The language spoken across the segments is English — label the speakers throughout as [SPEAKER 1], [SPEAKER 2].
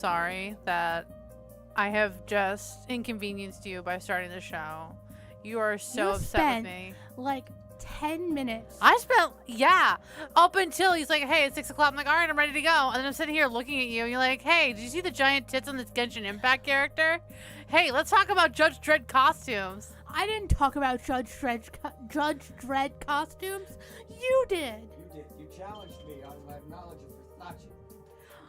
[SPEAKER 1] sorry that I have just inconvenienced you by starting the show. You are so upset with me.
[SPEAKER 2] Like 10 minutes.
[SPEAKER 1] I spent, up until he's like, hey, it's 6 o'clock. I'm like, all right, I'm ready to go. And then I'm sitting here looking at you, and you're like, hey, did you see the giant tits on this Genshin Impact character? Hey, let's talk about Judge Dredd costumes.
[SPEAKER 2] I didn't talk about Judge Dredd costumes. You did.
[SPEAKER 3] You did. You challenged me on my knowledge of Versace.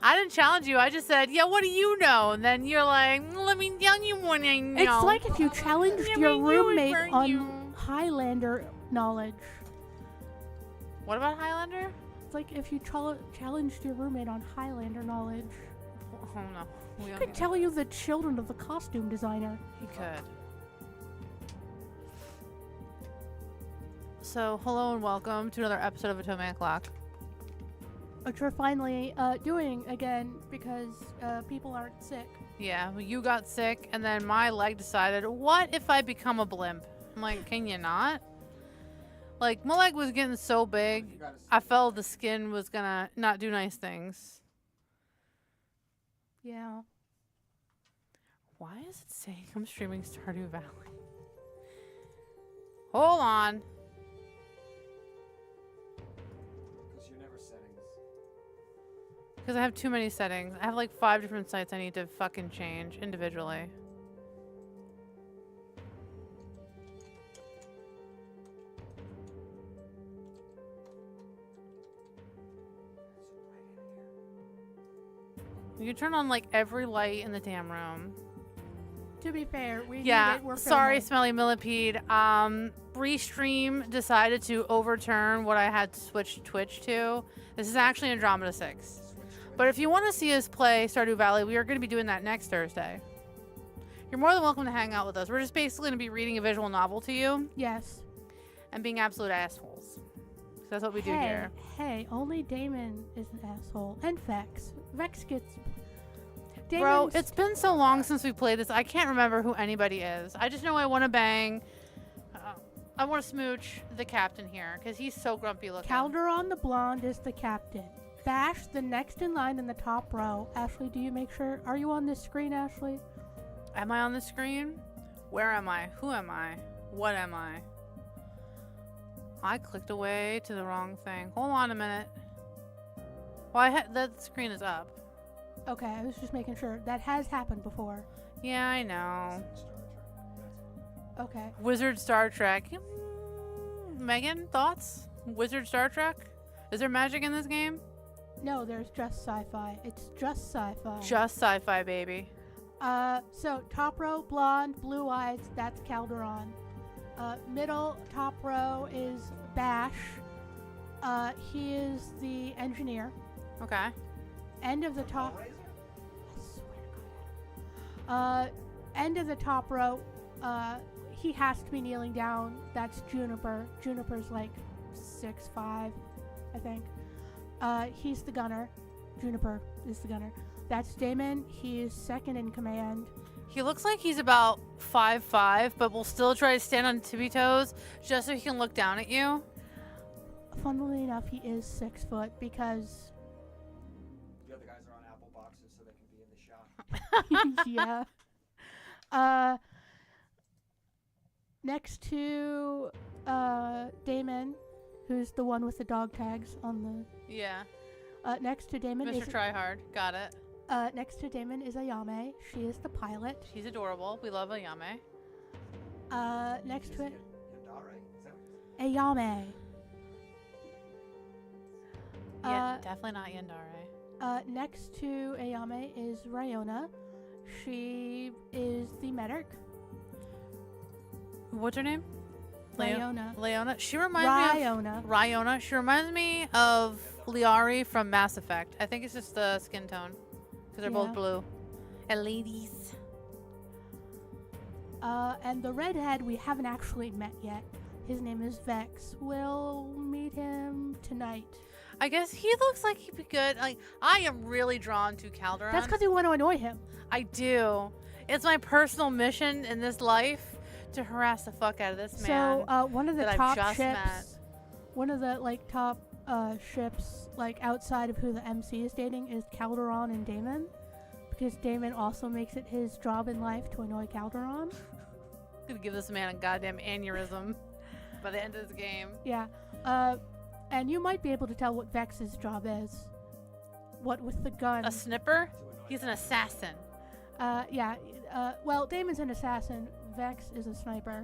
[SPEAKER 1] I didn't challenge you. I just said, yeah, what do you know? And then you're like, let me tell you what I know.
[SPEAKER 2] It's like if you challenged your roommate on Highlander knowledge.
[SPEAKER 1] What about Highlander?
[SPEAKER 2] It's like if you challenged your roommate on Highlander knowledge.
[SPEAKER 1] Oh, no.
[SPEAKER 2] He could tell you the children of the costume designer.
[SPEAKER 1] He could. So, hello and welcome to another episode of Otome Clock.
[SPEAKER 2] Which we're finally doing again because people aren't sick.
[SPEAKER 1] Yeah, well, you got sick, and then my leg decided, what if I become a blimp? I'm like, can you not? Like, my leg was getting so big, I felt the skin was gonna not do nice things.
[SPEAKER 2] Yeah.
[SPEAKER 1] Why is it saying I'm streaming Stardew Valley? Hold on. Because I have too many settings. I have like 5 different sites I need to fucking change individually. You can turn on like every light in the damn room.
[SPEAKER 2] To be fair, we
[SPEAKER 1] need
[SPEAKER 2] it. We're
[SPEAKER 1] sorry,
[SPEAKER 2] filming.
[SPEAKER 1] Smelly Millipede. Restream decided to overturn what I had switched Twitch to. This is actually Andromeda 6. But if you want to see us play Stardew Valley, we are going to be doing that next Thursday. You're more than welcome to hang out with us. We're just basically going to be reading a visual novel to you.
[SPEAKER 2] Yes.
[SPEAKER 1] And being absolute assholes. So that's what we do here.
[SPEAKER 2] Hey, only Damon is an asshole. And Vex. Vex gets...
[SPEAKER 1] Bro, it's been so long since we played this. I can't remember who anybody is. I just know I want to bang... I want to smooch the captain here, because he's so grumpy looking.
[SPEAKER 2] Calderon the blonde is the captain. Bash, the next in line in the top row. Ashley, do you make sure... Are you on this screen, Ashley?
[SPEAKER 1] Am I on the screen? Where am I? Who am I? What am I? I clicked away to the wrong thing. Hold on a minute. Well, that screen is up.
[SPEAKER 2] Okay, I was just making sure. That has happened before.
[SPEAKER 1] Yeah, I know.
[SPEAKER 2] Okay.
[SPEAKER 1] Wizard Star Trek. Megan, thoughts? Wizard Star Trek? Is there magic in this game?
[SPEAKER 2] No, there's just sci-fi. It's just sci-fi.
[SPEAKER 1] Just sci-fi, baby.
[SPEAKER 2] So top row, blonde, blue eyes, that's Calderon. Middle, top row is Bash. He is the engineer.
[SPEAKER 1] Okay.
[SPEAKER 2] End of the top... I swear to God. End of the top row, he has to be kneeling down. That's Juniper. Juniper's like 6'5", I think. He's the gunner. Juniper is the gunner. That's Damon. He is second in command.
[SPEAKER 1] He looks like he's about 5'5", but will still try to stand on tippy toes just so he can look down at you.
[SPEAKER 2] Funnily enough, he is 6 foot because...
[SPEAKER 3] The other guys are on apple boxes so they can be in the shot.
[SPEAKER 2] Yeah. Next to Damon, who's the one with the dog tags on the...
[SPEAKER 1] Yeah.
[SPEAKER 2] Next to Damon
[SPEAKER 1] Mr. Tryhard. Got it.
[SPEAKER 2] Next to Damon is Ayame. She is the pilot.
[SPEAKER 1] She's adorable. We love Ayame.
[SPEAKER 2] Next to it...
[SPEAKER 3] Yandere? Is that what
[SPEAKER 2] Ayame.
[SPEAKER 1] Yeah, definitely not Yandere.
[SPEAKER 2] Next to Ayame is Ryona. She is the medic.
[SPEAKER 1] What's her name?
[SPEAKER 2] Ryona.
[SPEAKER 1] Leona. She reminds me of... Ryona. She reminds me of Liari from Mass Effect. I think it's just the skin tone. Because they're both blue. And ladies.
[SPEAKER 2] And the redhead we haven't actually met yet. His name is Vex. We'll meet him tonight.
[SPEAKER 1] I guess he looks like he'd be good. Like, I am really drawn to Calderon.
[SPEAKER 2] That's because you want to annoy him.
[SPEAKER 1] I do. It's my personal mission in this life to harass the fuck out of this man.
[SPEAKER 2] So, one of the
[SPEAKER 1] that
[SPEAKER 2] top
[SPEAKER 1] I've just
[SPEAKER 2] ships,
[SPEAKER 1] met.
[SPEAKER 2] one of the like top ships, like outside of who the MC is dating, is Calderon and Damon, because Damon also makes it his job in life to annoy Calderon.
[SPEAKER 1] Gonna give this man a goddamn aneurysm by the end of this game.
[SPEAKER 2] Yeah. And you might be able to tell what Vex's job is. What with the gun.
[SPEAKER 1] A snipper? He's an assassin.
[SPEAKER 2] Yeah. Well, Damon's an assassin. Vex is a sniper.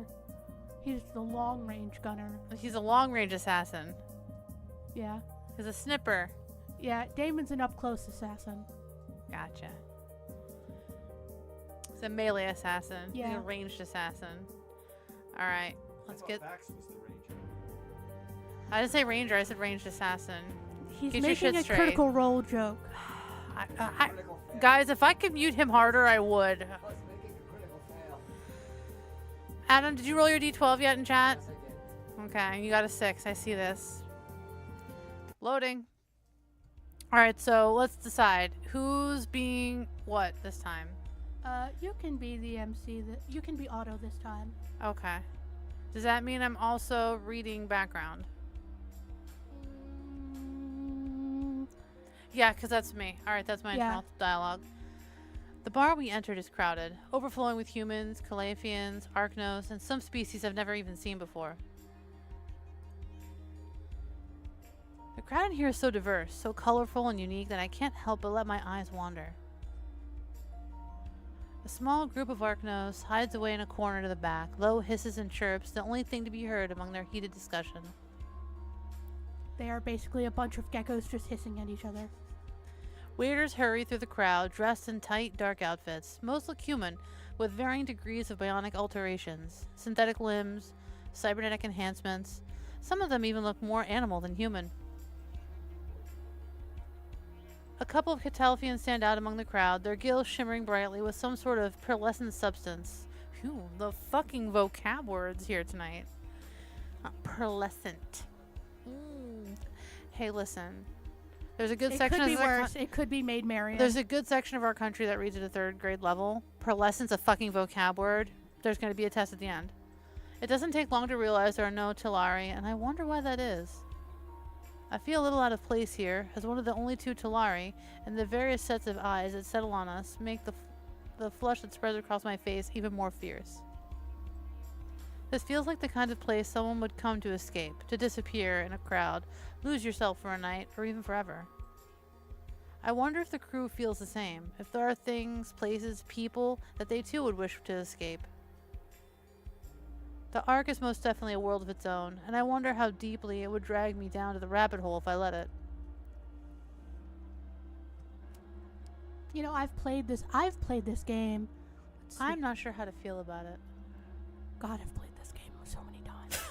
[SPEAKER 2] He's the long-range gunner.
[SPEAKER 1] He's a long-range assassin.
[SPEAKER 2] Yeah.
[SPEAKER 1] He's a snipper.
[SPEAKER 2] Yeah, Damon's an up-close assassin.
[SPEAKER 1] Gotcha. He's a melee assassin. He's
[SPEAKER 2] Yeah.
[SPEAKER 1] a ranged assassin. Alright, let's get...
[SPEAKER 3] Vax was the ranger.
[SPEAKER 1] I didn't say ranger, I said ranged assassin.
[SPEAKER 2] He's
[SPEAKER 1] Get your
[SPEAKER 2] making
[SPEAKER 1] shit
[SPEAKER 2] a
[SPEAKER 1] straight.
[SPEAKER 2] critical role joke.
[SPEAKER 3] Critical fail.
[SPEAKER 1] Guys, if I could mute him harder, I would.
[SPEAKER 3] I was making a critical fail.
[SPEAKER 1] Adam, did you roll your d12 yet in chat?
[SPEAKER 3] Yes, I did.
[SPEAKER 1] Okay, you got a 6. I see this. Loading. Alright, so let's decide. Who's being what this time?
[SPEAKER 2] You can be the MC. You can be Otto this time.
[SPEAKER 1] Okay. Does that mean I'm also reading background? Yeah, because that's me. Alright, that's my
[SPEAKER 2] Yeah.
[SPEAKER 1] internal dialogue. The bar we entered is crowded, overflowing with humans, Calafians, Archnos, and some species I've never even seen before. The crowd in here is so diverse, so colorful and unique that I can't help but let my eyes wander. A small group of Archnos hides away in a corner to the back, low hisses and chirps, the only thing to be heard among their heated discussion.
[SPEAKER 2] They are basically a bunch of geckos just hissing at each other.
[SPEAKER 1] Waiters hurry through the crowd, dressed in tight, dark outfits. Most look human, with varying degrees of bionic alterations, synthetic limbs, cybernetic enhancements. Some of them even look more animal than human. A couple of Catalfians stand out among the crowd, their gills shimmering brightly with some sort of pearlescent substance. Phew, the fucking vocab words here tonight. Pearlescent. Hey, listen. There's a good
[SPEAKER 2] It
[SPEAKER 1] section
[SPEAKER 2] could be
[SPEAKER 1] of the
[SPEAKER 2] worse. It could be Maid Marian.
[SPEAKER 1] There's a good section of our country that reads at a 3rd grade level. Pearlescent's a fucking vocab word. There's going to be a test at the end. It doesn't take long to realize there are no Talari, and I wonder why that is. I feel a little out of place here, as one of the only 2 Talari, and the various sets of eyes that settle on us make the flush that spreads across my face even more fierce. This feels like the kind of place someone would come to escape, to disappear in a crowd, lose yourself for a night, or even forever. I wonder if the crew feels the same, if there are things, places, people that they too would wish to escape. The Ark is most definitely a world of its own, and I wonder how deeply it would drag me down to the rabbit hole if I let it.
[SPEAKER 2] You know, I've played this game. Let's see.
[SPEAKER 1] I'm not sure how to feel about it.
[SPEAKER 2] God, I've played this game so many times.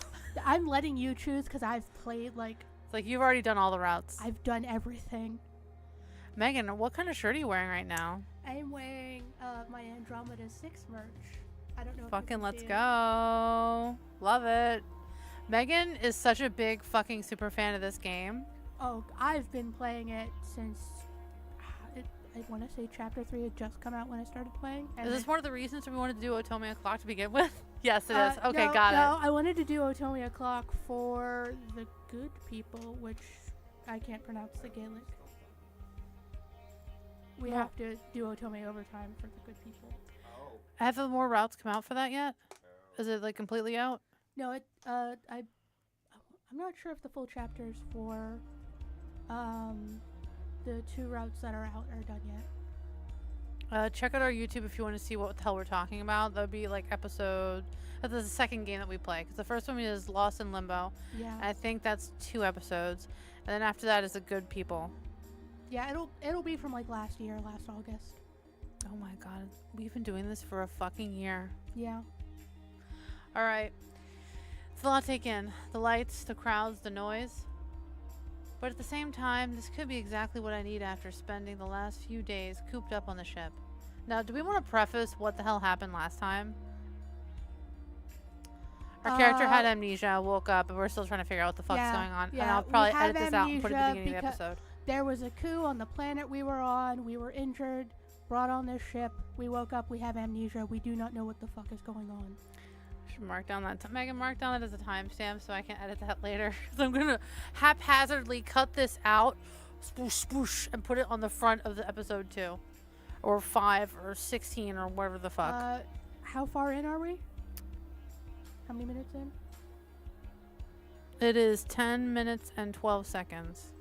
[SPEAKER 2] I'm letting you choose because I've played, like,
[SPEAKER 1] It's like you've already done all the routes.
[SPEAKER 2] I've done everything.
[SPEAKER 1] Megan, what kind of shirt are you wearing right now?
[SPEAKER 2] I'm wearing my Andromeda 6 merch. I don't know if you
[SPEAKER 1] Fucking
[SPEAKER 2] can
[SPEAKER 1] let's
[SPEAKER 2] see it.
[SPEAKER 1] go. Love it. Megan is such a big fucking super fan of this game.
[SPEAKER 2] Oh, I've been playing it since I want to say Chapter 3 had just come out when I started playing.
[SPEAKER 1] Is this one of the reasons we wanted to do Otome O'Clock to begin with? Yes, it is. Okay,
[SPEAKER 2] no,
[SPEAKER 1] got
[SPEAKER 2] no,
[SPEAKER 1] it.
[SPEAKER 2] I wanted to do Otome O'Clock for the good people, which I can't pronounce the Gaelic. We
[SPEAKER 1] Well-
[SPEAKER 2] have to do Otome Overtime for the good people.
[SPEAKER 3] Oh.
[SPEAKER 1] Have the more routes come out for that yet? Is it like completely out?
[SPEAKER 2] No, I'm not sure if the full chapters for the 2 routes that are out are done yet.
[SPEAKER 1] Check out our YouTube if you want to see what the hell we're talking about. That would be like episode. That's the second game that we play, because the first one is Lost in Limbo.
[SPEAKER 2] Yeah,
[SPEAKER 1] And I think that's 2 episodes, and then after that is the Good People.
[SPEAKER 2] yeah, it'll be from like last August.
[SPEAKER 1] Oh my god, we've been doing this for a fucking year.
[SPEAKER 2] Yeah.
[SPEAKER 1] All right, it's a lot to take in. The lights, the crowds, the noise. But at the same time, this could be exactly what I need after spending the last few days cooped up on the ship. Now, do we want to preface what the hell happened last time? Our character had amnesia, woke up, and we're still trying to figure out what the fuck's
[SPEAKER 2] Yeah,
[SPEAKER 1] going on. And
[SPEAKER 2] yeah,
[SPEAKER 1] I'll
[SPEAKER 2] we
[SPEAKER 1] probably
[SPEAKER 2] have
[SPEAKER 1] edit this out and put it at the
[SPEAKER 2] amnesia
[SPEAKER 1] beginning of the
[SPEAKER 2] because-
[SPEAKER 1] episode.
[SPEAKER 2] There was a coup on the planet we were on. We were injured, brought on this ship. We woke up. We have amnesia. We do not know what the fuck is going on.
[SPEAKER 1] Should mark down that. Megan, mark down that as a timestamp so I can edit that later. So I'm gonna haphazardly cut this out, spoosh, spoosh, and put it on the front of the episode 2, or or 5 or 16 or whatever the fuck.
[SPEAKER 2] How far in are we? How many minutes in?
[SPEAKER 1] It is 10 minutes and 12 seconds.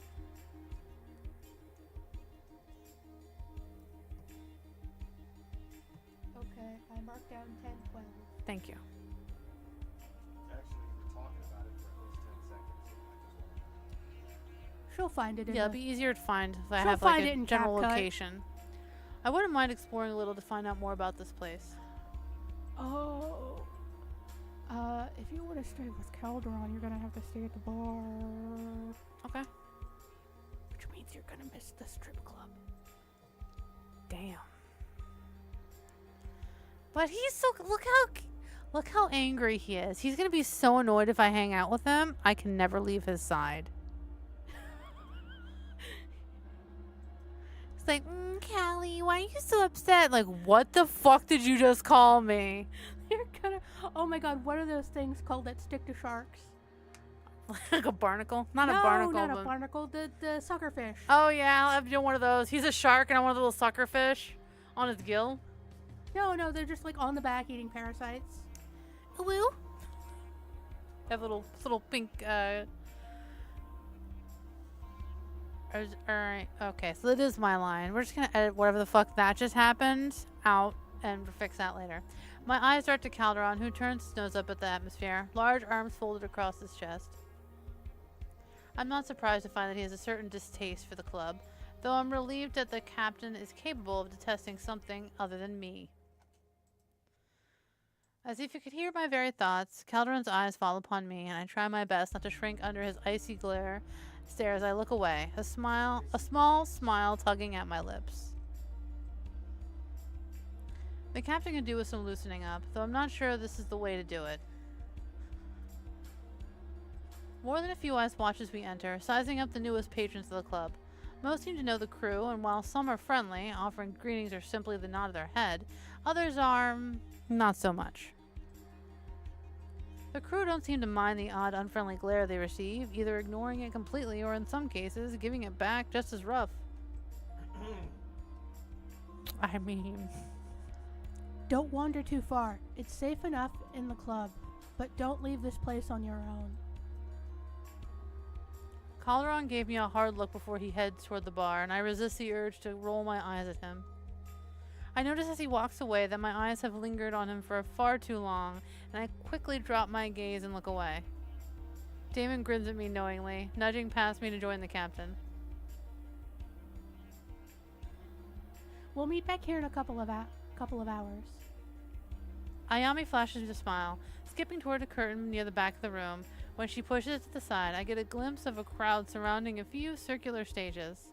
[SPEAKER 2] Okay, I marked down 10, 12.
[SPEAKER 1] Thank you.
[SPEAKER 3] Actually, we're talking about it for at least 10 seconds.
[SPEAKER 2] She'll find it in
[SPEAKER 1] Yeah,
[SPEAKER 2] the...
[SPEAKER 1] it'll be easier to find if I
[SPEAKER 2] She'll
[SPEAKER 1] have like
[SPEAKER 2] find
[SPEAKER 1] a
[SPEAKER 2] it in
[SPEAKER 1] general
[SPEAKER 2] CapCut.
[SPEAKER 1] location. I wouldn't mind exploring a little to find out more about this place.
[SPEAKER 2] Oh. If you want to stay with Calderon, you're gonna have to stay at the bar.
[SPEAKER 1] Okay.
[SPEAKER 2] Which means you're gonna miss the strip club.
[SPEAKER 1] Damn. But he's so look how angry he is. He's gonna be so annoyed if I hang out with him. I can never leave his side. It's like, Callie, why are you so upset? Like, what the fuck did you just call me?
[SPEAKER 2] You're gonna... Oh my god, what are those things called that stick to sharks?
[SPEAKER 1] Like a barnacle? Not
[SPEAKER 2] no,
[SPEAKER 1] a barnacle.
[SPEAKER 2] not a
[SPEAKER 1] but-
[SPEAKER 2] barnacle. The suckerfish.
[SPEAKER 1] Oh yeah, I'll have one of those. He's a shark and I'm one of the little sucker fish on his gill.
[SPEAKER 2] No, they're just like on the back eating parasites.
[SPEAKER 1] Woo. Have little pink Alright, okay, so it is my line. We're just gonna edit whatever the fuck that just happened out and fix that later. My eyes dart to Calderon, who turns his nose up at the atmosphere, large arms folded across his chest. I'm not surprised to find that he has a certain distaste for the club, though I'm relieved that the captain is capable of detesting something other than me. As if you could hear my very thoughts, Calderon's eyes fall upon me, and I try my best not to shrink under his icy stare as I look away, a small smile tugging at my lips. The captain can do with some loosening up, though I'm not sure this is the way to do it. More than a few eyes watch as we enter, sizing up the newest patrons of the club. Most seem to know the crew, and while some are friendly, offering greetings or simply the nod of their head, others are not so much. The crew don't seem to mind the odd unfriendly glare they receive, either ignoring it completely or in some cases giving it back just as rough. I mean...
[SPEAKER 2] Don't wander too far. It's safe enough in the club, but don't leave this place on your own.
[SPEAKER 1] Calderon gave me a hard look before he heads toward the bar, and I resist the urge to roll my eyes at him. I notice as he walks away that my eyes have lingered on him for far too long, and I quickly drop my gaze and look away. Damon grins at me knowingly, nudging past me to join the captain.
[SPEAKER 2] We'll meet back here in a couple of hours.
[SPEAKER 1] Ayami flashes me a smile, skipping toward a curtain near the back of the room. When she pushes it to the side, I get a glimpse of a crowd surrounding a few circular stages.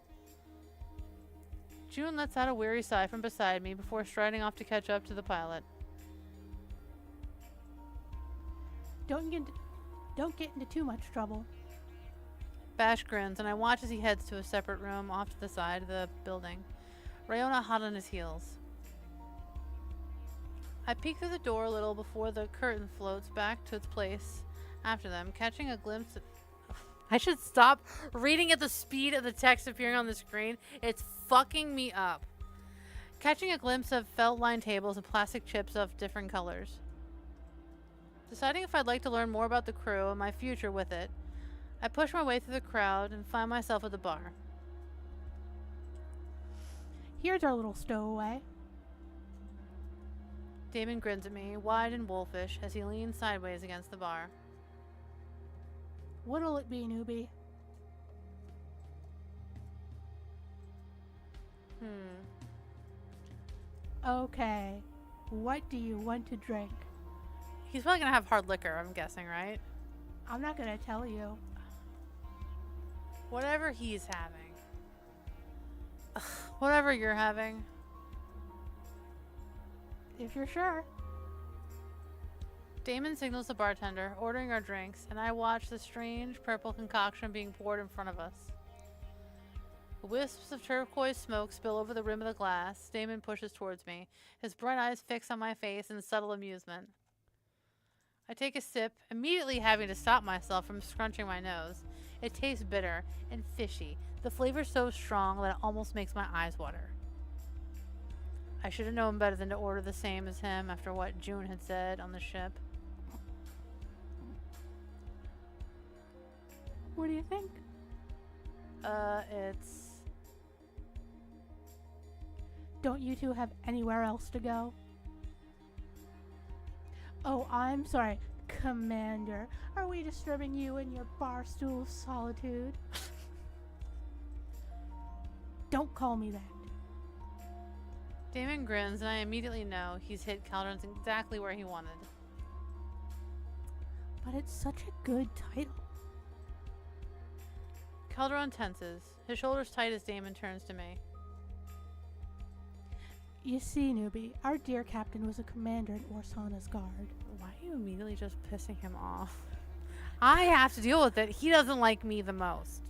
[SPEAKER 1] June lets out a weary sigh from beside me before striding off to catch up to the pilot.
[SPEAKER 2] Don't get into too much trouble.
[SPEAKER 1] Bash grins, and I watch as he heads to a separate room off to the side of the building. Rayona hot on his heels. I peek through the door a little before the curtain floats back to its place after them, catching a glimpse of... I should stop reading at the speed of the text appearing on the screen. It's fucking me up. Catching a glimpse of felt-lined tables and plastic chips of different colors. Deciding if I'd like to learn more about the crew and my future with it, I push my way through the crowd and find myself at the bar.
[SPEAKER 2] Here's our little stowaway.
[SPEAKER 1] Damon grins at me, wide and wolfish, as he leans sideways against the bar.
[SPEAKER 2] What'll it be, newbie? Okay. What do you want to drink?
[SPEAKER 1] He's probably gonna have hard liquor, I'm guessing, right?
[SPEAKER 2] I'm not gonna tell you.
[SPEAKER 1] Whatever he's having. Ugh, whatever you're having.
[SPEAKER 2] If you're sure.
[SPEAKER 1] Damon signals the bartender, ordering our drinks, and I watch the strange purple concoction being poured in front of us. Wisps of turquoise smoke spill over the rim of the glass. Damon pushes towards me, his bright eyes fixed on my face in subtle amusement. I take a sip, immediately having to stop myself from scrunching my nose. It tastes bitter and fishy, the flavor so strong that it almost makes my eyes water. I should have known better than to order the same as him after what June had said on the ship.
[SPEAKER 2] What do you think?
[SPEAKER 1] It's...
[SPEAKER 2] Don't you two have anywhere else to go? Oh, I'm sorry, Commander. Are we disturbing you in your bar stool of solitude? Don't call me that.
[SPEAKER 1] Damon grins, and I immediately know he's hit Calderon's exactly where he wanted.
[SPEAKER 2] But it's such a good title.
[SPEAKER 1] Calderon tenses, his shoulders tight as Damon turns to me.
[SPEAKER 2] You see, newbie, our dear captain was a commander in Orsana's guard.
[SPEAKER 1] Why are you immediately just pissing him off? I have to deal with it. He doesn't like me the most.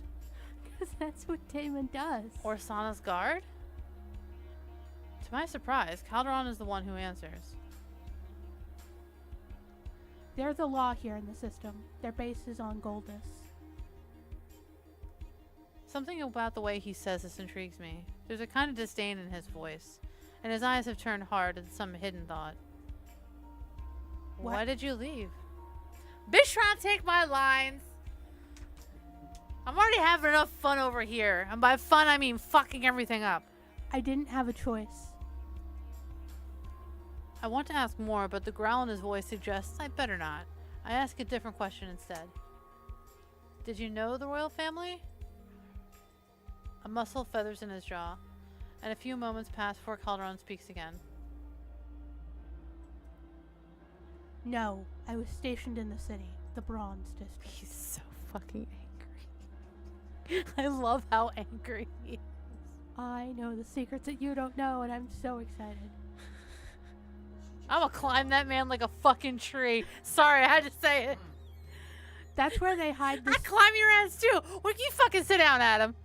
[SPEAKER 2] Because that's what Damon does.
[SPEAKER 1] Orsana's guard? To my surprise, Calderon is the one who answers.
[SPEAKER 2] They're the law here in the system. Their base is on Goldus.
[SPEAKER 1] Something about the way he says this intrigues me. There's a kind of disdain in his voice, and his eyes have turned hard at some hidden thought.
[SPEAKER 2] What?
[SPEAKER 1] Why did you leave? Bitch trying to take my lines! I'm already having enough fun over here, and by fun I mean fucking everything up.
[SPEAKER 2] I didn't have a choice.
[SPEAKER 1] I want to ask more, but the growl in his voice suggests I better not. I ask a different question instead. Did you know the royal family? A muscle feathers in his jaw, and a few moments pass before Calderon speaks again.
[SPEAKER 2] No, I was stationed in the city, the Bronze District.
[SPEAKER 1] He's so fucking angry. I love how angry he is.
[SPEAKER 2] I know the secrets that you don't know, and I'm so excited.
[SPEAKER 1] I'm gonna climb that man like a fucking tree. Sorry, I had to say it.
[SPEAKER 2] That's where they hide the.
[SPEAKER 1] I climb your ass too. Would you fucking sit down, Adam?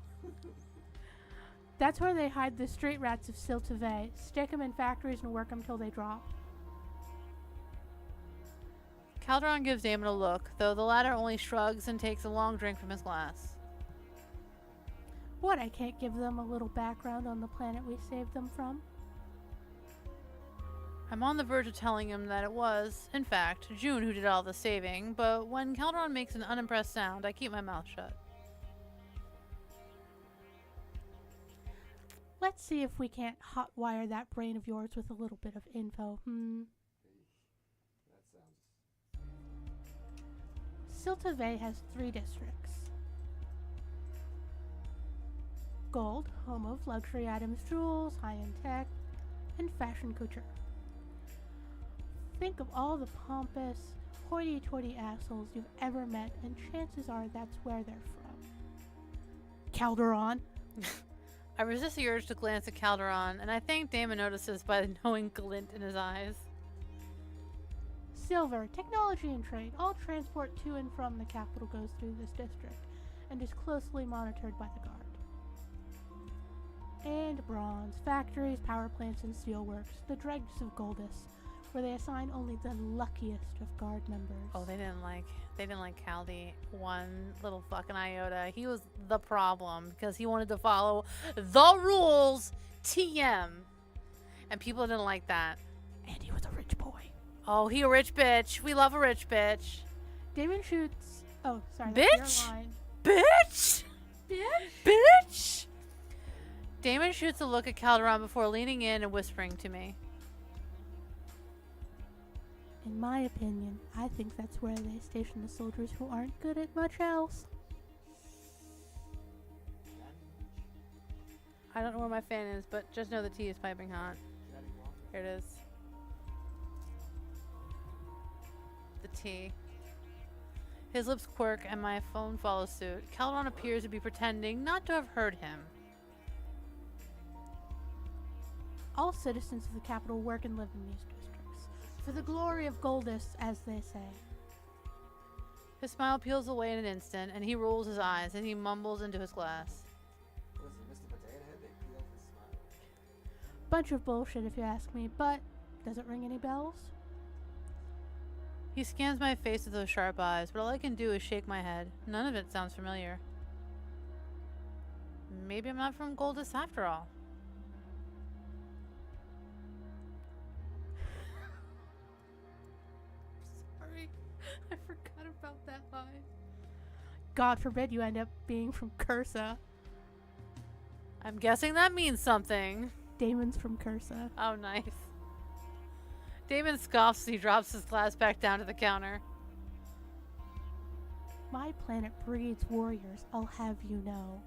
[SPEAKER 2] That's where they hide the street rats of Siltave. Stick them in factories and work them till they drop.
[SPEAKER 1] Calderon gives Damon a look, though the latter only shrugs and takes a long drink from his glass.
[SPEAKER 2] What, I can't give them a little background on the planet we saved them from?
[SPEAKER 1] I'm on the verge of telling him that it was, in fact, June who did all the saving, but when Calderon makes an unimpressed sound, I keep my mouth shut.
[SPEAKER 2] Let's see if we can't hotwire that brain of yours with a little bit of info,
[SPEAKER 3] That sounds...
[SPEAKER 2] Siltave has 3 districts. Gold, home of luxury items, jewels, high-end tech, and fashion couture. Think of all the pompous, hoity-toity assholes you've ever met, and chances are that's where they're from. Calderon.
[SPEAKER 1] I resist the urge to glance at Calderon, and I think Damon notices by the knowing glint in his eyes.
[SPEAKER 2] Silver, technology and trade. All transport to and from the capital goes through this district, and is closely monitored by the guard. And bronze, factories, power plants, and steelworks, the dregs of Goldus, where they assign only the luckiest of guard members.
[SPEAKER 1] Oh, they didn't like Caldi one little fucking iota. He was the problem because he wanted to follow the rules, TM. And people didn't like that.
[SPEAKER 2] And he was a rich boy.
[SPEAKER 1] Oh, he a rich bitch. We love a rich bitch.
[SPEAKER 2] Damon shoots... Oh, sorry.
[SPEAKER 1] Bitch?
[SPEAKER 2] That's your line.
[SPEAKER 1] Bitch!
[SPEAKER 2] Bitch?
[SPEAKER 1] Bitch! Damon shoots a look at Calderon before leaning in and whispering to me.
[SPEAKER 2] In my opinion, I think that's where they station the soldiers who aren't good at much else.
[SPEAKER 1] I don't know where my fan is, but just know the tea is piping hot. Here it is. The tea. His lips quirk and my phone follows suit. Calderon appears to be pretending not to have heard him.
[SPEAKER 2] All citizens of the capital work and live in these districts. For the glory of Goldus, as they say.
[SPEAKER 1] His smile peels away in an instant, and he rolls his eyes as he mumbles into his glass.
[SPEAKER 3] What is it, Mr. Potato Head? They peeled his smile.
[SPEAKER 2] Bunch of bullshit if you ask me, but does it ring any bells?
[SPEAKER 1] He scans my face with those sharp eyes, but all I can do is shake my head. None of it sounds familiar. Maybe I'm not from Goldus after all.
[SPEAKER 2] God forbid you end up being from Cursa.
[SPEAKER 1] I'm guessing that means something.
[SPEAKER 2] Damon's from Cursa.
[SPEAKER 1] Oh, nice. Damon scoffs as he drops his glass back down to the counter.
[SPEAKER 2] My planet breeds warriors, I'll have you know.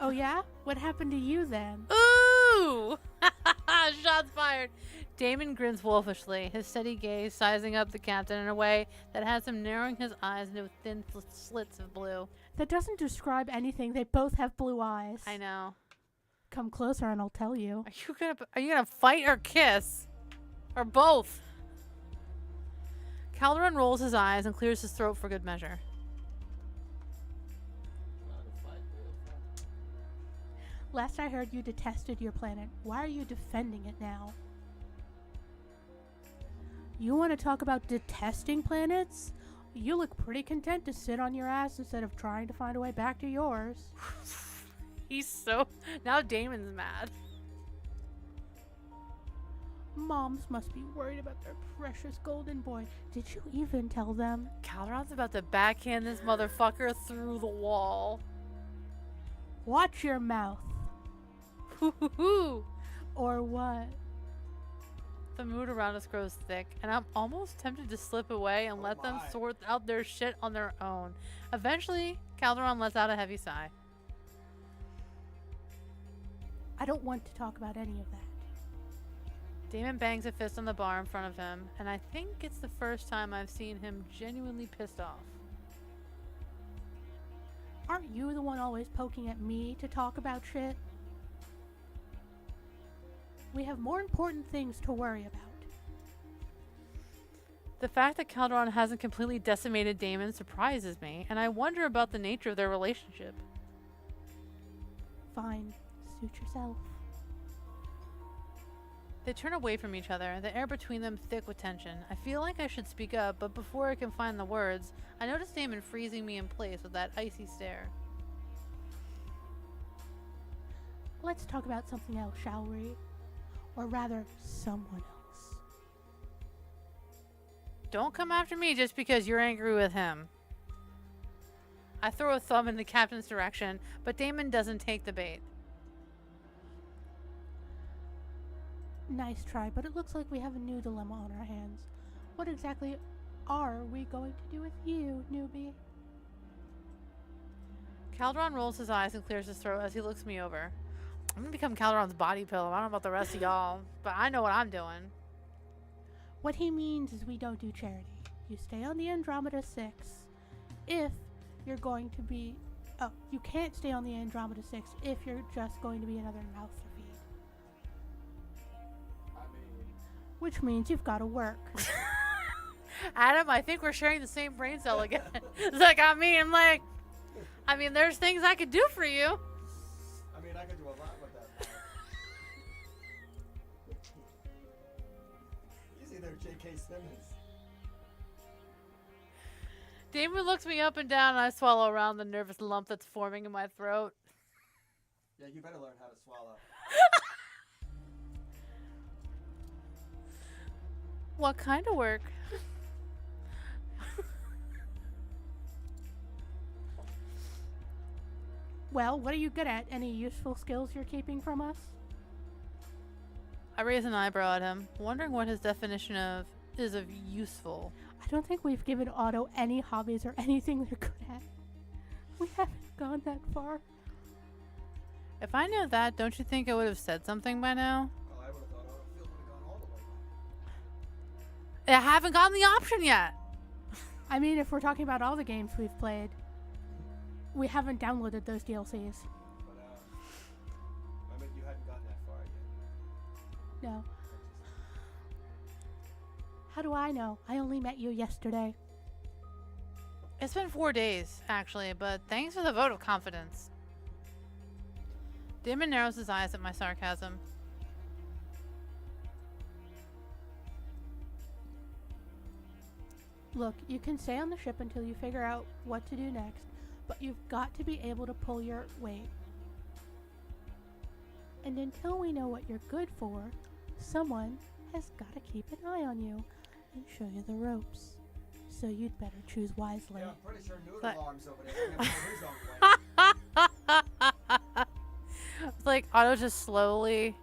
[SPEAKER 2] Oh yeah? What happened to you then?
[SPEAKER 1] Ooh! Shots fired. Damon grins wolfishly, his steady gaze sizing up the captain in a way that has him narrowing his eyes into thin slits of blue.
[SPEAKER 2] That doesn't describe anything. They both have blue eyes.
[SPEAKER 1] I know.
[SPEAKER 2] Come closer and I'll tell you.
[SPEAKER 1] Are you gonna fight or kiss? Or both? Calderon rolls his eyes and clears his throat for good measure.
[SPEAKER 2] Last I heard, you detested your planet. Why are you defending it now? You want to talk about detesting planets? You look pretty content to sit on your ass instead of trying to find a way back to yours.
[SPEAKER 1] He's so... Now Damon's mad.
[SPEAKER 2] Moms must be worried about their precious golden boy. Did you even tell them?
[SPEAKER 1] Calderon's about to backhand this motherfucker through the wall.
[SPEAKER 2] Watch your mouth.
[SPEAKER 1] Hoo-hoo-hoo.
[SPEAKER 2] Or what?
[SPEAKER 1] The mood around us grows thick, and I'm almost tempted to slip away and let them sort out their shit on their own. Eventually, Calderon lets out a heavy sigh.
[SPEAKER 2] I don't want to talk about any of that.
[SPEAKER 1] Damon bangs a fist on the bar in front of him, and I think it's the first time I've seen him genuinely pissed off.
[SPEAKER 2] Aren't you the one always poking at me to talk about shit? We have more important things to worry about.
[SPEAKER 1] The fact that Calderon hasn't completely decimated Damon surprises me, and I wonder about the nature of their relationship.
[SPEAKER 2] Fine. Suit yourself.
[SPEAKER 1] They turn away from each other, the air between them thick with tension. I feel like I should speak up, but before I can find the words, I notice Damon freezing me in place with that icy stare.
[SPEAKER 2] Let's talk about something else, shall we? Or rather, someone else.
[SPEAKER 1] Don't come after me just because you're angry with him. I throw a thumb in the captain's direction, but Damon doesn't take the bait.
[SPEAKER 2] Nice try, but it looks like we have a new dilemma on our hands. What exactly are we going to do with you, newbie?
[SPEAKER 1] Calderon rolls his eyes and clears his throat as he looks me over. I'm gonna become Calderon's body pillow. I don't know about the rest of y'all, but I know what I'm doing.
[SPEAKER 2] What he means is we don't do charity. You stay on the Andromeda 6 if you're going to be... Oh, you can't stay on the Andromeda 6 if you're just going to be another mouth to feed. Which means you've got to work.
[SPEAKER 1] Adam, I think we're sharing the same brain cell again. Look, I mean, there's things I could do for you.
[SPEAKER 3] I mean, I could do a lot with that. Easy there, J.K. Simmons.
[SPEAKER 1] Damon looks me up and down, and I swallow around the nervous lump that's forming in my throat.
[SPEAKER 3] Yeah, you better learn how to swallow.
[SPEAKER 1] What kind of work?
[SPEAKER 2] Well, what are you good at? Any useful skills you're keeping from us?
[SPEAKER 1] I raise an eyebrow at him, wondering what his definition is of useful.
[SPEAKER 2] I don't think we've given Otto any hobbies or anything they're good at. We haven't gone that far.
[SPEAKER 1] If I knew that, don't you think I would have said something by now?
[SPEAKER 3] Well, I would have thought Autofield would have gone all the way.
[SPEAKER 1] I haven't gotten the option yet.
[SPEAKER 2] I mean, if we're talking about all the games we've played, we haven't downloaded those DLCs.
[SPEAKER 3] But, I mean, you hadn't gotten that far yet.
[SPEAKER 2] No. How do I know? I only met you yesterday.
[SPEAKER 1] It's been 4 days, actually, but thanks for the vote of confidence. Damon narrows his eyes at my sarcasm.
[SPEAKER 2] Look, you can stay on the ship until you figure out what to do next, but you've got to be able to pull your weight. And until we know what you're good for, someone has got to keep an eye on you and show you the ropes. So you'd better choose wisely.
[SPEAKER 3] Yeah, I'm pretty sure Noodle
[SPEAKER 1] But-
[SPEAKER 3] Arms over there is gonna go his own way.
[SPEAKER 1] It's like Otto just slowly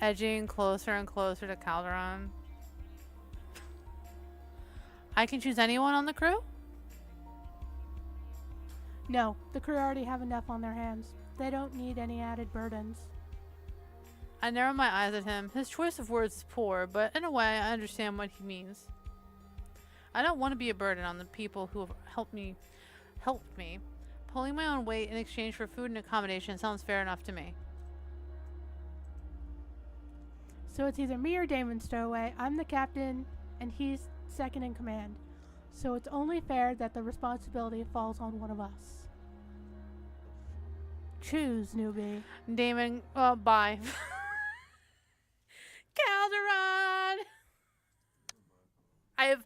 [SPEAKER 1] edging closer and closer to Calderon. I can choose anyone on the crew?
[SPEAKER 2] No, the crew already have enough on their hands. They don't need any added burdens.
[SPEAKER 1] I narrow my eyes at him. His choice of words is poor, but in a way, I understand what he means. I don't want to be a burden on the people who have helped me. Pulling my own weight in exchange for food and accommodation sounds fair enough to me.
[SPEAKER 2] So it's either me or Damon Stowaway. I'm the captain, and he's second in command. So it's only fair that the responsibility falls on one of us. Choose, newbie.
[SPEAKER 1] Damon, bye. Calderon! I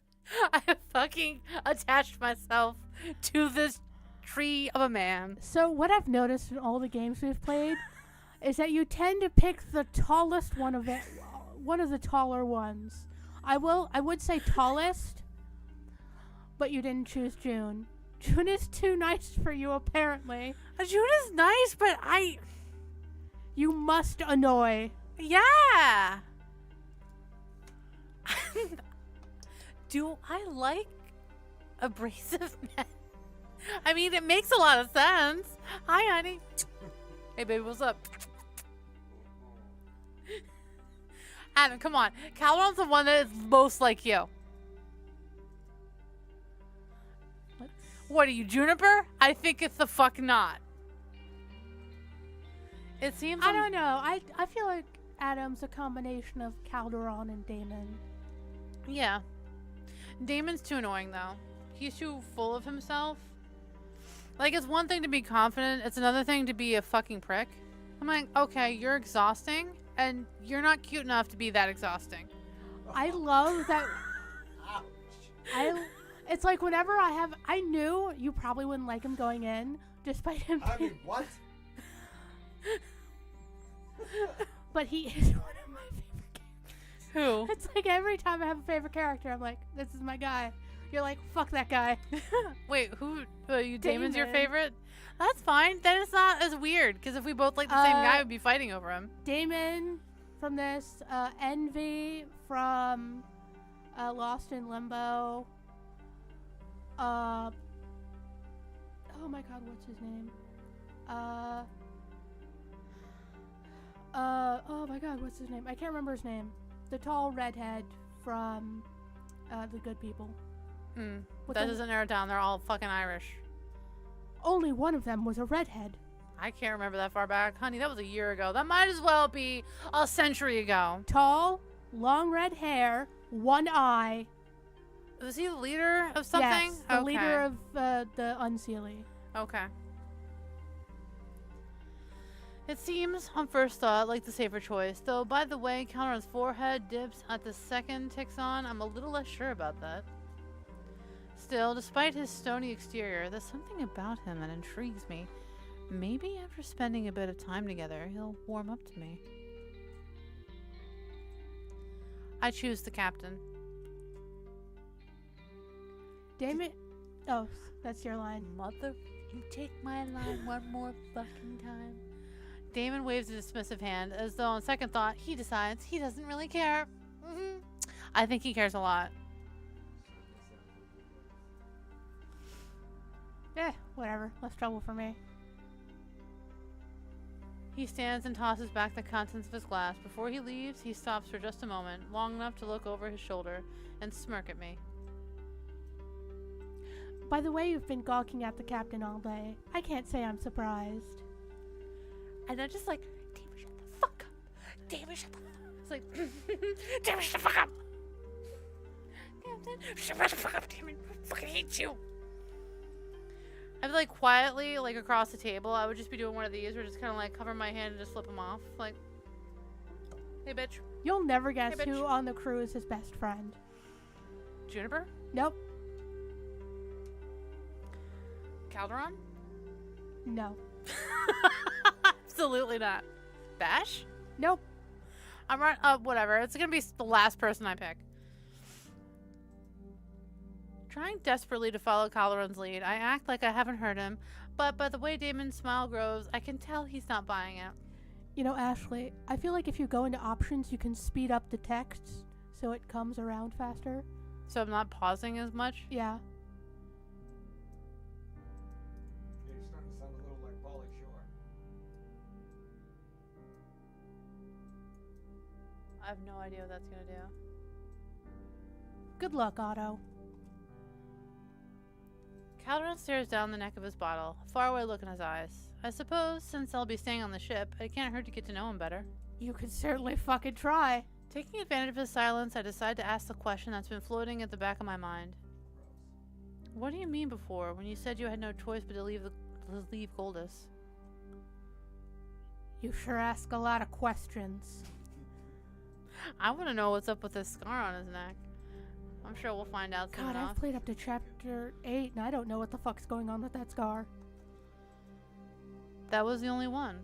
[SPEAKER 1] have fucking attached myself to this tree of a man.
[SPEAKER 2] So what I've noticed in all the games we've played is that you tend to pick the tallest one of the taller ones. I would say tallest, but you didn't choose June. June is too nice for you, apparently.
[SPEAKER 1] June is nice, but
[SPEAKER 2] You must annoy.
[SPEAKER 1] yeah. Do I like abrasive men? I mean, it makes a lot of sense. Hi, honey. Hey, baby, what's up? Adam, come on. Calderon's the one that is most like you. What are you, Juniper? I think it's the fuck not. It seems
[SPEAKER 2] I don't know. I feel like Adam's a combination of Calderon and Damon.
[SPEAKER 1] Yeah. Damon's too annoying, though. He's too full of himself. Like, it's one thing to be confident, it's another thing to be a fucking prick. I'm like, okay, you're exhausting, and you're not cute enough to be that exhausting.
[SPEAKER 2] I love that.
[SPEAKER 3] Ouch.
[SPEAKER 2] It's like whenever I knew you probably wouldn't like him going in, despite him.
[SPEAKER 3] I mean, what?
[SPEAKER 2] But he is one of my favorite characters.
[SPEAKER 1] Who?
[SPEAKER 2] It's like every time I have a favorite character, I'm like, this is my guy. You're like, fuck that guy.
[SPEAKER 1] Wait, who? Damon's your
[SPEAKER 2] Damon.
[SPEAKER 1] favorite? That's fine. Then it's not as weird, because if we both like the same guy, we'd be fighting over him.
[SPEAKER 2] Damon from this, Envy from Lost in Limbo. Oh my god, what's his name? Oh my god, what's his name? I can't remember his name. The tall redhead from The Good People. With
[SPEAKER 1] That
[SPEAKER 2] the-
[SPEAKER 1] doesn't narrow it down. They're all fucking Irish.
[SPEAKER 2] Only one of them was a redhead.
[SPEAKER 1] I can't remember that far back. Honey, that was a year ago. That might as well be a century ago.
[SPEAKER 2] Tall, long red hair, one eye.
[SPEAKER 1] Was he the leader of something?
[SPEAKER 2] Yes, the leader of the Unseelie.
[SPEAKER 1] Okay. It seems, on first thought, like the safer choice. Though, by the way, Calderon's forehead dips at the second ticks on. I'm a little less sure about that. Still, despite his stony exterior, there's something about him that intrigues me. Maybe after spending a bit of time together, he'll warm up to me. I choose the captain.
[SPEAKER 2] Damon. Oh, that's your line.
[SPEAKER 1] Mother, you take my line one more fucking time. Damon waves a dismissive hand, as though on second thought, he decides he doesn't really care. I think he cares a lot.
[SPEAKER 2] Whatever. Less trouble for me.
[SPEAKER 1] He stands and tosses back the contents of his glass. Before he leaves, he stops for just a moment, long enough to look over his shoulder and smirk at me.
[SPEAKER 2] By the way, you've been gawking at the captain all day. I can't say I'm surprised.
[SPEAKER 1] And I'm just like, Damon, shut the fuck up. Damon, shut the fuck up. It's like, Damon, shut the fuck up. Damon, shut the fuck up, Damon. I fucking hate you. I'd be like quietly, like across the table, I would just be doing one of these where just kind of like cover my hand and just slip them off. Like, hey, bitch.
[SPEAKER 2] You'll never guess
[SPEAKER 1] Hey, bitch.
[SPEAKER 2] who on the crew is his best friend.
[SPEAKER 1] Juniper?
[SPEAKER 2] Nope.
[SPEAKER 1] Calderon?
[SPEAKER 2] No.
[SPEAKER 1] Absolutely not. Bash?
[SPEAKER 2] Nope.
[SPEAKER 1] I'm right. Whatever. It's gonna be the last person I pick. Trying desperately to follow Caloran's lead, I act like I haven't heard him, but by the way Damon's smile grows, I can tell he's not buying it.
[SPEAKER 2] You know, Ashley, I feel like if you go into options, you can speed up the text so it comes around faster.
[SPEAKER 1] So I'm not pausing as much?
[SPEAKER 2] Yeah.
[SPEAKER 3] You're starting to sound a little like Polly Shore.
[SPEAKER 1] I have no idea what that's gonna do.
[SPEAKER 2] Good luck, Otto.
[SPEAKER 1] Calderon stares down the neck of his bottle, a faraway look in his eyes. I suppose, since I'll be staying on the ship, it can't hurt to get to know him better.
[SPEAKER 2] You could certainly fucking try.
[SPEAKER 1] Taking advantage of his silence, I decide to ask the question that's been floating at the back of my mind. What do you mean before, when you said you had no choice but to leave Goldus?
[SPEAKER 2] You sure ask a lot of questions.
[SPEAKER 1] I want to know what's up with this scar on his neck. I'm sure we'll find out soon
[SPEAKER 2] God,
[SPEAKER 1] enough.
[SPEAKER 2] I've played up to chapter 8 and I don't know what the fuck's going on with that scar.
[SPEAKER 1] That was the only one.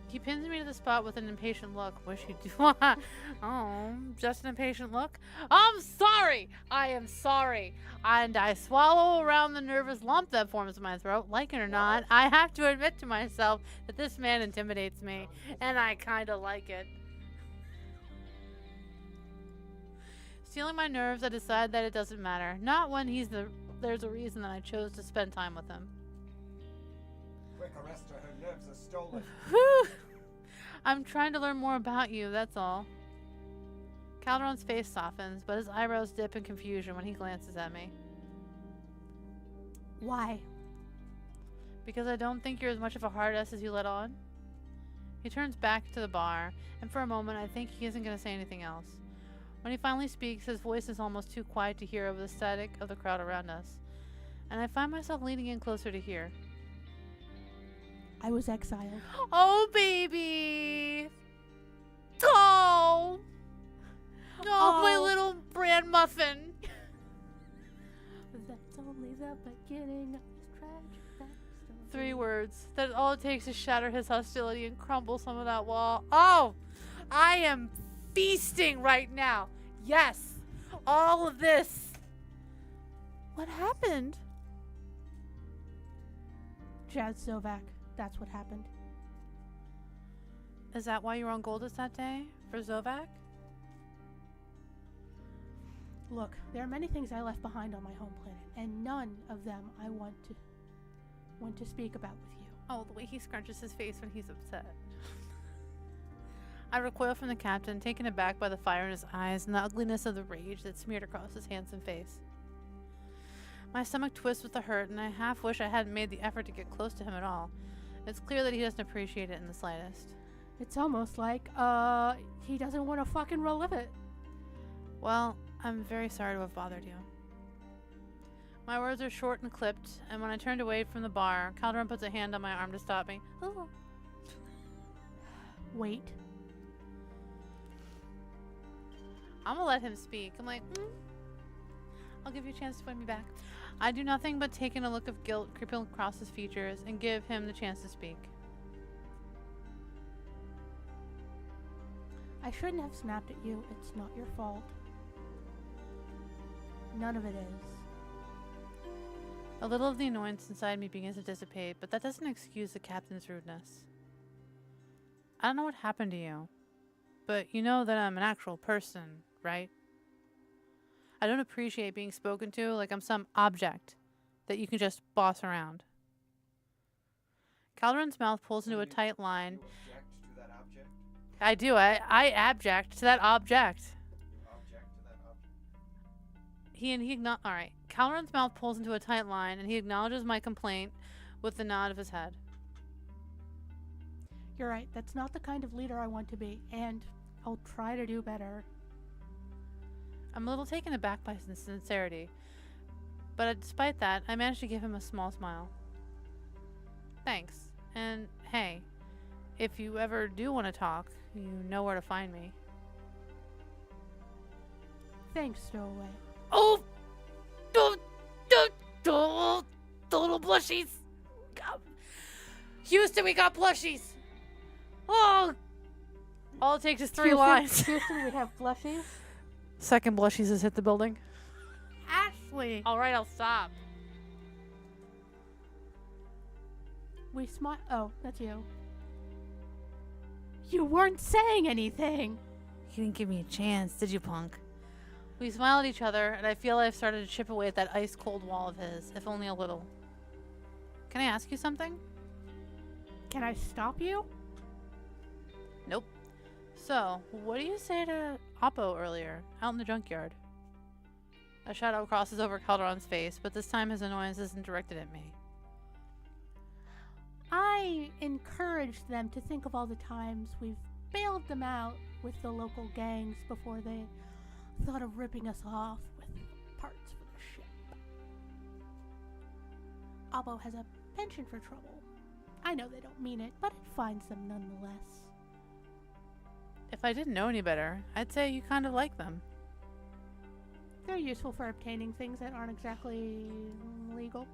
[SPEAKER 1] He pins me to the spot with an impatient look. Wish he'd do. Oh, just an impatient look? I'm sorry! I am sorry. And I swallow around the nervous lump that forms in my throat. Like it or not, I have to admit to myself that this man intimidates me. And I kinda like it. Stealing my nerves, I decide that it doesn't matter. Not when there's a reason that I chose to spend time with him.
[SPEAKER 3] Quick arrest her, her nerves are stolen.
[SPEAKER 1] Whew. I'm trying to learn more about you, that's all. Calderon's face softens, but his eyebrows dip in confusion when he glances at me.
[SPEAKER 2] Why?
[SPEAKER 1] Because I don't think you're as much of a hard-ass as you let on. He turns back to the bar, and for a moment I think he isn't going to say anything else. When he finally speaks, his voice is almost too quiet to hear over the static of the crowd around us, and I find myself leaning in closer to hear.
[SPEAKER 2] I was exiled.
[SPEAKER 1] Oh, baby! Oh! Oh, my little bran muffin!
[SPEAKER 2] That's only the beginning of this tragic backstory.
[SPEAKER 1] 3 words. That all it takes is shatter his hostility and crumble some of that wall. Oh! I am feasting right now! Yes! All of this! What happened?
[SPEAKER 2] Jazz Zovak. That's what happened.
[SPEAKER 1] Is that why you were on Goldus that day? For Zovak?
[SPEAKER 2] Look, there are many things I left behind on my home planet, and none of them I want to speak about with you.
[SPEAKER 1] Oh, the way he scrunches his face when he's upset. I recoil from the captain, taken aback by the fire in his eyes and the ugliness of the rage that smeared across his handsome face. My stomach twists with the hurt, and I half wish I hadn't made the effort to get close to him at all. It's clear that he doesn't appreciate it in the slightest.
[SPEAKER 2] It's almost like, he doesn't want to fucking relive it.
[SPEAKER 1] Well, I'm very sorry to have bothered you. My words are short and clipped, and when I turned away from the bar, Calderon puts a hand on my arm to stop me. Oh.
[SPEAKER 2] Wait.
[SPEAKER 1] I'm gonna let him speak. I'm like, I'll give you a chance to win me back. I do nothing but take in a look of guilt creeping across his features and give him the chance to speak.
[SPEAKER 2] I shouldn't have snapped at you. It's not your fault. None of it is.
[SPEAKER 1] A little of the annoyance inside me begins to dissipate, but that doesn't excuse the captain's rudeness. I don't know what happened to you, but you know that I'm an actual person, right? I don't appreciate being spoken to like I'm some object that you can just boss around. Calderon's mouth pulls into a tight line.
[SPEAKER 3] You object to that object?
[SPEAKER 1] I do. I abject to that object.
[SPEAKER 3] You object to that object?
[SPEAKER 1] All right. Calderon's mouth pulls into a tight line, and he acknowledges my complaint with the nod of his head.
[SPEAKER 2] You're right. That's not the kind of leader I want to be, and I'll try to do better.
[SPEAKER 1] I'm a little taken aback by his sincerity, but despite that, I managed to give him a small smile. Thanks. And hey, if you ever do want to talk, you know where to find me.
[SPEAKER 2] Thanks, Stowaway.
[SPEAKER 1] Oh! Little blushies! Houston, we got blushies! Oh! All it takes is 3 lines.
[SPEAKER 2] Houston, we'd have blushies.
[SPEAKER 1] Second blushies has hit the building.
[SPEAKER 2] seriously.
[SPEAKER 1] All right, I'll stop.
[SPEAKER 2] We smile. Oh, that's you. You weren't saying anything.
[SPEAKER 1] You didn't give me a chance, did you, punk? We smile at each other, and I feel I've started to chip away at that ice-cold wall of his, if only a little. Can I ask you something?
[SPEAKER 2] Can I stop you?
[SPEAKER 1] Nope. So, what do you say to Oppo earlier, out in the junkyard? A shadow crosses over Calderon's face, but this time his annoyance isn't directed at me.
[SPEAKER 2] I encouraged them to think of all the times we've bailed them out with the local gangs before they thought of ripping us off with parts for the ship. Abo has a penchant for trouble. I know they don't mean it, but it finds them nonetheless.
[SPEAKER 1] If I didn't know any better, I'd say you kind of like them.
[SPEAKER 2] They're useful for obtaining things that aren't exactly legal.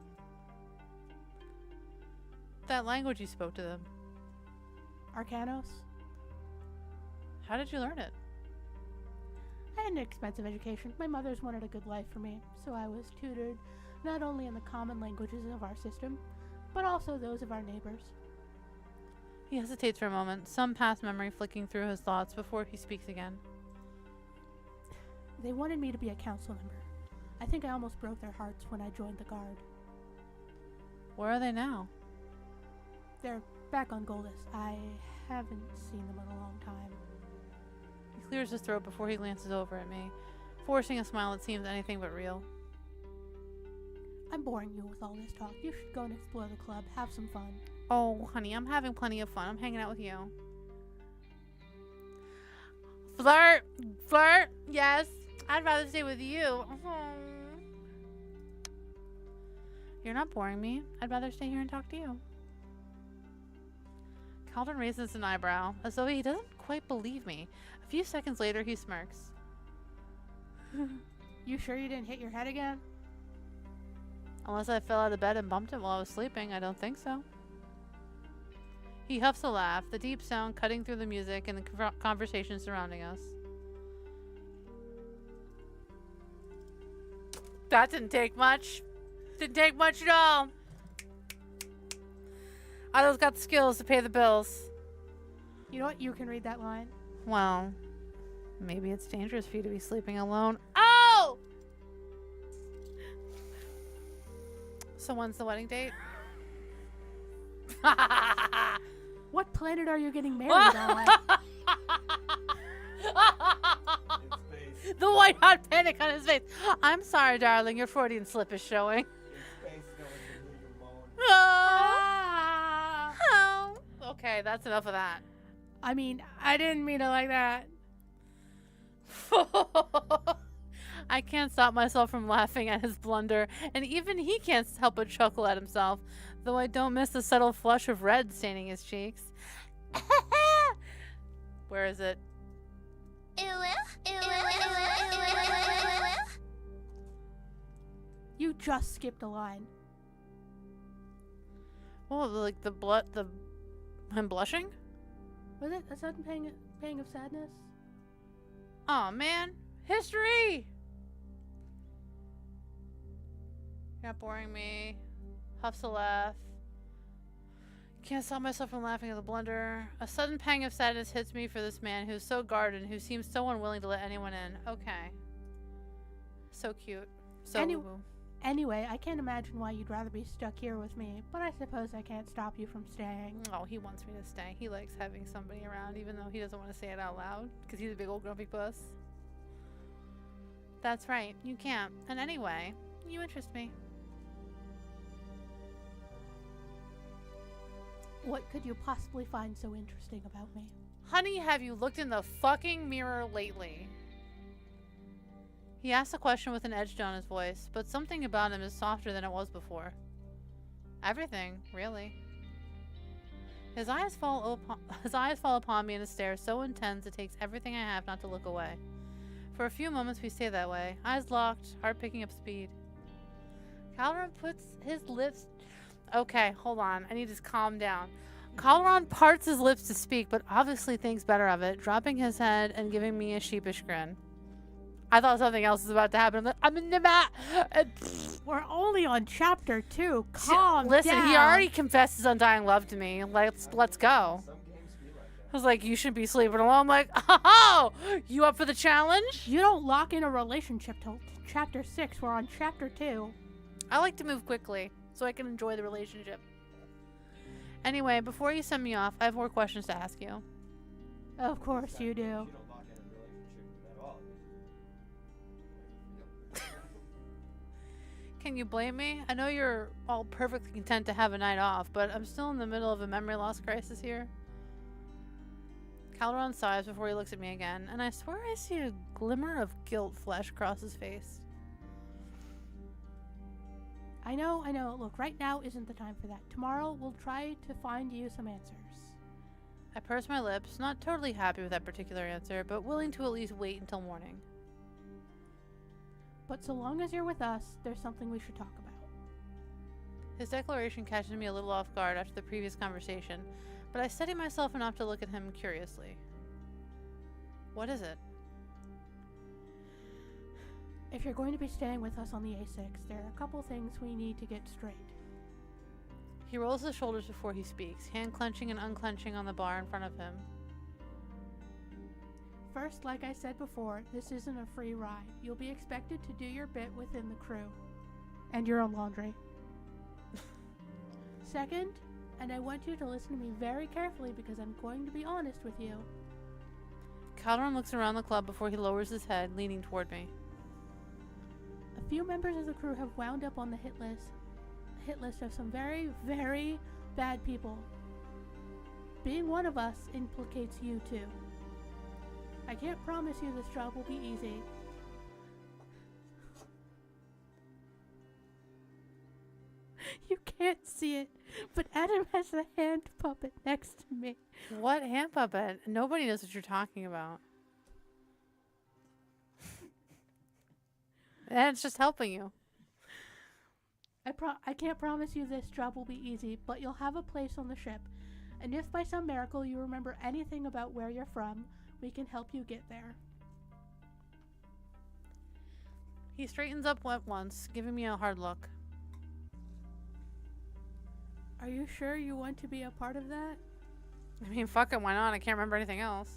[SPEAKER 1] That language you spoke to them,
[SPEAKER 2] Arcanos.
[SPEAKER 1] how did you learn it?
[SPEAKER 2] I had an expensive education. My mother's wanted a good life for me, so I was tutored not only in the common languages of our system, but also those of our neighbors.
[SPEAKER 1] He hesitates for a moment, some past memory flicking through his thoughts before he speaks again.
[SPEAKER 2] They wanted me to be a council member. I think I almost broke their hearts when I joined the guard.
[SPEAKER 1] Where are they now?
[SPEAKER 2] They're back on Goldus. I haven't seen them in a long time.
[SPEAKER 1] He clears his throat before he glances over at me, forcing a smile that seems anything but real.
[SPEAKER 2] I'm boring you with all this talk. You should go and explore the club. Have some fun.
[SPEAKER 1] Oh, honey, I'm having plenty of fun. I'm hanging out with you. Flirt! Flirt! Yes. I'd rather stay with you. You're not boring me. I'd rather stay here and talk to you. Calderon raises an eyebrow, as though he doesn't quite believe me. A few seconds later, he smirks.
[SPEAKER 2] You sure you didn't hit your head again?
[SPEAKER 1] Unless I fell out of bed and bumped it while I was sleeping, I don't think so. He huffs a laugh, the deep sound cutting through the music and the conversation surrounding us. That didn't take much. Didn't take much at all. I just got the skills to pay the bills.
[SPEAKER 2] You know what? You can read that line.
[SPEAKER 1] Well, maybe it's dangerous for you to be sleeping alone. Oh! So when's the wedding date?
[SPEAKER 2] What planet are you getting married on?
[SPEAKER 3] In space.
[SPEAKER 1] The white hot panic on his face. I'm sorry, darling. Your Freudian slip is showing.
[SPEAKER 3] In space, no one can leave your moan.
[SPEAKER 1] Oh. Oh. Okay, that's enough of that.
[SPEAKER 2] I mean, I didn't mean it like that.
[SPEAKER 1] I can't stop myself from laughing at his blunder, and even he can't help but chuckle at himself, though I don't miss the subtle flush of red staining his cheeks. Where is it?
[SPEAKER 2] You just skipped a line.
[SPEAKER 1] Oh, like the blood, I'm blushing?
[SPEAKER 2] Was it a sudden pang of sadness?
[SPEAKER 1] Oh man, history! You're not boring me. Huffs a laugh. Can't stop myself from laughing at the blunder. A sudden pang of sadness hits me for this man who's so guarded and who seems so unwilling to let anyone in. Okay. So cute. So woo-woo.
[SPEAKER 2] Anyway, I can't imagine why you'd rather be stuck here with me, but I suppose I can't stop you from staying.
[SPEAKER 1] Oh, he wants me to stay. He likes having somebody around, even though he doesn't want to say it out loud, because he's a big old grumpy puss. That's right. You can't. And anyway, you interest me.
[SPEAKER 2] What could you possibly find so interesting about me?
[SPEAKER 1] Honey, have you looked in the fucking mirror lately? He asks the question with an edge on his voice, but something about him is softer than it was before. Everything, really. His eyes fall upon me in a stare so intense it takes everything I have not to look away. For a few moments we stay that way, eyes locked, heart picking up speed. Calderon puts his lips... Okay, hold on. I need to calm down. Calderon parts his lips to speak, but obviously thinks better of it, dropping his head and giving me a sheepish grin. I thought something else was about to happen. I'm in the mat.
[SPEAKER 2] We're only on chapter 2. Calm
[SPEAKER 1] Listen,
[SPEAKER 2] down.
[SPEAKER 1] he already confessed his undying love to me. Let's go.
[SPEAKER 3] Some games be like that.
[SPEAKER 1] I was like, you should be sleeping alone. I'm like, oh, you up for the challenge?
[SPEAKER 2] You don't lock in a relationship till chapter 6. We're on chapter 2.
[SPEAKER 1] I like to move quickly so I can enjoy the relationship. Anyway, before you send me off, I have more questions to ask you.
[SPEAKER 2] Of course you do.
[SPEAKER 3] You don't lock in a relationship at all.
[SPEAKER 1] Can you blame me? I know you're all perfectly content to have a night off, but I'm still in the middle of a memory loss crisis here. Calderon sighs before he looks at me again, and I swear I see a glimmer of guilt flash across his face.
[SPEAKER 2] I know. Look, right now isn't the time for that. Tomorrow we'll try to find you some answers.
[SPEAKER 1] I purse my lips, not totally happy with that particular answer, but willing to at least wait until morning.
[SPEAKER 2] But so long as you're with us, there's something we should talk about.
[SPEAKER 1] His declaration catches me a little off guard after the previous conversation, but I steady myself enough to look at him curiously. What is it?
[SPEAKER 2] If you're going to be staying with us on the A6, there are a couple things we need to get straight.
[SPEAKER 1] He rolls his shoulders before he speaks, hand clenching and unclenching on the bar in front of him.
[SPEAKER 2] First, like I said before, this isn't a free ride. You'll be expected to do your bit within the crew. And your own laundry. Second, and I want you to listen to me very carefully because I'm going to be honest with you.
[SPEAKER 1] Calderon looks around the club before he lowers his head, leaning toward me.
[SPEAKER 2] A few members of the crew have wound up on the hit list of some very, very bad people. Being one of us implicates you too. I can't promise you this job will be easy. You can't see it, but Adam has a hand puppet next to me.
[SPEAKER 1] What hand puppet? Nobody knows what you're talking about. And it's just helping you.
[SPEAKER 2] I can't promise you this job will be easy, but you'll have a place on the ship. And if by some miracle you remember anything about where you're from, we can help you get there.
[SPEAKER 1] He straightens up at once, giving me a hard look.
[SPEAKER 2] Are you sure you want to be a part of that?
[SPEAKER 1] I mean, fuck it, why not? I can't remember anything else.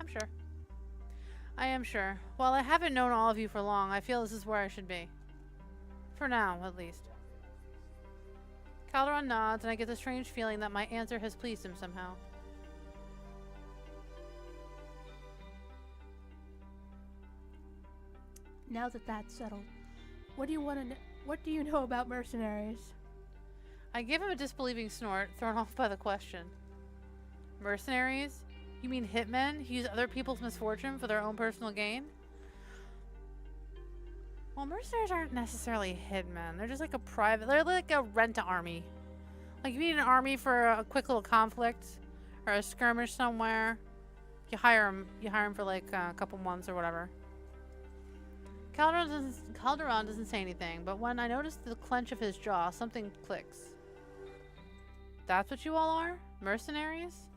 [SPEAKER 1] I'm sure. I am sure. While I haven't known all of you for long, I feel this is where I should be. For now, at least. Calderon nods, and I get the strange feeling that my answer has pleased him somehow.
[SPEAKER 2] Now that that's settled, what do you know about mercenaries?
[SPEAKER 1] I give him a disbelieving snort, thrown off by the question. Mercenaries? You mean hitmen who use other people's misfortune for their own personal gain? Well, mercenaries aren't necessarily hitmen. They're just like they're like a rent-a-army. Like, you need an army for a quick little conflict or a skirmish somewhere. You hire them for like a couple months or whatever. Calderon doesn't say anything, but when I notice the clench of his jaw, something clicks. That's what you all are? Mercenaries?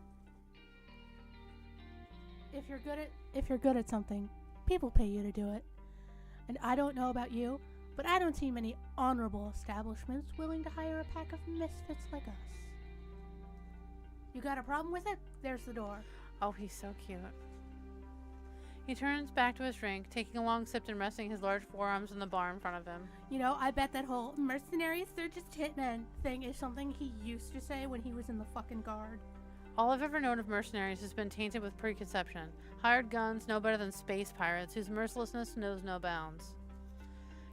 [SPEAKER 2] If you're good at something, people pay you to do it. And I don't know about you, but I don't see many honorable establishments willing to hire a pack of misfits like us. You got a problem with it? There's the door.
[SPEAKER 1] Oh, he's so cute. He turns back to his drink, taking a long sip and resting his large forearms on the bar in front of him.
[SPEAKER 2] You know, I bet that whole mercenaries, they're just hitmen thing is something he used to say when he was in the fucking guard.
[SPEAKER 1] All I've ever known of mercenaries has been tainted with preconception. Hired guns no better than space pirates whose mercilessness knows no bounds.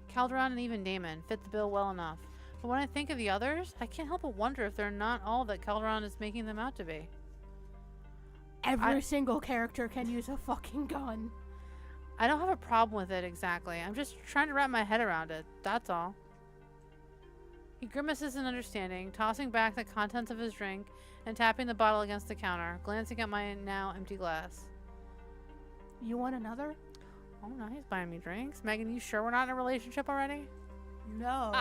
[SPEAKER 1] Calderon and even Damon fit the bill well enough, but when I think of the others, I can't help but wonder if they're not all that Calderon is making them out to be.
[SPEAKER 2] Every single character can use a fucking gun.
[SPEAKER 1] I don't have a problem with it exactly. I'm just trying to wrap my head around it. That's all. He grimaces in understanding, tossing back the contents of his drink and tapping the bottle against the counter, glancing at my now empty glass.
[SPEAKER 2] You want another?
[SPEAKER 1] Oh no, he's buying me drinks. Megan, you sure we're not in a relationship already?
[SPEAKER 2] No.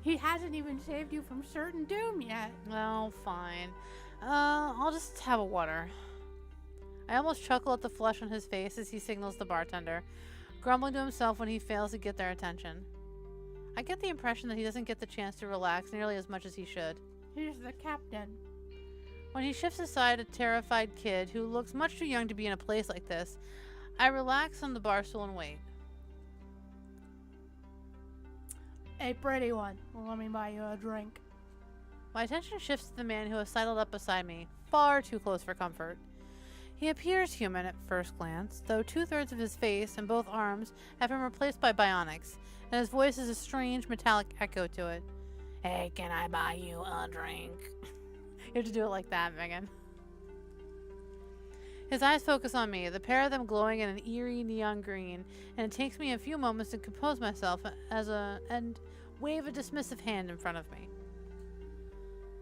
[SPEAKER 2] He hasn't even saved you from certain doom yet.
[SPEAKER 1] Well, fine. I'll just have a water. I almost chuckle at the flush on his face as he signals the bartender, grumbling to himself when he fails to get their attention. I get the impression that he doesn't get the chance to relax nearly as much as he should.
[SPEAKER 2] Here's the captain.
[SPEAKER 1] When he shifts aside a terrified kid who looks much too young to be in a place like this, I relax on the bar stool and wait.
[SPEAKER 2] A pretty one. Well, let me buy you a drink.
[SPEAKER 1] My attention shifts to the man who has sidled up beside me, far too close for comfort. He appears human at first glance, though 2/3 of his face and both arms have been replaced by bionics, and his voice has a strange metallic echo to it. Hey, can I buy you a drink? You have to do it like that, Megan. His eyes focus on me, the pair of them glowing in an eerie neon green, and it takes me a few moments to compose myself and wave a dismissive hand in front of me.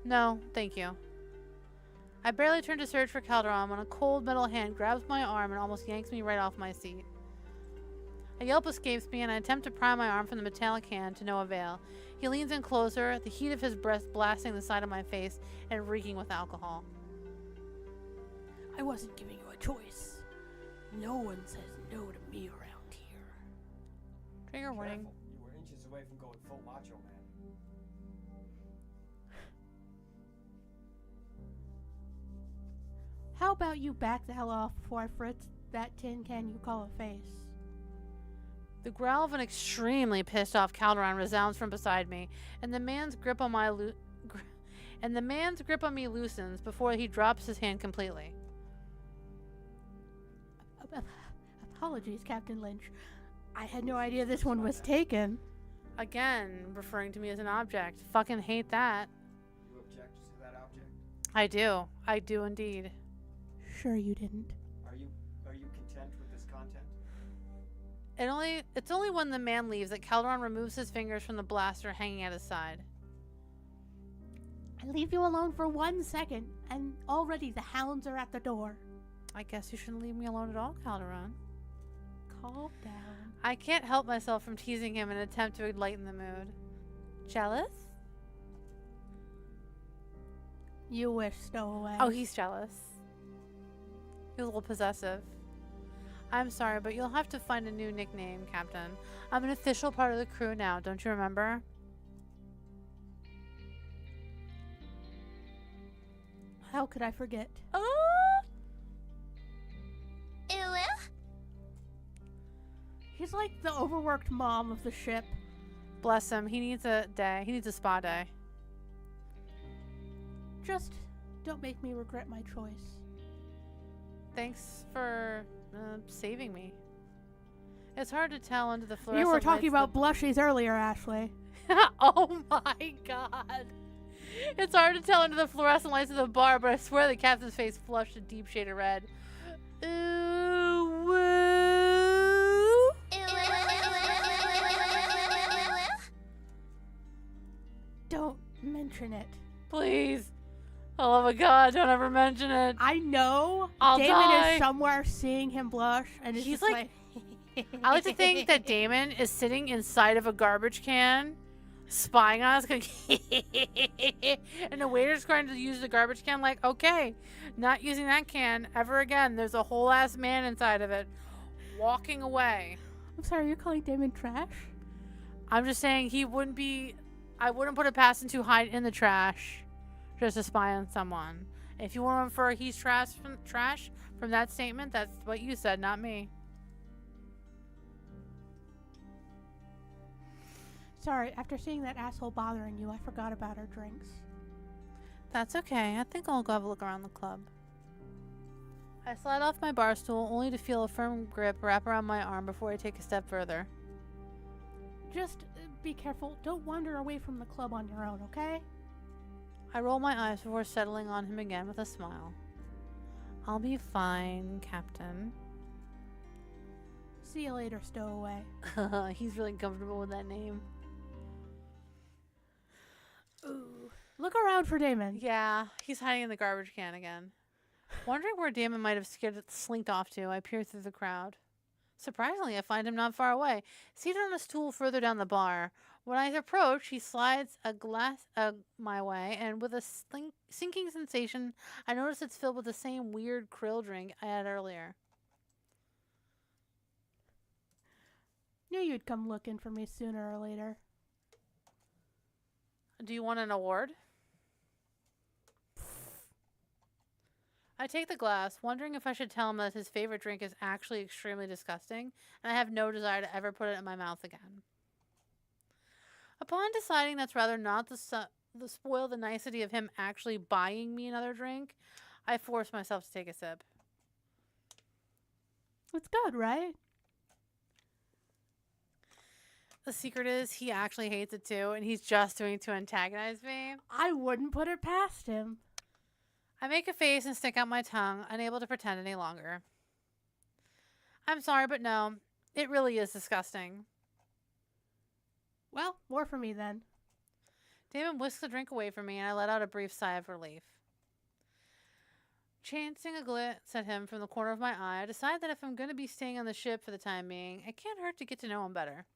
[SPEAKER 1] No, thank you. I barely turn to search for Calderon when a cold metal hand grabs my arm and almost yanks me right off my seat. A yelp escapes me and I attempt to pry my arm from the metallic hand to no avail. He leans in closer, the heat of his breath blasting the side of my face and reeking with alcohol.
[SPEAKER 2] I wasn't giving you a choice. No one says no to me around here.
[SPEAKER 1] Trigger warning.
[SPEAKER 3] Careful. You were inches away from going full macho man.
[SPEAKER 2] How about you back the hell off before I fritz that tin can you call a face?
[SPEAKER 1] The growl of an extremely pissed off Calderon resounds from beside me, and the man's grip on me loosens before he drops his hand completely.
[SPEAKER 2] Apologies, Captain Lynch. I had no idea this one was taken.
[SPEAKER 1] Again, referring to me as an object. Fucking hate that.
[SPEAKER 3] You object to that object?
[SPEAKER 1] I do. I do indeed.
[SPEAKER 2] Sure you didn't.
[SPEAKER 3] Are you content with this content?
[SPEAKER 1] It's only when the man leaves that Calderon removes his fingers from the blaster hanging at his side.
[SPEAKER 2] I leave you alone for 1 second, and already the hounds are at the door.
[SPEAKER 1] I guess you shouldn't leave me alone at all, Calderon.
[SPEAKER 2] Calm down.
[SPEAKER 1] I can't help myself from teasing him in an attempt to lighten the mood. Jealous?
[SPEAKER 2] You wish, stowaway.
[SPEAKER 1] Oh, he's jealous. He's a little possessive. I'm sorry, but you'll have to find a new nickname, Captain. I'm an official part of the crew now, don't you remember?
[SPEAKER 2] How could I forget? He's like the overworked mom of the ship.
[SPEAKER 1] Bless him. He needs a day. He needs a spa day.
[SPEAKER 2] Just don't make me regret my choice.
[SPEAKER 1] Thanks for saving me. It's hard to tell under the fluorescent
[SPEAKER 2] You were talking
[SPEAKER 1] lights
[SPEAKER 2] about blushies earlier, Ashley.
[SPEAKER 1] Oh my god. It's hard to tell under the fluorescent lights of the bar, but I swear the captain's face flushed a deep shade of red. Ooh, woo.
[SPEAKER 2] Don't mention it.
[SPEAKER 1] Please. Oh my god, don't ever mention it.
[SPEAKER 2] I know
[SPEAKER 1] I'll
[SPEAKER 2] Damon
[SPEAKER 1] die.
[SPEAKER 2] is somewhere seeing him blush, and it's
[SPEAKER 1] He's
[SPEAKER 2] just
[SPEAKER 1] like- I like to think that Damon is sitting inside of a garbage can, spying on us, going, and the waiter's trying to use the garbage can like, okay, not using that can ever again. There's a whole ass man inside of it, walking away.
[SPEAKER 2] I'm sorry, you're calling Damon trash?
[SPEAKER 1] I'm just saying I wouldn't put it past him to hide in the trash just to spy on someone. If you want to infer he's trash from that statement, that's what you said, not me.
[SPEAKER 2] Sorry, after seeing that asshole bothering you, I forgot about our drinks.
[SPEAKER 1] That's okay. I think I'll go have a look around the club. I slide off my bar stool only to feel a firm grip wrap around my arm before I take a step further.
[SPEAKER 2] Just be careful. Don't wander away from the club on your own, okay?
[SPEAKER 1] I roll my eyes before settling on him again with a smile. I'll be fine, Captain.
[SPEAKER 2] See you later, stowaway.
[SPEAKER 1] He's really comfortable with that name.
[SPEAKER 2] Ooh. Look around for Damon.
[SPEAKER 1] Yeah, he's hiding in the garbage can again. Wondering where Damon might have slinked off to, I peer through the crowd. Surprisingly, I find him not far away, seated on a stool further down the bar, When I approach, he slides a glass my way, and with a sinking sensation, I notice it's filled with the same weird krill drink I had earlier.
[SPEAKER 2] Knew you'd come looking for me sooner or later.
[SPEAKER 1] Do you want an award? I take the glass, wondering if I should tell him that his favorite drink is actually extremely disgusting, and I have no desire to ever put it in my mouth again. Upon deciding that's rather not the spoil the nicety of him actually buying me another drink, I force myself to take a sip.
[SPEAKER 2] It's good, right?
[SPEAKER 1] The secret is he actually hates it too, and he's just doing it to antagonize me.
[SPEAKER 2] I wouldn't put it past him.
[SPEAKER 1] I make a face and stick out my tongue, unable to pretend any longer. I'm sorry, but no, it really is disgusting.
[SPEAKER 2] Well, more for me then.
[SPEAKER 1] Damon whisks the drink away from me, and I let out a brief sigh of relief. Chancing a glance at him from the corner of my eye, I decide that if I'm going to be staying on the ship for the time being, it can't hurt to get to know him better.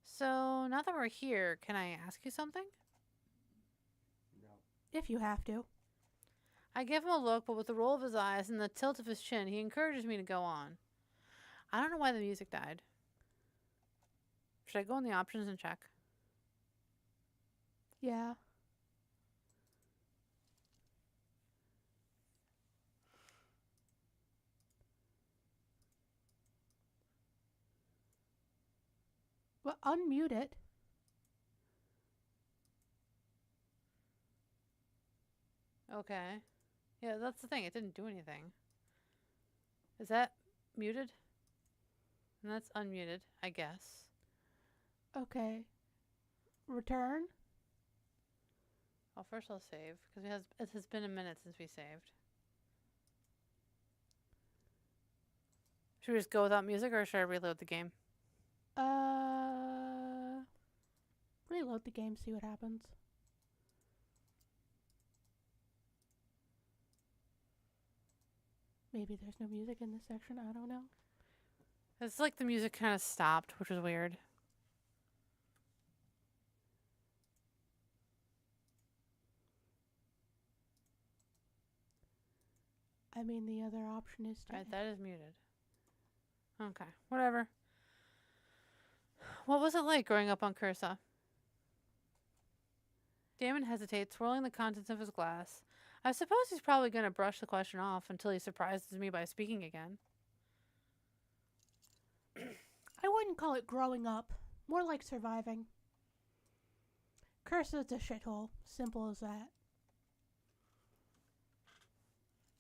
[SPEAKER 1] So, now that we're here, can I ask you something?
[SPEAKER 3] No.
[SPEAKER 2] If you have to.
[SPEAKER 1] I give him a look, but with the roll of his eyes and the tilt of his chin, he encourages me to go on. I don't know why the music died. Should I go in the options and check?
[SPEAKER 2] Yeah. Well, unmute it.
[SPEAKER 1] Okay. Yeah, that's the thing. It didn't do anything. Is that muted? And that's unmuted, I guess.
[SPEAKER 2] Okay. Return.
[SPEAKER 1] Well, first I'll save, because it has been a minute since we saved. Should we just go without music, or should I reload the game?
[SPEAKER 2] Reload the game, see what happens. Maybe there's no music in this section, I don't know.
[SPEAKER 1] It's like the music kind of stopped, which was weird.
[SPEAKER 2] I mean, the other option is to...
[SPEAKER 1] Alright, that is muted. Okay, whatever. What was it like growing up on Cursa? Damon hesitates, swirling the contents of his glass. I suppose he's probably going to brush the question off until he surprises me by speaking again.
[SPEAKER 2] I wouldn't call it growing up. More like surviving. Cursa's a shithole. Simple as that.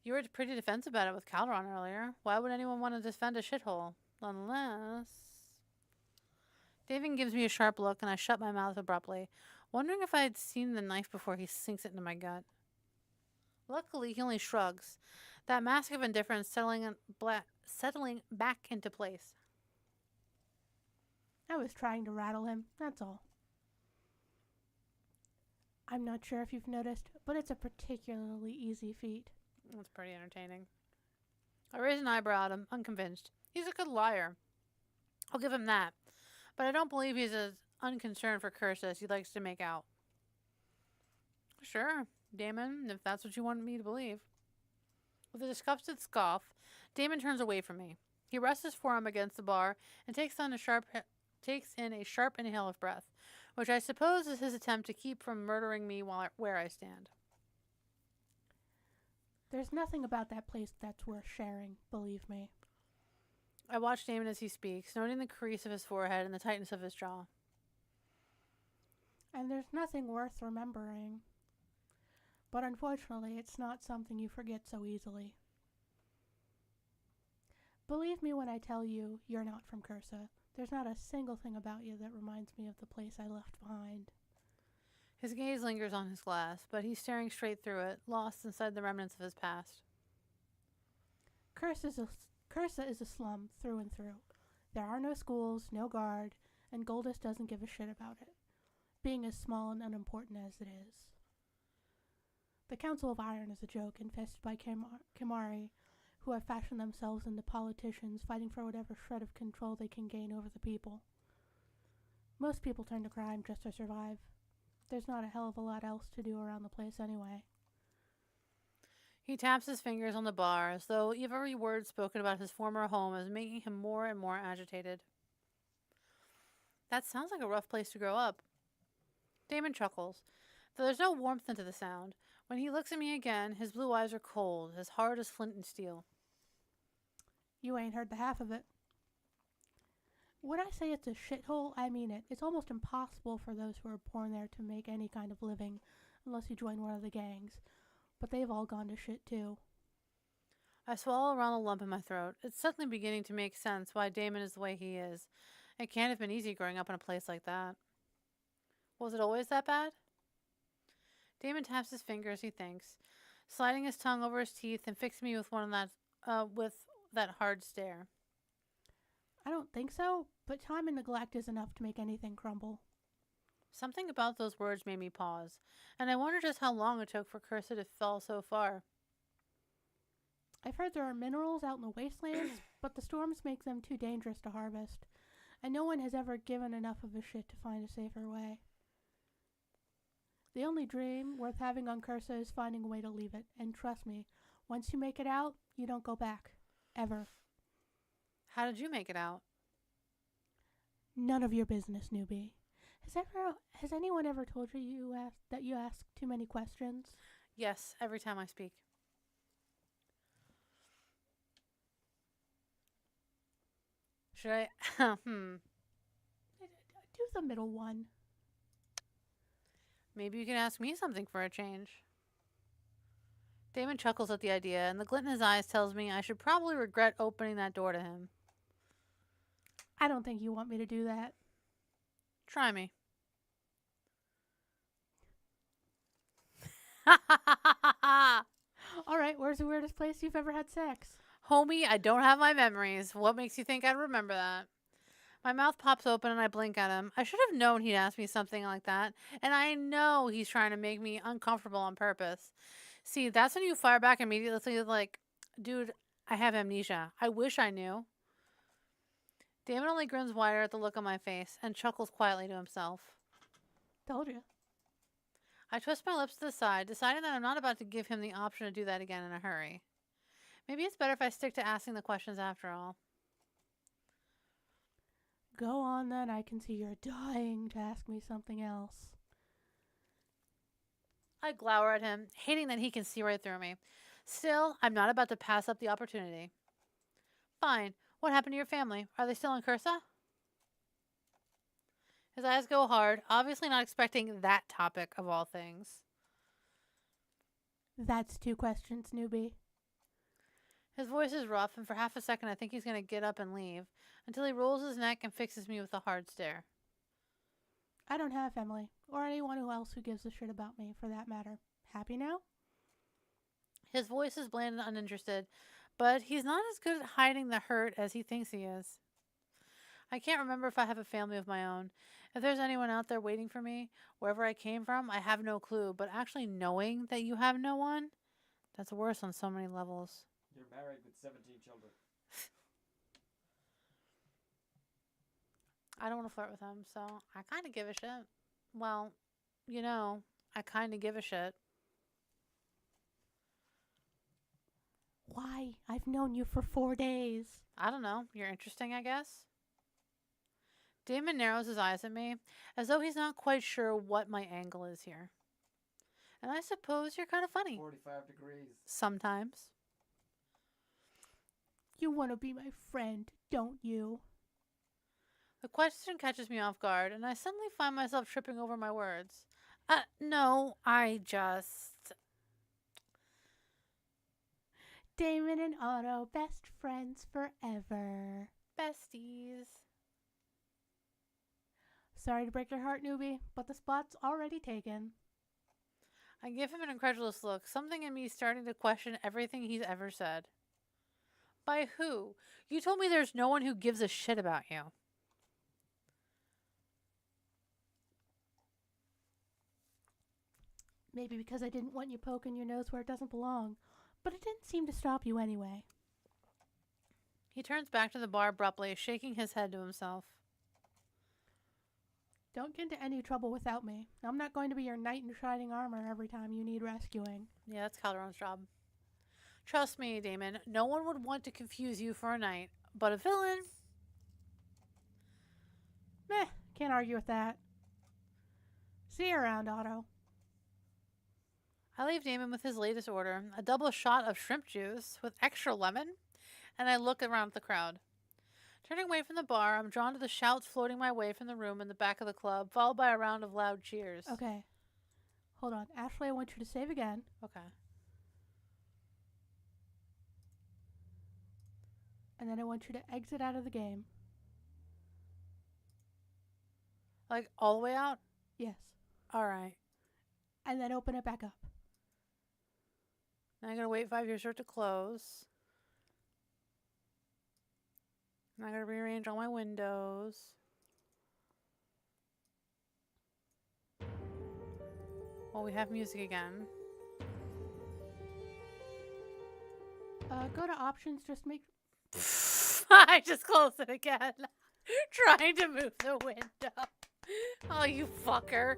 [SPEAKER 1] You were pretty defensive about it with Calderon earlier. Why would anyone want to defend a shithole? Unless... David gives me a sharp look, and I shut my mouth abruptly, wondering if I had seen the knife before he sinks it into my gut. Luckily, he only shrugs, that mask of indifference settling back into place.
[SPEAKER 2] I was trying to rattle him, that's all. I'm not sure if you've noticed, but it's a particularly easy feat.
[SPEAKER 1] That's pretty entertaining. I raise an eyebrow at him, unconvinced. He's a good liar. I'll give him that. But I don't believe he's as unconcerned for Cursa as he likes to make out. Sure, Damon, if that's what you want me to believe. With a disgusted scoff, Damon turns away from me. He rests his forearm against the bar and takes in a sharp inhale of breath, which I suppose is his attempt to keep from murdering me where I stand.
[SPEAKER 2] There's nothing about that place that's worth sharing, believe me.
[SPEAKER 1] I watch Damon as he speaks, noting the crease of his forehead and the tightness of his jaw.
[SPEAKER 2] And there's nothing worth remembering. But unfortunately, it's not something you forget so easily. Believe me when I tell you you're not from Cursa. There's not a single thing about you that reminds me of the place I left behind.
[SPEAKER 1] His gaze lingers on his glass, but he's staring straight through it, lost inside the remnants of his past.
[SPEAKER 2] Cursa is a slum through and through. There are no schools, no guard, and Goldust doesn't give a shit about it, being as small and unimportant as it is. The Council of Iron is a joke infested by Kimari, who have fashioned themselves into politicians fighting for whatever shred of control they can gain over the people. Most people turn to crime just to survive. There's not a hell of a lot else to do around the place anyway.
[SPEAKER 1] He taps his fingers on the bar, as though every word spoken about his former home is making him more and more agitated. That sounds like a rough place to grow up. Damon chuckles, though there's no warmth into the sound. When he looks at me again, his blue eyes are cold, as hard as flint and steel.
[SPEAKER 2] You ain't heard the half of it. When I say it's a shithole, I mean it. It's almost impossible for those who are born there to make any kind of living, unless you join one of the gangs. But they've all gone to shit too.
[SPEAKER 1] I swallow around the lump in my throat. It's suddenly beginning to make sense why Damon is the way he is. It can't have been easy growing up in a place like that. Was it always that bad? Damon taps his fingers, he thinks, sliding his tongue over his teeth and fixing me with that hard stare.
[SPEAKER 2] I don't think so, but time and neglect is enough to make anything crumble.
[SPEAKER 1] Something about those words made me pause, and I wondered just how long it took for Cursa to fall so far.
[SPEAKER 2] I've heard there are minerals out in the wastelands, but the storms make them too dangerous to harvest, and no one has ever given enough of a shit to find a safer way. The only dream worth having on Cursa is finding a way to leave it, and trust me, once you make it out, you don't go back. Ever.
[SPEAKER 1] How did you make it out?
[SPEAKER 2] None of your business, newbie. Has anyone ever told you that you ask too many questions?
[SPEAKER 1] Yes, every time I speak. Should I?
[SPEAKER 2] Do the middle one.
[SPEAKER 1] Maybe you can ask me something for a change. Damon chuckles at the idea, and the glint in his eyes tells me I should probably regret opening that door to him.
[SPEAKER 2] I don't think you want me to do that.
[SPEAKER 1] Try me.
[SPEAKER 2] Alright, where's the weirdest place you've ever had sex?
[SPEAKER 1] Homie, I don't have my memories. What makes you think I'd remember that? My mouth pops open and I blink at him. I should have known he'd ask me something like that, and I know he's trying to make me uncomfortable on purpose. See, that's when you fire back immediately like, dude, I have amnesia. I wish I knew. Damon only grins wider at the look on my face and chuckles quietly to himself.
[SPEAKER 2] Told you.
[SPEAKER 1] I twist my lips to the side, deciding that I'm not about to give him the option to do that again in a hurry. Maybe it's better if I stick to asking the questions after all.
[SPEAKER 2] Go on then, I can see you're dying to ask me something else.
[SPEAKER 1] I glower at him, hating that he can see right through me. Still, I'm not about to pass up the opportunity. Fine. What happened to your family? Are they still in Cursa? His eyes go hard, obviously not expecting that topic of all things.
[SPEAKER 2] That's 2 questions, newbie.
[SPEAKER 1] His voice is rough, and for half a second I think he's going to get up and leave, until he rolls his neck and fixes me with a hard stare.
[SPEAKER 2] I don't have family, or anyone else who gives a shit about me, for that matter. Happy now?
[SPEAKER 1] His voice is bland and uninterested, but he's not as good at hiding the hurt as he thinks he is. I can't remember if I have a family of my own. If there's anyone out there waiting for me, wherever I came from, I have no clue, but actually knowing that you have no one, that's worse on so many levels.
[SPEAKER 3] You're married with 17 children.
[SPEAKER 1] I don't want to flirt with him, so I kind of give a shit. Well, I kind of give a shit.
[SPEAKER 2] Why? I've known you for 4 days.
[SPEAKER 1] I don't know. You're interesting, I guess. Damon narrows his eyes at me, as though he's not quite sure what my angle is here. And I suppose you're kind of funny.
[SPEAKER 3] 45 degrees.
[SPEAKER 1] Sometimes.
[SPEAKER 2] You want to be my friend, don't you?
[SPEAKER 1] The question catches me off guard, and I suddenly find myself tripping over my words. No, I just...
[SPEAKER 2] Damon and Otto, best friends forever.
[SPEAKER 1] Besties.
[SPEAKER 2] Sorry to break your heart, newbie, but the spot's already taken.
[SPEAKER 1] I give him an incredulous look, something in me starting to question everything he's ever said. By who? You told me there's no one who gives a shit about you.
[SPEAKER 2] Maybe because I didn't want you poking your nose where it doesn't belong, but it didn't seem to stop you anyway.
[SPEAKER 1] He turns back to the bar abruptly, shaking his head to himself.
[SPEAKER 2] Don't get into any trouble without me. I'm not going to be your knight in shining armor every time you need rescuing.
[SPEAKER 1] Yeah, that's Calderon's job. Trust me, Damon, no one would want to confuse you for a knight, but a villain?
[SPEAKER 2] Meh, can't argue with that. See you around, Otto.
[SPEAKER 1] I leave Damon with his latest order, a double shot of shrimp juice with extra lemon, and I look around at the crowd. Turning away from the bar, I'm drawn to the shouts floating my way from the room in the back of the club, followed by a round of loud cheers.
[SPEAKER 2] Okay. Hold on. Ashley, I want you to save again.
[SPEAKER 1] Okay.
[SPEAKER 2] And then I want you to exit out of the game.
[SPEAKER 1] Like, all the way out?
[SPEAKER 2] Yes.
[SPEAKER 1] Alright.
[SPEAKER 2] And then open it back up.
[SPEAKER 1] Now I gotta wait 5 years for it to close. And I gotta rearrange all my windows. Well, we have music again.
[SPEAKER 2] Go to options, just make...
[SPEAKER 1] I just closed it again. Trying to move the window. Oh, you fucker.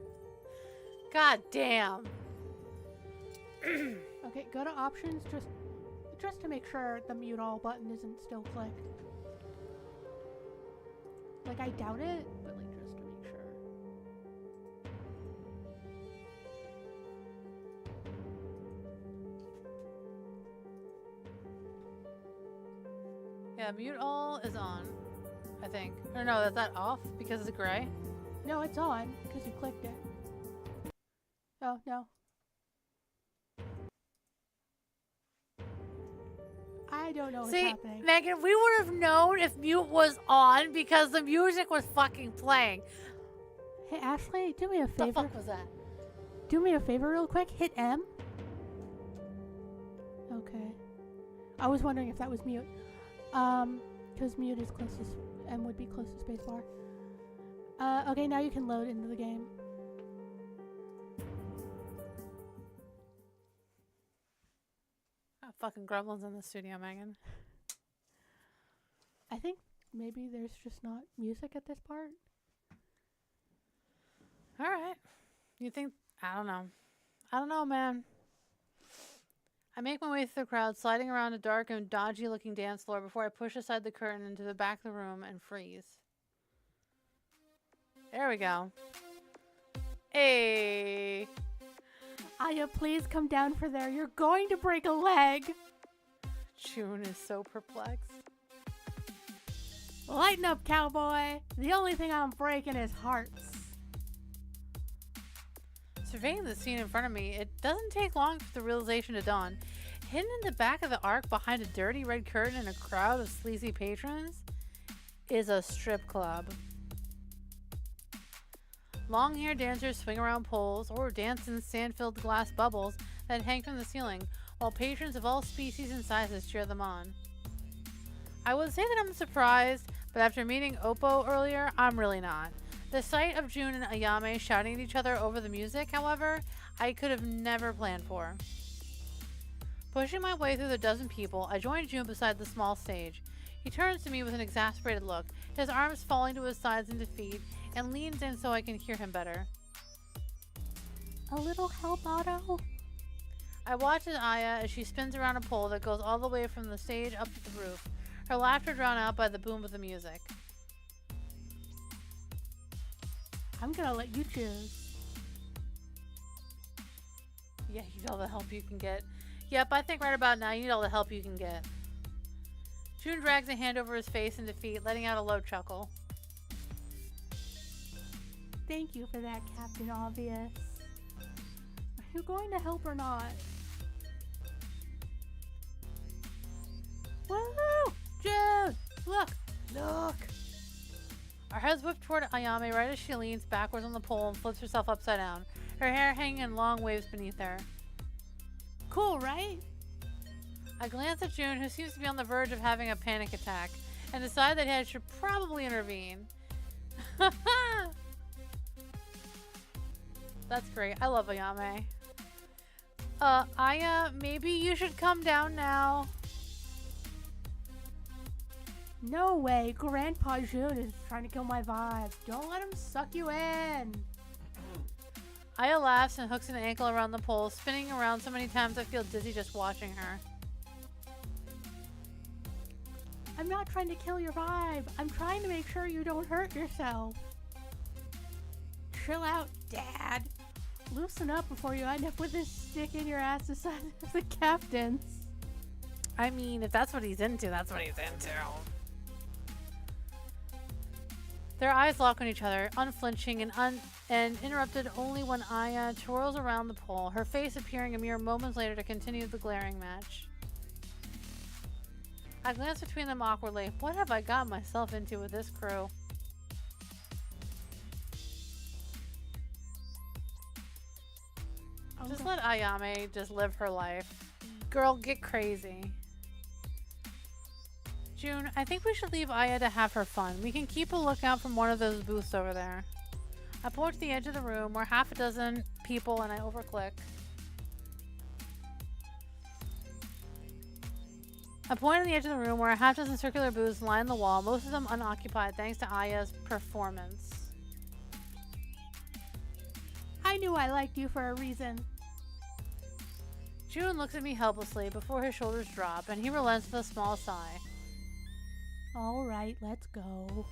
[SPEAKER 1] God damn.
[SPEAKER 2] Okay, go to options, just to make sure the mute all button isn't still clicked. Like, I doubt it, but like, just to make sure.
[SPEAKER 1] Yeah, mute all is on, I think. Or no, is that off because it's gray?
[SPEAKER 2] No, it's on, because you clicked it. Oh, no. I don't know what's
[SPEAKER 1] See,
[SPEAKER 2] happening.
[SPEAKER 1] Megan, we would have known if mute was on because the music was fucking playing.
[SPEAKER 2] Hey, Ashley, do me a
[SPEAKER 1] What
[SPEAKER 2] favor.
[SPEAKER 1] the fuck was that?
[SPEAKER 2] Do me a favor real quick. Hit M. Okay. I was wondering if that was mute. Because mute is closest, M would be close to spacebar. Okay, now you can load into the game.
[SPEAKER 1] Oh, fucking gremlins in the studio, Megan.
[SPEAKER 2] I think maybe there's just not music at this part.
[SPEAKER 1] Alright. You think... I don't know. I don't know, man. I make my way through the crowd, sliding around a dark and dodgy-looking dance floor before I push aside the curtain into the back of the room and freeze. There we go. Hey!
[SPEAKER 2] Aya, please come down for there. You're going to break a leg.
[SPEAKER 1] June is so perplexed.
[SPEAKER 2] Lighten up, cowboy. The only thing I'm breaking is hearts.
[SPEAKER 1] Surveying the scene in front of me, it doesn't take long for the realization to dawn. Hidden in the back of the arc behind a dirty red curtain and a crowd of sleazy patrons is a strip club. Long-haired dancers swing around poles or dance in sand-filled glass bubbles that hang from the ceiling, while patrons of all species and sizes cheer them on. I would say that I'm surprised, but after meeting Oppo earlier, I'm really not. The sight of June and Ayame shouting at each other over the music, however, I could have never planned for. Pushing my way through the dozen people, I joined June beside the small stage. He turns to me with an exasperated look, his arms falling to his sides in defeat, and leans in so I can hear him better.
[SPEAKER 2] A little help, Otto?
[SPEAKER 1] I watch Aya as she spins around a pole that goes all the way from the stage up to the roof, her laughter drowned out by the boom of the music.
[SPEAKER 2] I'm gonna let you choose.
[SPEAKER 1] Yeah, you need all the help you can get. Yep, I think right about now you need all the help you can get. June drags a hand over his face in defeat, letting out a low chuckle.
[SPEAKER 2] Thank you for that, Captain Obvious. Are you going to help or not? Woohoo! June! Look! Look!
[SPEAKER 1] Our heads whip toward Ayame right as she leans backwards on the pole and flips herself upside down, her hair hanging in long waves beneath her.
[SPEAKER 2] Cool, right?
[SPEAKER 1] I glance at June, who seems to be on the verge of having a panic attack, and decide that I should probably intervene. That's great. I love Ayame. Aya, maybe you should come down now.
[SPEAKER 2] No way, Grandpa June is trying to kill my vibe. Don't let him suck you in.
[SPEAKER 1] Aya laughs and hooks an ankle around the pole, spinning around so many times I feel dizzy just watching her.
[SPEAKER 2] I'm not trying to kill your vibe. I'm trying to make sure you don't hurt yourself. Chill out, Dad. Loosen up before you end up with this stick in your ass the size of the captain's.
[SPEAKER 1] I mean, if that's what he's into, that's what he's into. Their eyes lock on each other, unflinching and interrupted only when Aya twirls around the pole, her face appearing a mere moments later to continue the glaring match. I glance between them awkwardly. What have I got myself into with this crew? Just let Ayame just live her life. Girl, get crazy. June, I think we should leave Aya to have her fun. We can keep a lookout from one of those booths over there. I point to the edge of the room where half a dozen people and I overclick. I point to the edge of the room where a half dozen circular booths line the wall, most of them unoccupied thanks to Aya's performance.
[SPEAKER 2] I knew I liked you for a reason.
[SPEAKER 1] June looks at me helplessly before his shoulders drop, and he relents with a small sigh.
[SPEAKER 2] All right, let's go.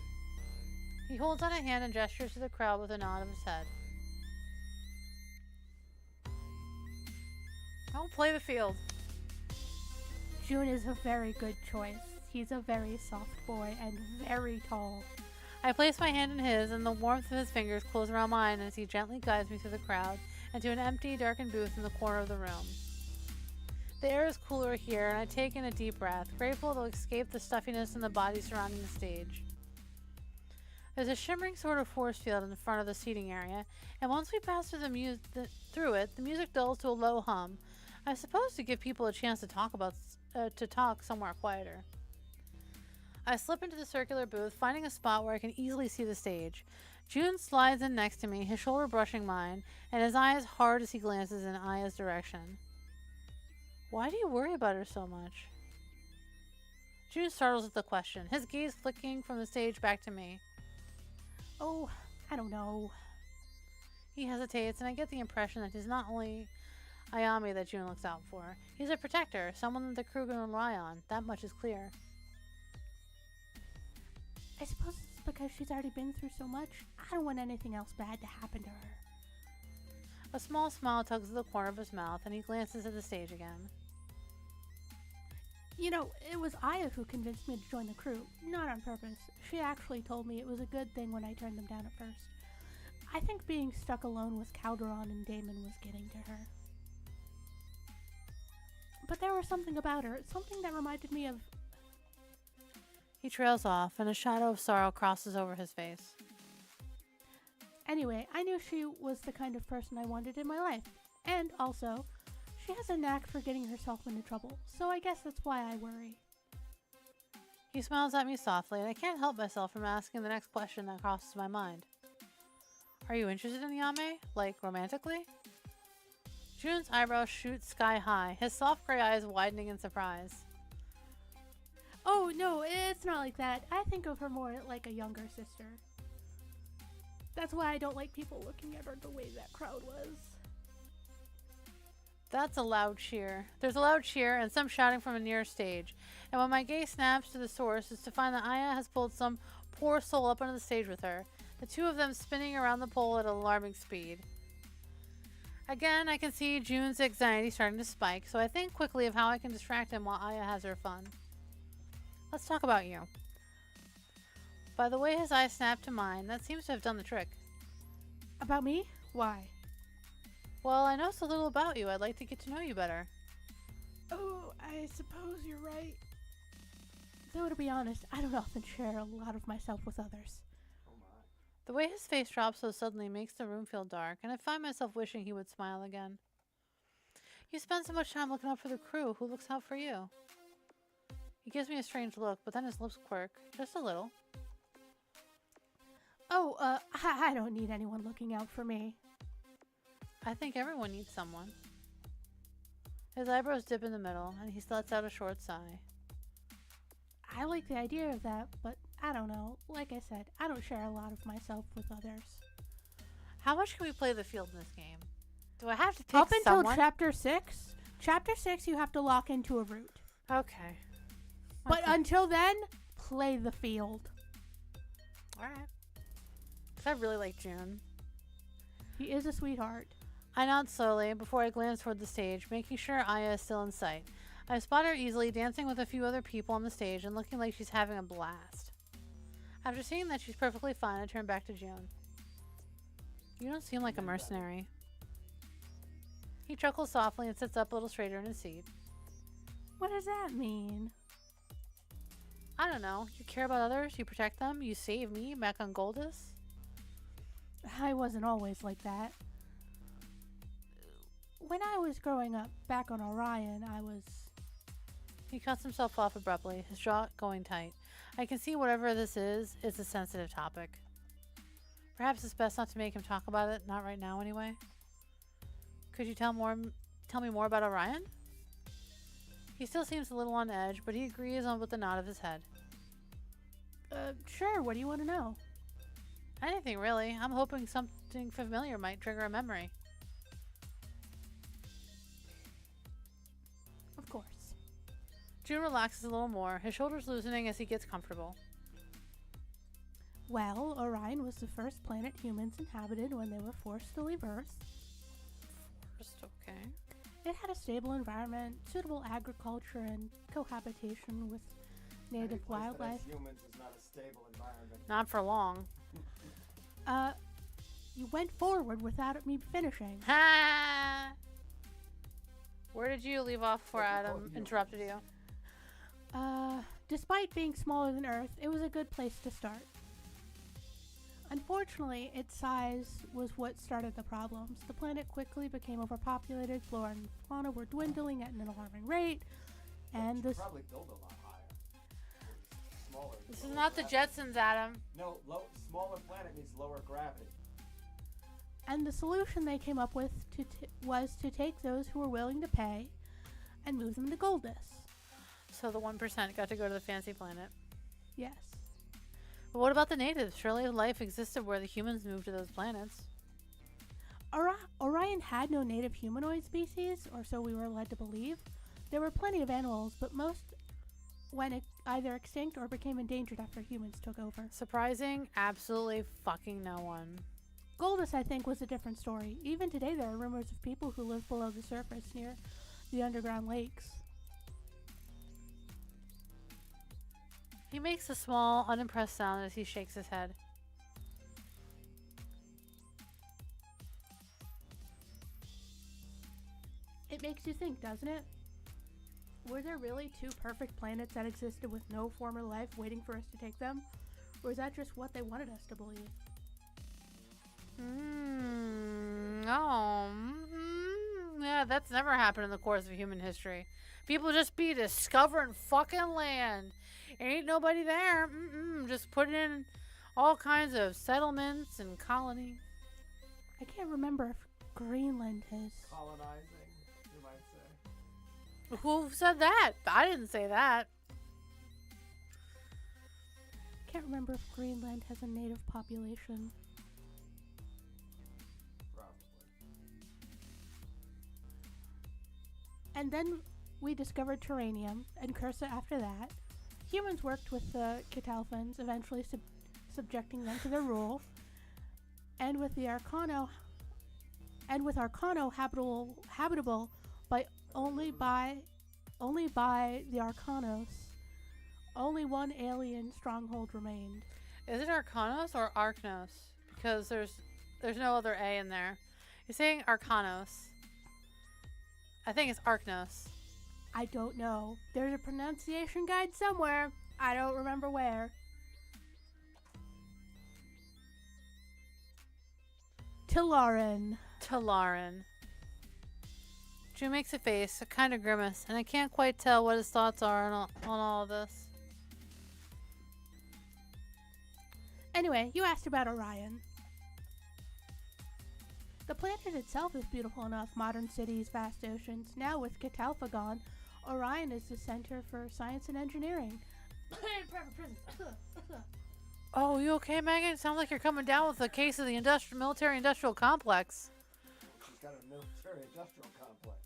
[SPEAKER 1] He holds out a hand and gestures to the crowd with a nod of his head. I'll play the field.
[SPEAKER 2] June is a very good choice. He's a very soft boy and very tall.
[SPEAKER 1] I place my hand in his, and the warmth of his fingers close around mine as he gently guides me through the crowd and to an empty, darkened booth in the corner of the room. The air is cooler here, and I take in a deep breath, grateful to escape the stuffiness and the body surrounding the stage. There's a shimmering sort of force field in front of the seating area, and once we pass through the music dulls to a low hum. I suppose to give people a chance to talk somewhere quieter. I slip into the circular booth, finding a spot where I can easily see the stage. June slides in next to me, his shoulder brushing mine, and his eyes hard as he glances in Aya's direction. Why do you worry about her so much? June startles at the question, his gaze flicking from the stage back to me.
[SPEAKER 2] Oh, I don't know.
[SPEAKER 1] He hesitates, and I get the impression that he's not only Ayame that June looks out for. He's a protector, someone that the crew can rely on. That much is clear.
[SPEAKER 2] I suppose it's because she's already been through so much. I don't want anything else bad to happen to her.
[SPEAKER 1] A small smile tugs at the corner of his mouth, and he glances at the stage again.
[SPEAKER 2] You know, it was Aya who convinced me to join the crew, not on purpose. She actually told me it was a good thing when I turned them down at first. I think being stuck alone with Calderon and Damon was getting to her. But there was something about her, something that reminded me of...
[SPEAKER 1] He trails off, and a shadow of sorrow crosses over his face.
[SPEAKER 2] Anyway, I knew she was the kind of person I wanted in my life. And also, she has a knack for getting herself into trouble, so I guess that's why I worry.
[SPEAKER 1] He smiles at me softly, and I can't help myself from asking the next question that crosses my mind. Are you interested in Yame? Like, romantically? June's eyebrows shoot sky high, his soft gray eyes widening in surprise.
[SPEAKER 2] Oh, no, it's not like that. I think of her more like a younger sister. That's why I don't like people looking at her the way that crowd was.
[SPEAKER 1] That's a loud cheer. There's a loud cheer and some shouting from a near stage, and when my gaze snaps to the source, it's to find that Aya has pulled some poor soul up onto the stage with her, the two of them spinning around the pole at alarming speed. Again, I can see June's anxiety starting to spike, so I think quickly of how I can distract him while Aya has her fun. Let's talk about you. By the way his eyes snap to mine, that seems to have done the trick.
[SPEAKER 2] About me? Why?
[SPEAKER 1] Well, I know so little about you. I'd like to get to know you better.
[SPEAKER 2] Oh, I suppose you're right. Though to be honest, I don't often share a lot of myself with others.
[SPEAKER 3] Oh my.
[SPEAKER 1] The way his face drops so suddenly makes the room feel dark, and I find myself wishing he would smile again. You spend so much time looking out for the crew. Who looks out for you? He gives me a strange look, but then his lips quirk. Just a little.
[SPEAKER 2] Oh, I don't need anyone looking out for me.
[SPEAKER 1] I think everyone needs someone. His eyebrows dip in the middle, and he lets out a short sigh.
[SPEAKER 2] I like the idea of that, but I don't know. Like I said, I don't share a lot of myself with others.
[SPEAKER 1] How much can we play the field in this game? Do I have to pick
[SPEAKER 2] Up until
[SPEAKER 1] someone?
[SPEAKER 2] chapter 6. Chapter 6, you have to lock into a route.
[SPEAKER 1] Okay.
[SPEAKER 2] But until then, play the field.
[SPEAKER 1] Alright. Because I really like June.
[SPEAKER 2] He is a sweetheart.
[SPEAKER 1] I nod slowly before I glance toward the stage, making sure Aya is still in sight. I spot her easily dancing with a few other people on the stage and looking like she's having a blast. After seeing that she's perfectly fine, I turn back to June. You don't seem like a mercenary. He chuckles softly and sits up a little straighter in his seat.
[SPEAKER 2] What does that mean?
[SPEAKER 1] I don't know. You care about others, you protect them, you save me back on Goldus.
[SPEAKER 2] I wasn't always like that. When I was growing up back on Orion, I was...
[SPEAKER 1] He cuts himself off abruptly, his jaw going tight. I can see whatever this is a sensitive topic. Perhaps it's best not to make him talk about it, not right now anyway. Could you tell me more about Orion? He still seems a little on edge, but he agrees on with a nod of his head.
[SPEAKER 2] Sure, what do you want to know?
[SPEAKER 1] Anything, really. I'm hoping something familiar might trigger a memory.
[SPEAKER 2] Of course.
[SPEAKER 1] June relaxes a little more, his shoulders loosening as he gets comfortable.
[SPEAKER 2] Well, Orion was the first planet humans inhabited when they were forced to leave Earth.
[SPEAKER 1] First, okay.
[SPEAKER 2] It had a stable environment, suitable agriculture, and cohabitation with native wildlife.
[SPEAKER 3] Humans is not a stable environment.
[SPEAKER 1] Not for long.
[SPEAKER 2] You went forward without me finishing.
[SPEAKER 1] Ha! Where did you leave off before Adam interrupted you?
[SPEAKER 2] Despite being smaller than Earth, it was a good place to start. Unfortunately, its size was what started the problems. The planet quickly became overpopulated, flora and fauna were dwindling at an alarming rate, and this...
[SPEAKER 3] probably build a lot higher. Smaller.
[SPEAKER 1] This is not the Jetsons, Adam.
[SPEAKER 3] No, smaller planet means lower gravity.
[SPEAKER 2] And the solution they came up with was to take those who were willing to pay and move them to Goldus.
[SPEAKER 1] So the 1% got to go to the fancy planet.
[SPEAKER 2] Yes.
[SPEAKER 1] But what about the natives? Surely life existed where the humans moved to those planets.
[SPEAKER 2] Orion had no native humanoid species, or so we were led to believe. There were plenty of animals, but most went either extinct or became endangered after humans took over.
[SPEAKER 1] Surprising? Absolutely fucking no one.
[SPEAKER 2] Goldus, I think, was a different story. Even today, there are rumors of people who live below the surface near the underground lakes.
[SPEAKER 1] He makes a small, unimpressed sound as he shakes his head.
[SPEAKER 2] It makes you think, doesn't it? Were there really two perfect planets that existed with no former life waiting for us to take them? Or is that just what they wanted us to believe?
[SPEAKER 1] Yeah, that's never happened in the course of human history. People just be discovering fucking land. Ain't nobody there. Just put in all kinds of settlements and colonies.
[SPEAKER 2] I can't remember if Greenland is...
[SPEAKER 3] Colonizing, you might say.
[SPEAKER 1] Who said that? I didn't say that.
[SPEAKER 2] I can't remember if Greenland has a native population.
[SPEAKER 3] Probably.
[SPEAKER 2] And then we discovered Terranium and Cursa after that. Humans worked with the Catalphans, eventually subjecting them to their rule. And with the Arcano habitable only by the Arcanos, only one alien stronghold remained.
[SPEAKER 1] Is it Arcanos or Arcnos? Because there's no other A in there. You're saying Arcanos. I think it's Arcnos.
[SPEAKER 2] I don't know. There's a pronunciation guide somewhere. I don't remember where. Talaran.
[SPEAKER 1] Drew makes a face, a kind of grimace, and I can't quite tell what his thoughts are on all of this.
[SPEAKER 2] Anyway, you asked about Orion. The planet itself is beautiful enough, modern cities, vast oceans. Now with Catalphagon, Orion is the center for science and engineering. Private prison.
[SPEAKER 1] Oh, you okay, Megan? Sounds like you're coming down with a case of the military-industrial complex.
[SPEAKER 3] She's got a military-industrial complex.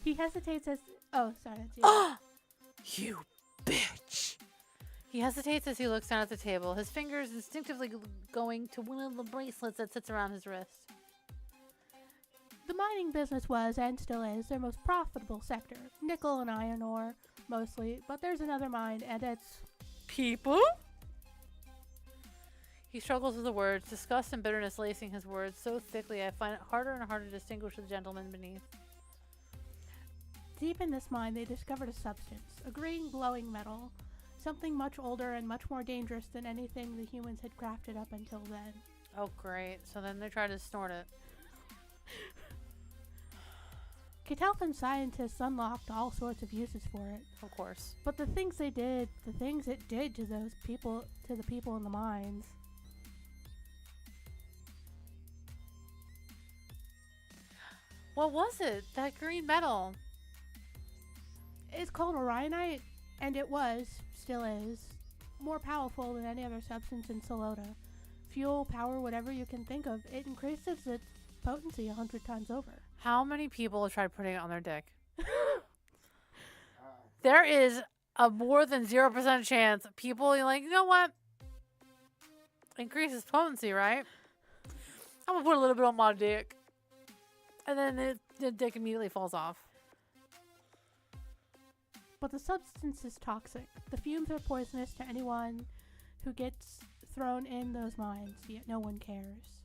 [SPEAKER 2] He hesitates as. Oh, sorry, that's you.
[SPEAKER 1] You bitch. He hesitates as he looks down at the table, his fingers instinctively going to one of the bracelets that sits around his wrist.
[SPEAKER 2] The mining business was, and still is, their most profitable sector. Nickel and iron ore, mostly, but there's another mine, and it's...
[SPEAKER 1] People? He struggles with the words, disgust and bitterness lacing his words so thickly I find it harder and harder to distinguish the gentleman beneath.
[SPEAKER 2] Deep in this mine, they discovered a substance, a green glowing metal, something much older and much more dangerous than anything the humans had crafted up until then.
[SPEAKER 1] Oh, great. So then they try to snort it.
[SPEAKER 2] Catalpan scientists unlocked all sorts of uses for it.
[SPEAKER 1] Of course.
[SPEAKER 2] But the things it did to those people, to the people in the mines.
[SPEAKER 1] What was it? That green metal.
[SPEAKER 2] It's called Orionite, and it was, still is, more powerful than any other substance in Solota. Fuel, power, whatever you can think of, it increases its potency 100 times over.
[SPEAKER 1] How many people have tried putting it on their dick? There is a more than 0% chance people are like, you know what? Increases potency, right? I'm gonna put a little bit on my dick. And then the dick immediately falls off.
[SPEAKER 2] But the substance is toxic. The fumes are poisonous to anyone who gets thrown in those mines, yet no one cares.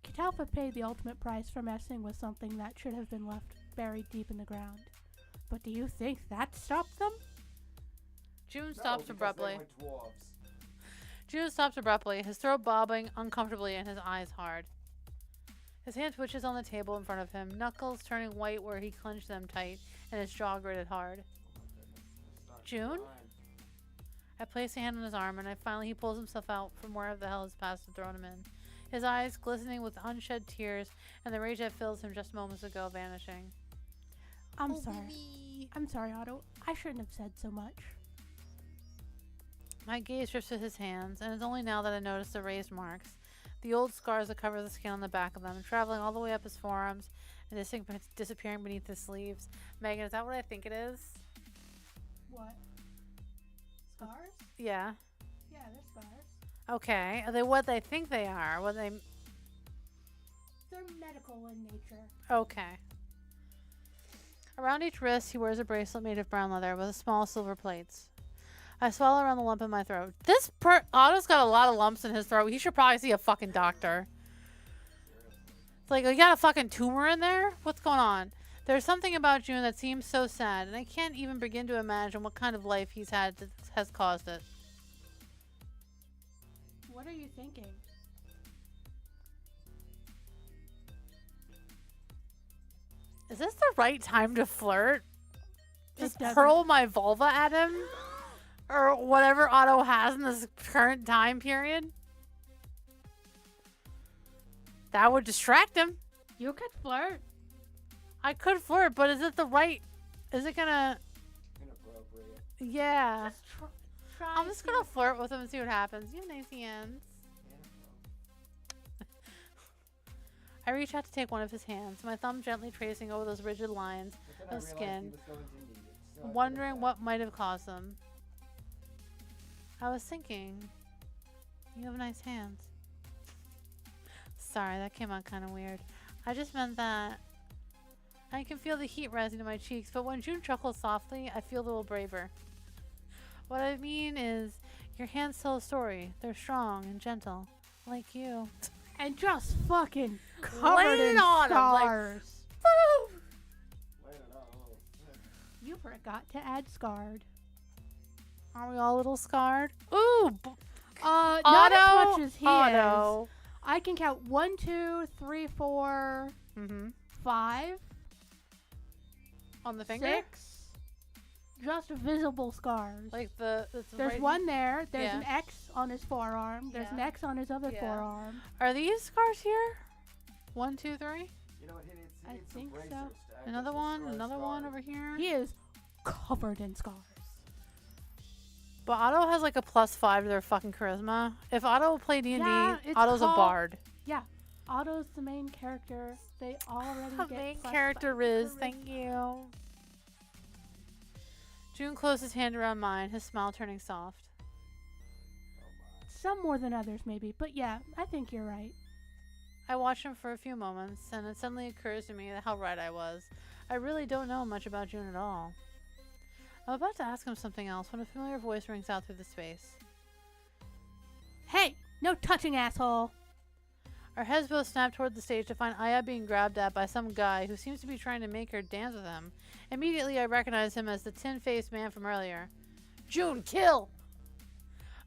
[SPEAKER 2] Catalpa paid the ultimate price for messing with something that should have been left buried deep in the ground. But do you think that stopped them?
[SPEAKER 1] June stops
[SPEAKER 3] No,
[SPEAKER 1] abruptly.
[SPEAKER 3] because they were dwarves.
[SPEAKER 1] June stops abruptly, his throat bobbing uncomfortably and his eyes hard. His hand twitches on the table in front of him, knuckles turning white where he clenched them tight, and his jaw gritted hard. June? I place a hand on his arm, and finally he pulls himself out from wherever the hell his past had thrown him in. His eyes glistening with unshed tears, and the rage that fills him just moments ago vanishing.
[SPEAKER 2] I'm sorry. I'm sorry, Otto. I shouldn't have said so much.
[SPEAKER 1] My gaze drifts to his hands, and it's only now that I notice the raised marks. The old scars that cover the skin on the back of them, traveling all the way up his forearms and disappearing beneath his sleeves. Megan, is that what I think it is?
[SPEAKER 2] What? Scars?
[SPEAKER 1] Yeah.
[SPEAKER 2] Yeah, they're scars.
[SPEAKER 1] Okay. Are they what they think they are? What they...
[SPEAKER 2] They're medical in nature.
[SPEAKER 1] Okay. Around each wrist, he wears a bracelet made of brown leather with small silver plates. I swallow around the lump in my throat. Otto's got a lot of lumps in his throat. He should probably see a fucking doctor. It's like, you got a fucking tumor in there? What's going on? There's something about June that seems so sad, and I can't even begin to imagine what kind of life he's had that has caused it.
[SPEAKER 2] What are you thinking?
[SPEAKER 1] Is this the right time to flirt? Just
[SPEAKER 2] doesn't.
[SPEAKER 1] hurl my vulva at him? Or whatever Otto has in this current time period? That would distract him.
[SPEAKER 2] You could flirt.
[SPEAKER 1] I could flirt, but is it the right... Is it gonna...
[SPEAKER 3] Inappropriate.
[SPEAKER 1] Yeah.
[SPEAKER 2] Just try.
[SPEAKER 1] I'm just gonna flirt with him and see what happens. You have nice hands. I reach out to take one of his hands, my thumb gently tracing over those rigid lines of skin, wondering what might have caused them. I was thinking, you have nice hands. Sorry, that came out kind of weird. I just meant that I can feel the heat rising to my cheeks, but when June chuckles softly, I feel a little braver. What I mean is, your hands tell a story. They're strong and gentle, like you.
[SPEAKER 2] And just fucking covered
[SPEAKER 1] Laying
[SPEAKER 2] in
[SPEAKER 1] on 'em, like,
[SPEAKER 2] scars.
[SPEAKER 1] Woo!
[SPEAKER 3] Wait a minute,
[SPEAKER 2] You forgot to add scarred.
[SPEAKER 1] Are we all a little scarred? Ooh!
[SPEAKER 2] Not as much as he is.
[SPEAKER 1] Otto.
[SPEAKER 2] I can count 1, 2, 3, 4,
[SPEAKER 1] Mm-hmm.
[SPEAKER 2] 5,
[SPEAKER 1] On the finger?
[SPEAKER 2] 6. Just visible scars.
[SPEAKER 1] Like the...
[SPEAKER 2] There's
[SPEAKER 1] right-
[SPEAKER 2] one there. There's
[SPEAKER 1] Yeah.
[SPEAKER 2] an X on his forearm. There's an
[SPEAKER 1] Yeah.
[SPEAKER 2] X on his other
[SPEAKER 1] Yeah.
[SPEAKER 2] forearm.
[SPEAKER 1] Are these scars here? 1, 2, 3?
[SPEAKER 3] You know what? He needs
[SPEAKER 2] I
[SPEAKER 3] some
[SPEAKER 2] think
[SPEAKER 3] bracers
[SPEAKER 2] so.
[SPEAKER 3] to act
[SPEAKER 1] Another
[SPEAKER 3] as a
[SPEAKER 1] one?
[SPEAKER 3] scar
[SPEAKER 1] Another one
[SPEAKER 3] scar.
[SPEAKER 1] over here?
[SPEAKER 2] He is covered in scars.
[SPEAKER 1] But Otto has like a +5 to their fucking charisma. If Otto would play D&D,
[SPEAKER 2] Yeah, it's
[SPEAKER 1] Otto's a
[SPEAKER 2] called-
[SPEAKER 1] bard.
[SPEAKER 2] Yeah, Otto's the main character. They already
[SPEAKER 1] A
[SPEAKER 2] get
[SPEAKER 1] main
[SPEAKER 2] +5
[SPEAKER 1] character Riz,
[SPEAKER 2] charisma.
[SPEAKER 1] thank you. June closed his hand around mine, his smile turning soft.
[SPEAKER 2] Some more than others, maybe, but yeah, I think you're right.
[SPEAKER 1] I watched him for a few moments, and it suddenly occurs to me how right I was. I really don't know much about June at all. I'm about to ask him something else when a familiar voice rings out through the space.
[SPEAKER 2] Hey, no touching, asshole!
[SPEAKER 1] Our heads both snap toward the stage to find Aya being grabbed at by some guy who seems to be trying to make her dance with him. Immediately, I recognize him as the tin-faced man from earlier. June, kill!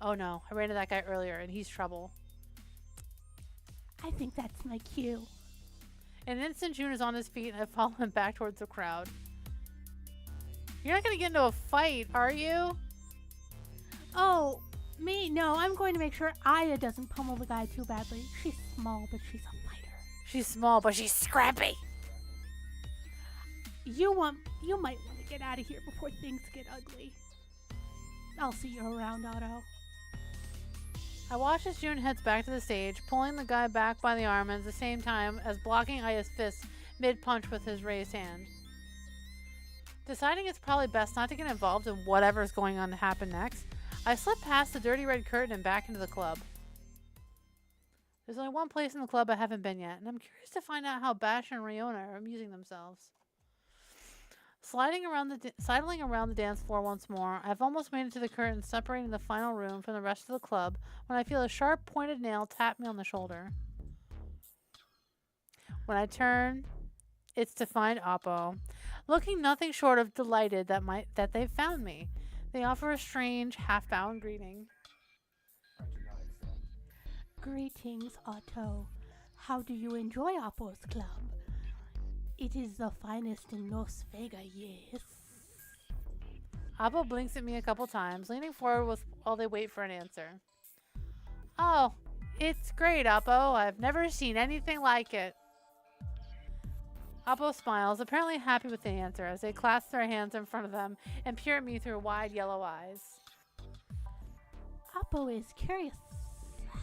[SPEAKER 1] Oh no, I ran into that guy earlier, and he's trouble.
[SPEAKER 2] I think that's my cue.
[SPEAKER 1] In an instant, June is on his feet, and I follow him back towards the crowd. You're not gonna get into a fight, are you?
[SPEAKER 2] Oh, me? No, I'm going to make sure Aya doesn't pummel the guy too badly. She's small, but she's a fighter.
[SPEAKER 1] She's small, but she's scrappy.
[SPEAKER 2] You might want to get out of here before things get ugly. I'll see you around, Otto.
[SPEAKER 1] I watch as June heads back to the stage, pulling the guy back by the arm at the same time as blocking Aya's fist mid-punch with his raised hand. Deciding it's probably best not to get involved in whatever's going on to happen next, I slip past the dirty red curtain and back into the club. There's only one place in the club I haven't been yet, and I'm curious to find out how Bash and Riona are amusing themselves. Sidling around the dance floor once more, I've almost made it to the curtain separating the final room from the rest of the club when I feel a sharp pointed nail tap me on the shoulder. When I turn, it's to find Oppo, looking nothing short of delighted that they've found me. They offer a strange, half-bound greeting.
[SPEAKER 3] I do not accept.
[SPEAKER 2] Greetings, Otto. How do you enjoy Oppo's club? It is the finest in Las Vegas, yes.
[SPEAKER 1] Oppo blinks at me a couple times, leaning forward while they wait for an answer. Oh, it's great, Oppo. I've never seen anything like it. Oppo smiles, apparently happy with the answer, as they clasp their hands in front of them and peer at me through wide yellow eyes.
[SPEAKER 2] Oppo is curious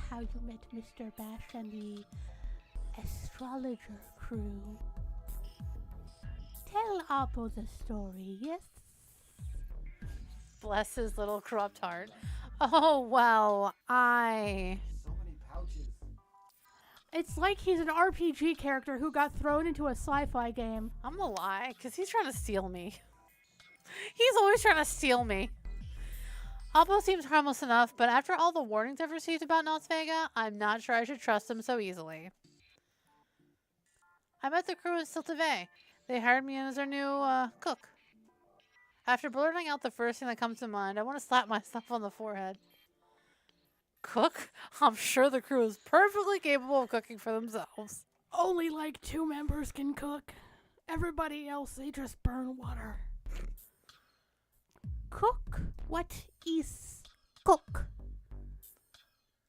[SPEAKER 2] how you met Mr. Bash and the astrologer crew. Tell Oppo the story, yes?
[SPEAKER 1] Bless his little corrupt heart. Oh, well,
[SPEAKER 3] So many pouches.
[SPEAKER 2] It's like he's an RPG character who got thrown into a sci-fi game.
[SPEAKER 1] I'm gonna lie, because he's trying to steal me. He's always trying to steal me. Oppo seems harmless enough, but after all the warnings I've received about Las Vegas, I'm not sure I should trust him so easily. I met the crew in Siltave. They hired me in as their new, cook. After blurting out the first thing that comes to mind, I want to slap myself on the forehead. Cook? I'm sure the crew is perfectly capable of cooking for themselves.
[SPEAKER 2] Only like 2 members can cook. Everybody else, they just burn water. Cook? What is cook?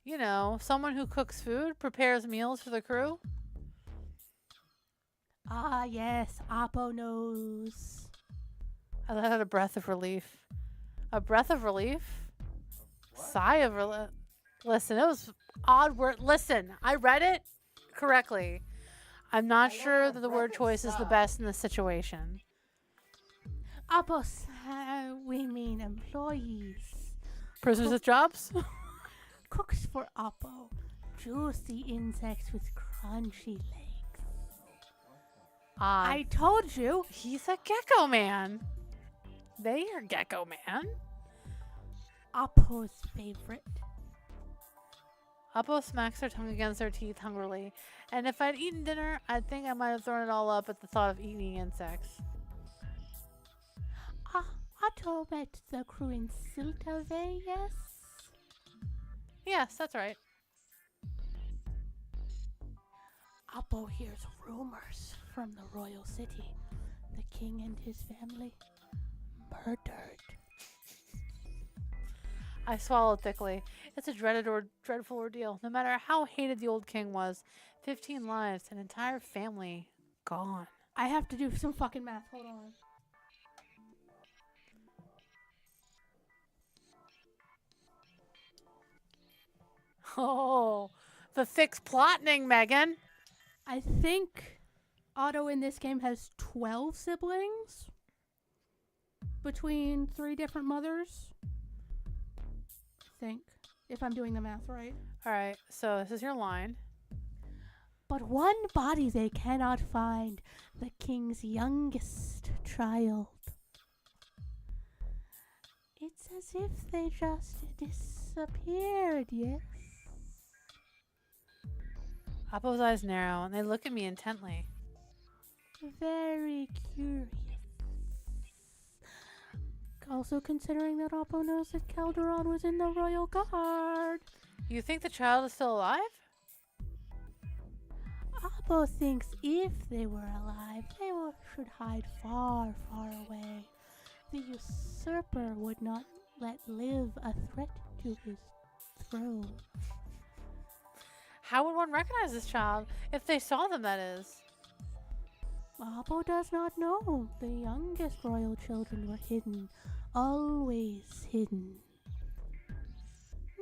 [SPEAKER 1] You know, someone who cooks food, prepares meals for the crew.
[SPEAKER 2] Ah, yes, Oppo knows.
[SPEAKER 1] I let out a breath of relief. A breath of relief?
[SPEAKER 3] What?
[SPEAKER 1] Sigh of relief. Listen, it was odd word. Listen, I read it correctly. I'm not sure that the word choice is the best in this situation.
[SPEAKER 2] Oppo, we mean employees.
[SPEAKER 1] Prisoners with jobs?
[SPEAKER 2] Cooks for Oppo. Juicy insects with crunchy legs. I told you.
[SPEAKER 1] He's a gecko man. They are gecko man.
[SPEAKER 2] Oppo's favorite.
[SPEAKER 1] Oppo smacks her tongue against her teeth hungrily, and if I'd eaten dinner, I'd think I might have thrown it all up at the thought of eating insects.
[SPEAKER 2] Otto met the crew in Siltave, yes?
[SPEAKER 1] Yes, that's right.
[SPEAKER 2] Oppo hears rumors from the royal city. The king and his family murdered.
[SPEAKER 1] I swallowed thickly. It's a dreadful ordeal. No matter how hated the old king was, 15 lives, an entire family gone.
[SPEAKER 2] I have to do some fucking math. Hold on.
[SPEAKER 1] Oh, the thick's plotting, Megan.
[SPEAKER 2] I think Otto in this game has 12 siblings between 3 different mothers. I think, if I'm doing the math right.
[SPEAKER 1] All right, so this is your line.
[SPEAKER 2] But one body they cannot find, the king's youngest child. It's as if they just disappeared, yes?
[SPEAKER 1] Appo's eyes narrow, and they look at me intently.
[SPEAKER 2] Very curious. Also considering that Oppo knows that Calderon was in the royal guard.
[SPEAKER 1] You think the child is still alive?
[SPEAKER 2] Oppo thinks if they were alive, should hide far, far away. The usurper would not let live a threat to his throne.
[SPEAKER 1] How would one recognize this child? If they saw them, that is.
[SPEAKER 2] Oppo does not know. The youngest royal children were hidden. Always hidden.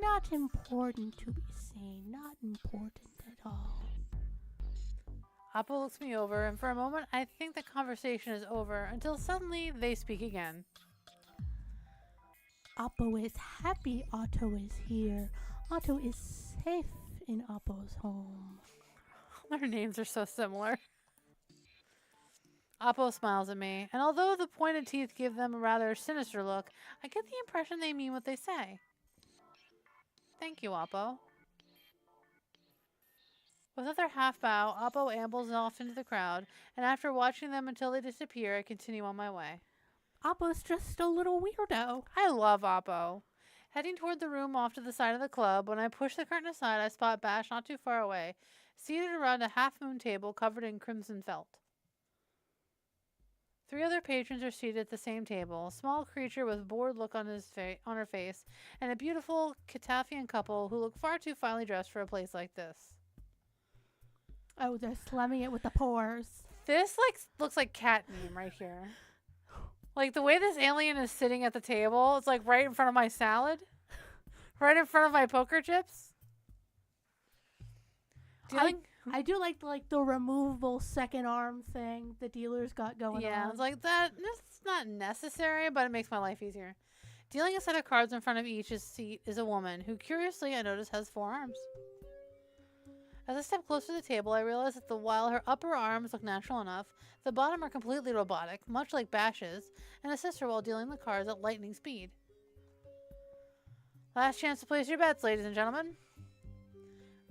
[SPEAKER 2] Not important to be seen. Not important at all.
[SPEAKER 1] Appo looks me over, and for a moment I think the conversation is over, until suddenly they speak again.
[SPEAKER 2] Oppo is happy Otto is here. Otto is safe in Oppo's home.
[SPEAKER 1] Their names are so similar. Oppo smiles at me, and although the pointed teeth give them a rather sinister look, I get the impression they mean what they say. Thank you, Oppo. With another half bow, Oppo ambles off into the crowd, and after watching them until they disappear, I continue on my way.
[SPEAKER 2] Oppo's just a little weirdo.
[SPEAKER 1] I love Oppo. Heading toward the room off to the side of the club, when I push the curtain aside, I spot Bash not too far away, seated around a half-moon table covered in crimson felt. 3 other patrons are seated at the same table, a small creature with a bored look on her face, and a beautiful Katafian couple who look far too finely dressed for a place like this.
[SPEAKER 2] Oh, they're slumming it with the pores.
[SPEAKER 1] This looks like cat meme right here. Like the way this alien is sitting at the table, it's like right in front of my salad. Right in front of my poker chips.
[SPEAKER 2] I do like the removable second arm thing the dealers got going on.
[SPEAKER 1] Yeah, it's like that. It's not necessary, but it makes my life easier. Dealing a set of cards in front of each seat is a woman who, curiously, I notice has 4 arms. As I step closer to the table, I realize that while her upper arms look natural enough, the bottom are completely robotic, much like Bash's, and assist her while dealing the cards at lightning speed. Last chance to place your bets, ladies and gentlemen.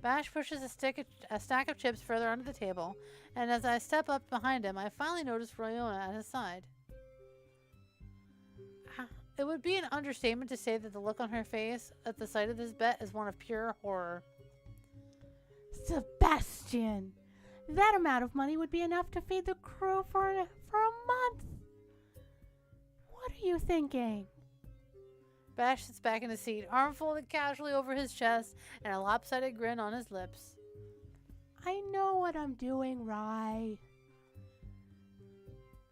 [SPEAKER 1] Bash pushes a stack of chips further onto the table, and as I step up behind him, I finally notice Royona at his side. It would be an understatement to say that the look on her face at the sight of this bet is one of pure horror.
[SPEAKER 2] Sebastian! That amount of money would be enough to feed the crew for a month! What are you thinking?
[SPEAKER 1] Bash sits back in his seat, arm folded casually over his chest, and a lopsided grin on his lips.
[SPEAKER 2] I know what I'm doing, Rye.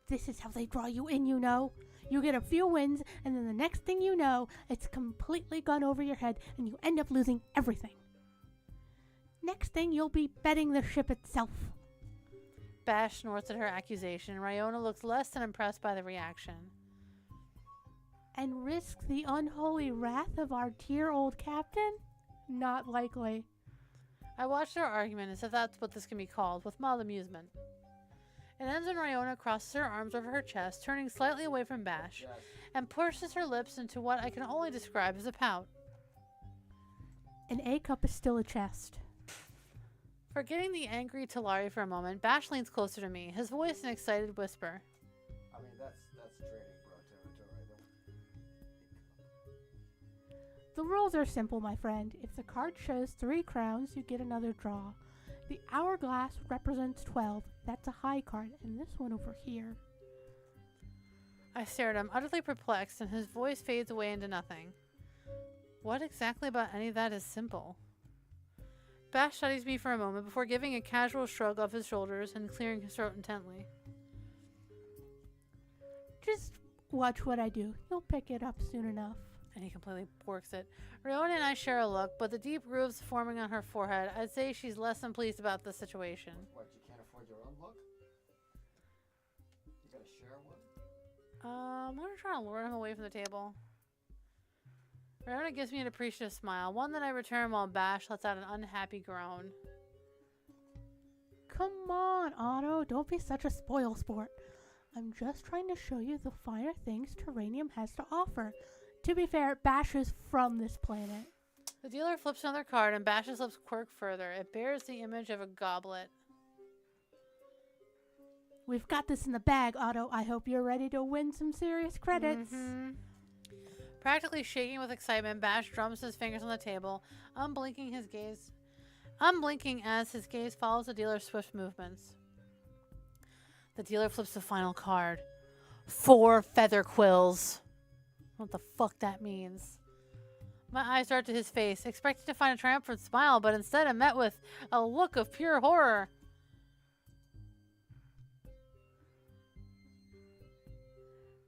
[SPEAKER 2] This is how they draw you in, you know. You get a few wins, and then the next thing you know, it's completely gone over your head, and you end up losing everything. Next thing, you'll be betting the ship itself.
[SPEAKER 1] Bash snorts at her accusation, and Ryona looks less than impressed by the reaction.
[SPEAKER 2] And risk the unholy wrath of our dear old captain? Not likely.
[SPEAKER 1] I watched their argument as if that's what this can be called, with mild amusement. It ends when Ryona crosses her arms over her chest, turning slightly away from Bash, and pushes her lips into what I can only describe as a pout.
[SPEAKER 2] An A cup is still a chest.
[SPEAKER 1] Forgetting the angry Talari for a moment, Bash leans closer to me, his voice an excited whisper.
[SPEAKER 3] I mean, that's trading bro territory.
[SPEAKER 2] The rules are simple, my friend. If the card shows 3 crowns, you get another draw. The hourglass represents 12. That's a high card, and this one over here.
[SPEAKER 1] I stare at him, utterly perplexed, and his voice fades away into nothing. What exactly about any of that is simple? Bash studies me for a moment before giving a casual shrug of his shoulders and clearing his throat intently.
[SPEAKER 2] Just watch what I do. You'll pick it up soon enough.
[SPEAKER 1] And he completely borks it. Riona and I share a look, but the deep grooves forming on her forehead, I'd say she's less than pleased about the situation.
[SPEAKER 4] What, you can't afford your own look? You gotta share one?
[SPEAKER 1] I'm gonna try to lure him away from the table. Riona gives me an appreciative smile, one that I return while Bash lets out an unhappy groan.
[SPEAKER 2] Come on, Otto. Don't be such a spoil sport. I'm just trying to show you the finer things Terranium has to offer. To be fair, Bash is from this planet.
[SPEAKER 1] The dealer flips another card and Bash's lips quirk further. It bears the image of a goblet.
[SPEAKER 2] We've got this in the bag, Otto. I hope you're ready to win some serious credits.
[SPEAKER 1] Practically shaking with excitement, Bash drums his fingers on the table, unblinking as his gaze follows the dealer's swift movements. The dealer flips the final card. 4 feather quills. What the fuck that means. My eyes dart to his face, expecting to find a triumphant smile, but instead I'm met with a look of pure horror.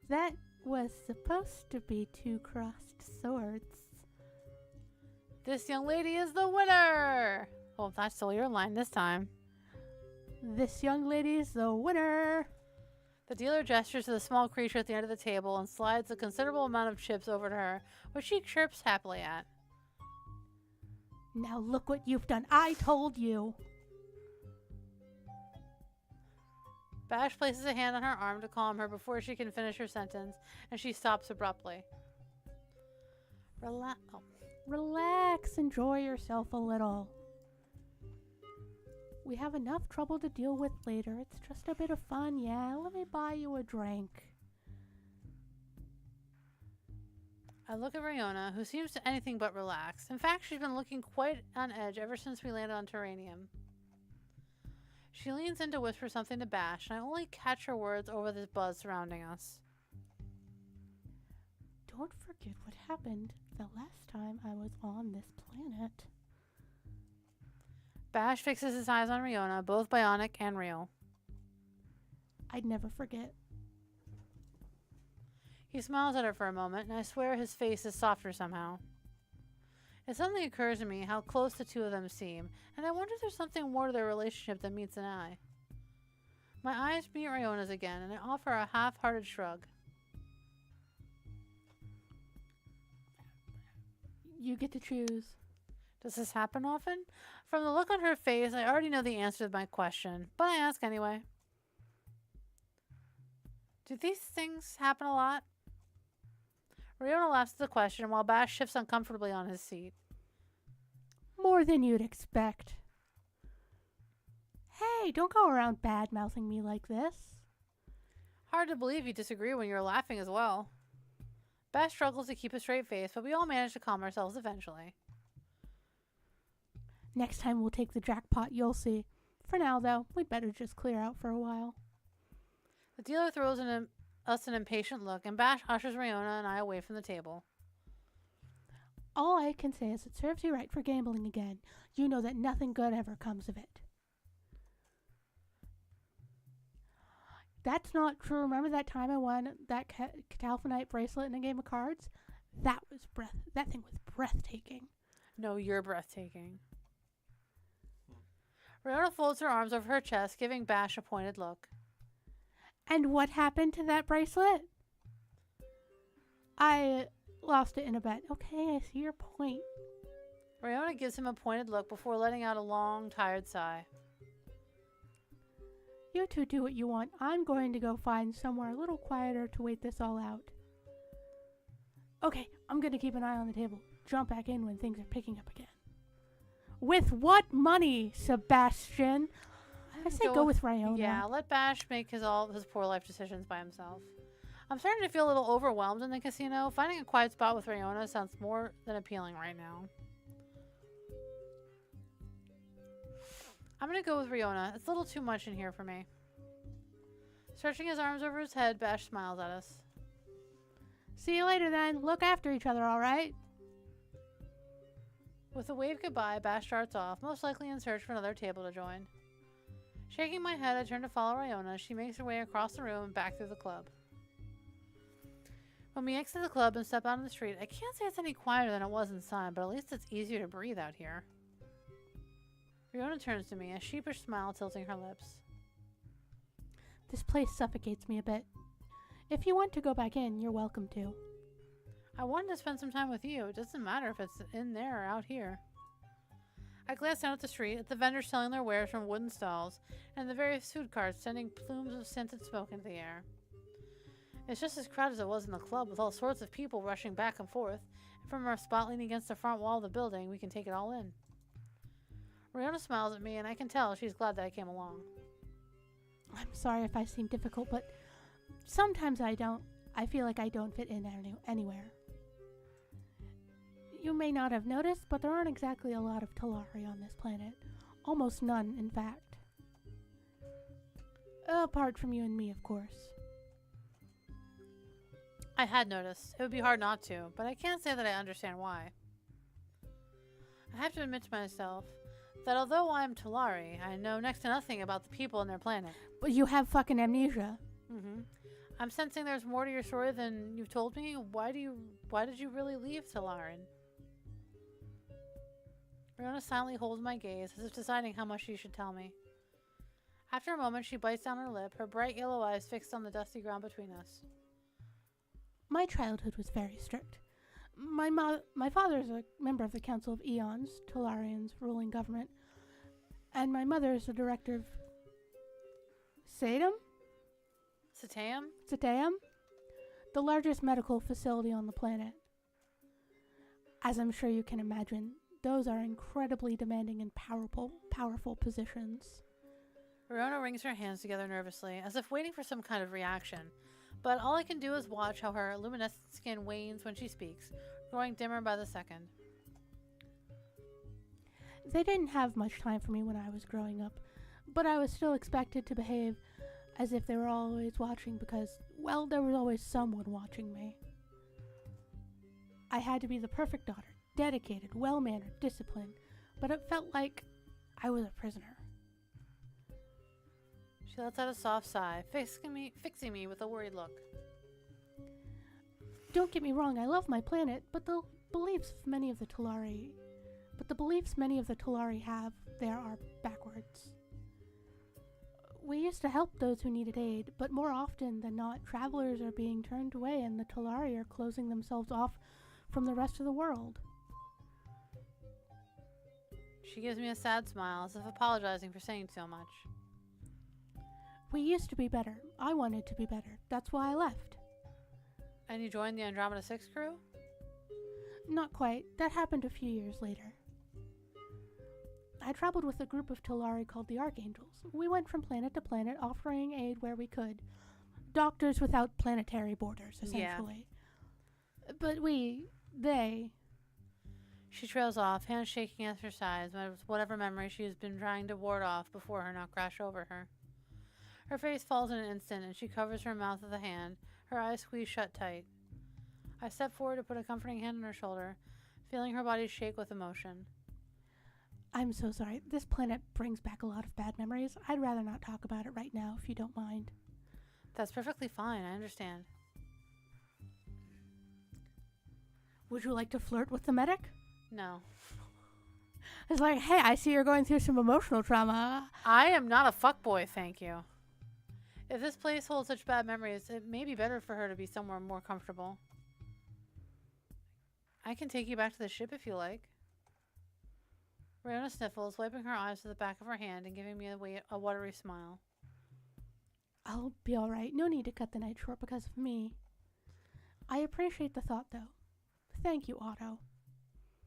[SPEAKER 2] That was supposed to be 2 crossed swords.
[SPEAKER 1] This young lady is the winner! Oh, I stole your line this time.
[SPEAKER 2] This young lady's the winner.
[SPEAKER 1] The dealer gestures to the small creature at the end of the table and slides a considerable amount of chips over to her, which she chirps happily at.
[SPEAKER 2] Now look what you've done. I told you.
[SPEAKER 1] Bash places a hand on her arm to calm her before she can finish her sentence, and she stops abruptly.
[SPEAKER 2] Relax. Enjoy yourself a little. We have enough trouble to deal with later. It's just a bit of fun, yeah? Let me buy you a drink.
[SPEAKER 1] I look at Riona, who seems to anything but relaxed. In fact, she's been looking quite on edge ever since we landed on Terranium. She leans in to whisper something to Bash, and I only catch her words over the buzz surrounding us.
[SPEAKER 2] Don't forget what happened the last time I was on this planet.
[SPEAKER 1] Bash fixes his eyes on Riona, both bionic and real.
[SPEAKER 2] I'd never forget.
[SPEAKER 1] He smiles at her for a moment, and I swear his face is softer somehow. It suddenly occurs to me how close the two of them seem, and I wonder if there's something more to their relationship than meets an eye. My eyes meet Riona's again, and I offer a half-hearted shrug.
[SPEAKER 2] You get to choose.
[SPEAKER 1] Does this happen often? From the look on her face, I already know the answer to my question, but I ask anyway. Do these things happen a lot? Riona laughs at the question while Bash shifts uncomfortably on his seat.
[SPEAKER 2] More than you'd expect. Hey, don't go around bad-mouthing me like this.
[SPEAKER 1] Hard to believe you disagree when you're laughing as well. Bash struggles to keep a straight face, but we all manage to calm ourselves eventually.
[SPEAKER 2] Next time we'll take the jackpot, you'll see. For now, though, we'd better just clear out for a while.
[SPEAKER 1] The dealer throws us an impatient look, and Bash ushers Riona and I away from the table.
[SPEAKER 2] All I can say is it serves you right for gambling again. You know that nothing good ever comes of it. That's not true. Remember that time I won that Catalphanite bracelet in a game of cards? That thing was breathtaking.
[SPEAKER 1] No, you're breathtaking. Riona folds her arms over her chest, giving Bash a pointed look.
[SPEAKER 2] And what happened to that bracelet? I lost it in a bet. Okay, I see your point.
[SPEAKER 1] Riona gives him a pointed look before letting out a long, tired sigh.
[SPEAKER 2] You two do what you want. I'm going to go find somewhere a little quieter to wait this all out. Okay, I'm going to keep an eye on the table. Jump back in when things are picking up again. With what money, Sebastian? I say go with Riona.
[SPEAKER 1] Yeah, let Bash make all his poor life decisions by himself. I'm starting to feel a little overwhelmed in the casino. Finding a quiet spot with Riona sounds more than appealing right now. I'm going to go with Riona. It's a little too much in here for me. Stretching his arms over his head, Bash smiles at us.
[SPEAKER 2] See you later then. Look after each other, all right?
[SPEAKER 1] With a wave goodbye, Bash starts off, most likely in search for another table to join. Shaking my head, I turn to follow Riona as she makes her way across the room and back through the club. When we exit the club and step out on the street, I can't say it's any quieter than it was inside, but at least it's easier to breathe out here. Riona turns to me, a sheepish smile tilting her lips.
[SPEAKER 2] This place suffocates me a bit. If you want to go back in, you're welcome to.
[SPEAKER 1] I wanted to spend some time with you. It doesn't matter if it's in there or out here. I glance down at the street, at the vendors selling their wares from wooden stalls, and the various food carts sending plumes of scented smoke into the air. It's just as crowded as it was in the club, with all sorts of people rushing back and forth, and from our spot leaning against the front wall of the building, we can take it all in. Riona smiles at me, and I can tell she's glad that I came along.
[SPEAKER 2] I'm sorry if I seem difficult, but sometimes I feel like I don't fit in anywhere. You may not have noticed, but there aren't exactly a lot of Talari on this planet. Almost none, in fact. Apart from you and me, of course.
[SPEAKER 1] I had noticed. It would be hard not to, but I can't say that I understand why. I have to admit to myself that although I'm Talari, I know next to nothing about the people on their planet.
[SPEAKER 2] But you have fucking amnesia.
[SPEAKER 1] I'm sensing there's more to your story than you've told me. Why did you really leave Talaran? Riona silently holds my gaze, as if deciding how much she should tell me. After a moment, she bites down her lip, her bright yellow eyes fixed on the dusty ground between us.
[SPEAKER 2] My childhood was very strict. My father is a member of the Council of Eons, Talarian's ruling government, and my mother is the director of Satam? Satam? The largest medical facility on the planet. As I'm sure you can imagine, those are incredibly demanding and powerful positions.
[SPEAKER 1] Riona wrings her hands together nervously, as if waiting for some kind of reaction, but all I can do is watch how her luminescent skin wanes when she speaks, growing dimmer by the second.
[SPEAKER 2] They didn't have much time for me when I was growing up, but I was still expected to behave as if they were always watching because, well, there was always someone watching me. I had to be the perfect daughter, dedicated, well-mannered, disciplined, but it felt like I was a prisoner.
[SPEAKER 1] She lets out a soft sigh, fixing me with a worried look.
[SPEAKER 2] Don't get me wrong, I love my planet, but the beliefs many of the Talari have there are backwards. We used to help those who needed aid, but more often than not, travelers are being turned away and the Talari are closing themselves off from the rest of the world.
[SPEAKER 1] She gives me a sad smile, as if apologizing for saying so much.
[SPEAKER 2] We used to be better. I wanted to be better. That's why I left.
[SPEAKER 1] And you joined the Andromeda 6 crew?
[SPEAKER 2] Not quite. That happened a few years later. I traveled with a group of Talari called the Archangels. We went from planet to planet, offering aid where we could. Doctors without planetary borders, essentially. Yeah. But they...
[SPEAKER 1] She trails off, hands shaking at her sides, whatever memory she has been trying to ward off before her not crash over her. Her face falls in an instant, and she covers her mouth with a hand, her eyes squeezed shut tight. I step forward to put a comforting hand on her shoulder, feeling her body shake with emotion.
[SPEAKER 2] I'm so sorry. This planet brings back a lot of bad memories. I'd rather not talk about it right now, if you don't mind.
[SPEAKER 1] That's perfectly fine. I understand.
[SPEAKER 2] Would you like to flirt with the medic?
[SPEAKER 1] No.
[SPEAKER 2] It's like, hey, I see you're going through some emotional trauma.
[SPEAKER 1] I am not a fuckboy, thank you. If this place holds such bad memories, it may be better for her to be somewhere more comfortable. I can take you back to the ship if you like. Riona sniffles, wiping her eyes with the back of her hand and giving me a watery smile.
[SPEAKER 2] I'll be alright. No need to cut the night short because of me. I appreciate the thought, though. Thank you, Otto.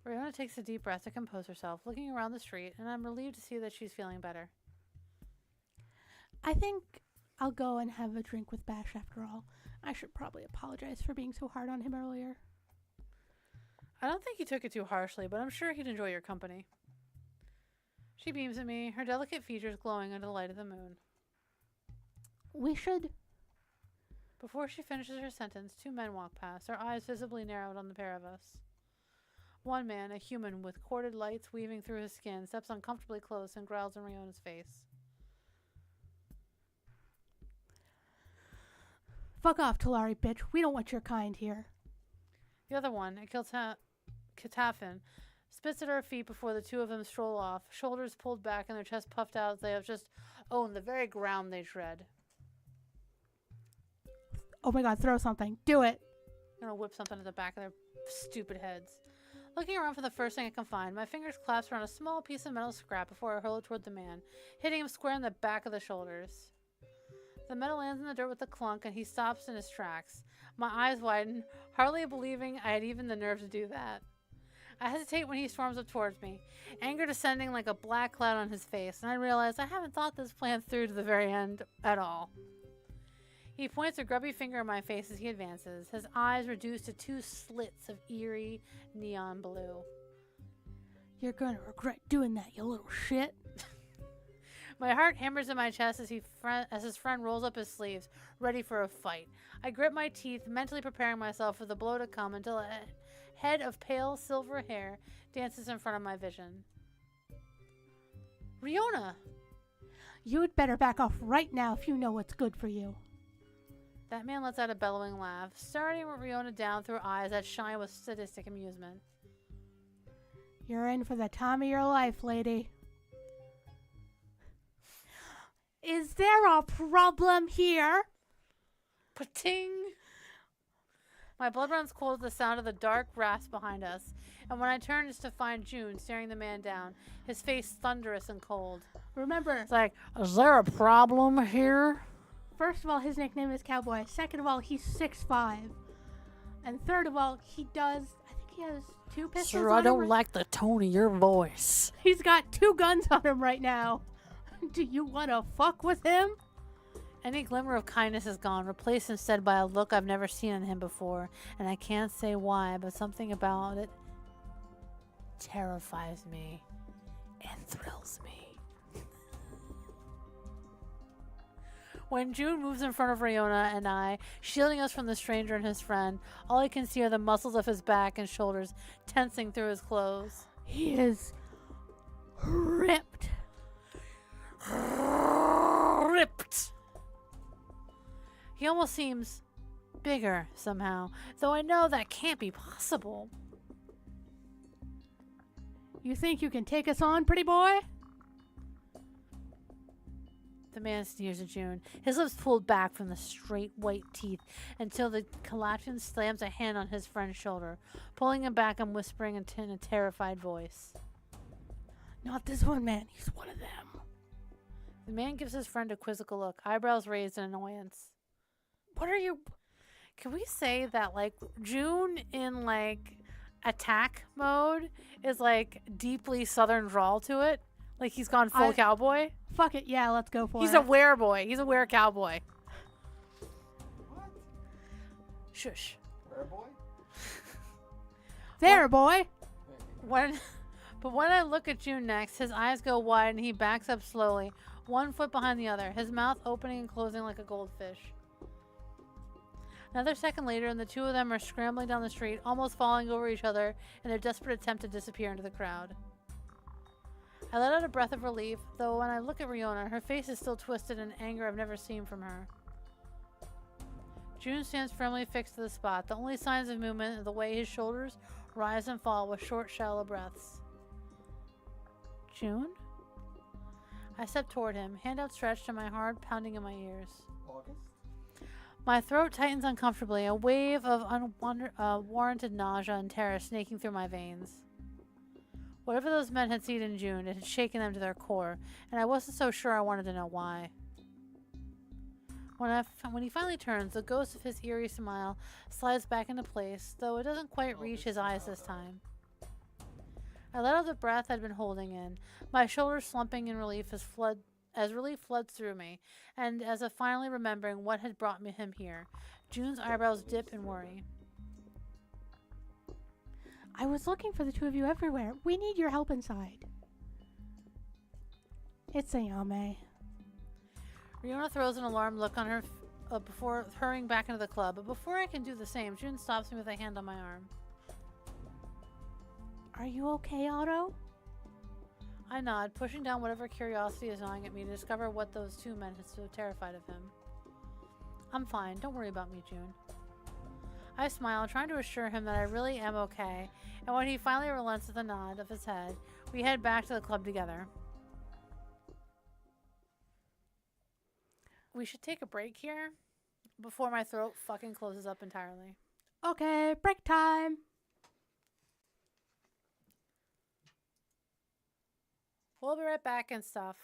[SPEAKER 1] Riona takes a deep breath to compose herself, looking around the street, and I'm relieved to see that she's feeling better.
[SPEAKER 2] I think I'll go and have a drink with Bash after all. I should probably apologize for being so hard on him earlier.
[SPEAKER 1] I don't think he took it too harshly, but I'm sure he'd enjoy your company. She beams at me, her delicate features glowing under the light of the moon.
[SPEAKER 2] We should...
[SPEAKER 1] Before she finishes her sentence, two men walk past, their eyes visibly narrowed on the pair of us. One man, a human with corded lights weaving through his skin, steps uncomfortably close and growls in Riona's face.
[SPEAKER 2] Fuck off, Talari, bitch. We don't want your kind here.
[SPEAKER 1] The other one, a Kitafin, spits at our feet before the two of them stroll off, shoulders pulled back and their chests puffed out as they have just owned the very ground they tread.
[SPEAKER 2] Oh my god, throw something. Do it.
[SPEAKER 1] I'm gonna whip something at the back of their stupid heads. Looking around for the first thing I can find, my fingers clasp around a small piece of metal scrap before I hurl it toward the man, hitting him square in the back of the shoulders. The metal lands in the dirt with a clunk, and he stops in his tracks. My eyes widen, hardly believing I had even the nerve to do that. I hesitate when he storms up towards me, anger descending like a black cloud on his face, and I realize I haven't thought this plan through to the very end at all. He points a grubby finger at my face as he advances, his eyes reduced to two slits of eerie neon blue.
[SPEAKER 2] You're gonna regret doing that, you little shit.
[SPEAKER 1] My heart hammers in my chest as his friend rolls up his sleeves, ready for a fight. I grip my teeth, mentally preparing myself for the blow to come until a head of pale silver hair dances in front of my vision. Riona!
[SPEAKER 2] You'd better back off right now if you know what's good for you.
[SPEAKER 1] That man lets out a bellowing laugh, staring Riona down through eyes that shine with sadistic amusement.
[SPEAKER 2] You're in for the time of your life, lady. Is there a problem here?
[SPEAKER 1] Pating! My blood runs cold at the sound of the dark rasp behind us, and when I turn it's to find June staring the man down, his face thunderous and cold.
[SPEAKER 2] Remember,
[SPEAKER 1] It's like, is there a problem here?
[SPEAKER 2] first of all, his nickname is Cowboy. Second of all, he's 6'5". And third of all, I think he has 2 pistols
[SPEAKER 1] Sir,
[SPEAKER 2] on
[SPEAKER 1] I
[SPEAKER 2] him.
[SPEAKER 1] don't like the tone of your voice.
[SPEAKER 2] He's got 2 guns on him right now. Do you want to fuck with him?
[SPEAKER 1] Any glimmer of kindness is gone, replaced instead by a look I've never seen in him before, and I can't say why, but something about it terrifies me and thrills me. When June moves in front of Riona and I, shielding us from the stranger and his friend, all I can see are the muscles of his back and shoulders tensing through his clothes.
[SPEAKER 2] He is ripped.
[SPEAKER 1] Ripped! He almost seems bigger somehow, though I know that can't be possible.
[SPEAKER 2] You think you can take us on, pretty boy?
[SPEAKER 1] The man sneers at June, his lips pulled back from the straight white teeth until the Calatrian slams a hand on his friend's shoulder, pulling him back and whispering in a terrified voice.
[SPEAKER 2] Not this one, man. He's one of them.
[SPEAKER 1] The man gives his friend a quizzical look, eyebrows raised in annoyance. What are you... Can we say that, like, June in, like, attack mode is, like, deeply southern drawl to it? Like, he's gone full cowboy?
[SPEAKER 2] Fuck it. Yeah, let's go for it.
[SPEAKER 1] He's a were-boy. He's a were-cowboy.
[SPEAKER 3] What?
[SPEAKER 1] Shush.
[SPEAKER 3] Where, boy?
[SPEAKER 2] There, boy.
[SPEAKER 1] But when I look at June next, his eyes go wide and he backs up slowly, one foot behind the other, his mouth opening and closing like a goldfish. Another second later, and the two of them are scrambling down the street, almost falling over each other in their desperate attempt to disappear into the crowd. I let out a breath of relief, though when I look at Riona, her face is still twisted in anger I've never seen from her. June stands firmly fixed to the spot, the only signs of movement are the way his shoulders rise and fall with short, shallow breaths. June? I step toward him, hand outstretched and my heart pounding in my ears.
[SPEAKER 3] August?
[SPEAKER 1] My throat tightens uncomfortably, a wave of unwarranted nausea and terror snaking through my veins. Whatever those men had seen in June, it had shaken them to their core, and I wasn't so sure I wanted to know why. When he finally turns, the ghost of his eerie smile slides back into place, though it doesn't quite reach his eyes this time. I let out the breath I'd been holding in, my shoulders slumping in relief as relief floods through me, and as if finally remembering what had brought him here, June's eyebrows dip in worry.
[SPEAKER 2] I was looking for the two of you everywhere. We need your help inside. It's Ayame.
[SPEAKER 1] Riona throws an alarmed look on her before hurrying back into the club, but before I can do the same, June stops me with a hand on my arm.
[SPEAKER 2] Are you okay, Otto?
[SPEAKER 1] I nod, pushing down whatever curiosity is gnawing at me to discover what those two men had so terrified of him. I'm fine. Don't worry about me, June. I smile, trying to assure him that I really am okay, and when he finally relents with a nod of his head, we head back to the club together. We should take a break here before my throat fucking closes up entirely.
[SPEAKER 2] Okay, break time.
[SPEAKER 1] We'll be right back and stuff.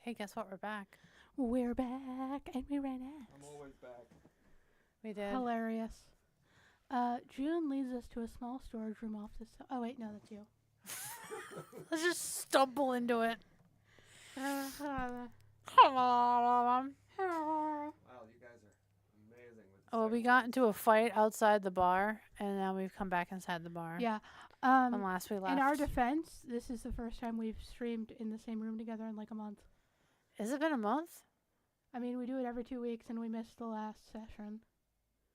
[SPEAKER 1] Hey, guess what? We're back.
[SPEAKER 2] We're back, and we ran ads.
[SPEAKER 3] I'm always back.
[SPEAKER 1] We did.
[SPEAKER 2] Hilarious. June leads us to a small storage room off the Oh, wait, no, that's you.
[SPEAKER 1] Let's just stumble into it.
[SPEAKER 3] Wow, you guys are amazing with the
[SPEAKER 1] Oh, we
[SPEAKER 3] segue.
[SPEAKER 1] got into a fight outside the bar, and now we've come back inside the bar.
[SPEAKER 2] Yeah.
[SPEAKER 1] From last we left.
[SPEAKER 2] In our defense, this is the first time we've streamed in the same room together in like a month.
[SPEAKER 1] Has it been a month?
[SPEAKER 2] I mean, we do it every 2 weeks, and we missed the last session.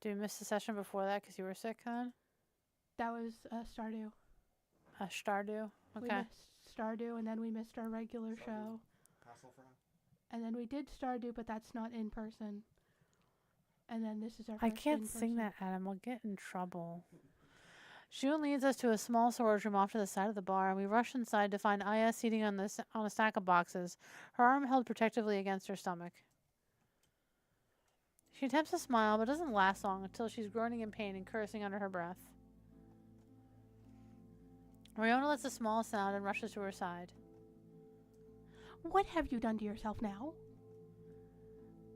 [SPEAKER 1] Did we miss the session before that because you were sick then?
[SPEAKER 2] That was Stardew.
[SPEAKER 1] Stardew?
[SPEAKER 2] We
[SPEAKER 1] Okay.
[SPEAKER 2] missed Stardew, and then we missed our regular
[SPEAKER 3] Stardew.
[SPEAKER 2] show.
[SPEAKER 3] Hassle for him?
[SPEAKER 2] And then we did Stardew, but that's not in person. And then this is our first
[SPEAKER 1] I can't
[SPEAKER 2] in-person.
[SPEAKER 1] sing that, Adam. We'll get in trouble. June leads us to a small storage room off to the side of the bar, and we rush inside to find Aya seating on a stack of boxes, her arm held protectively against her stomach. She attempts to smile, but doesn't last long until she's groaning in pain and cursing under her breath. Riona lets a small sound and rushes to her side.
[SPEAKER 2] What have you done to yourself now?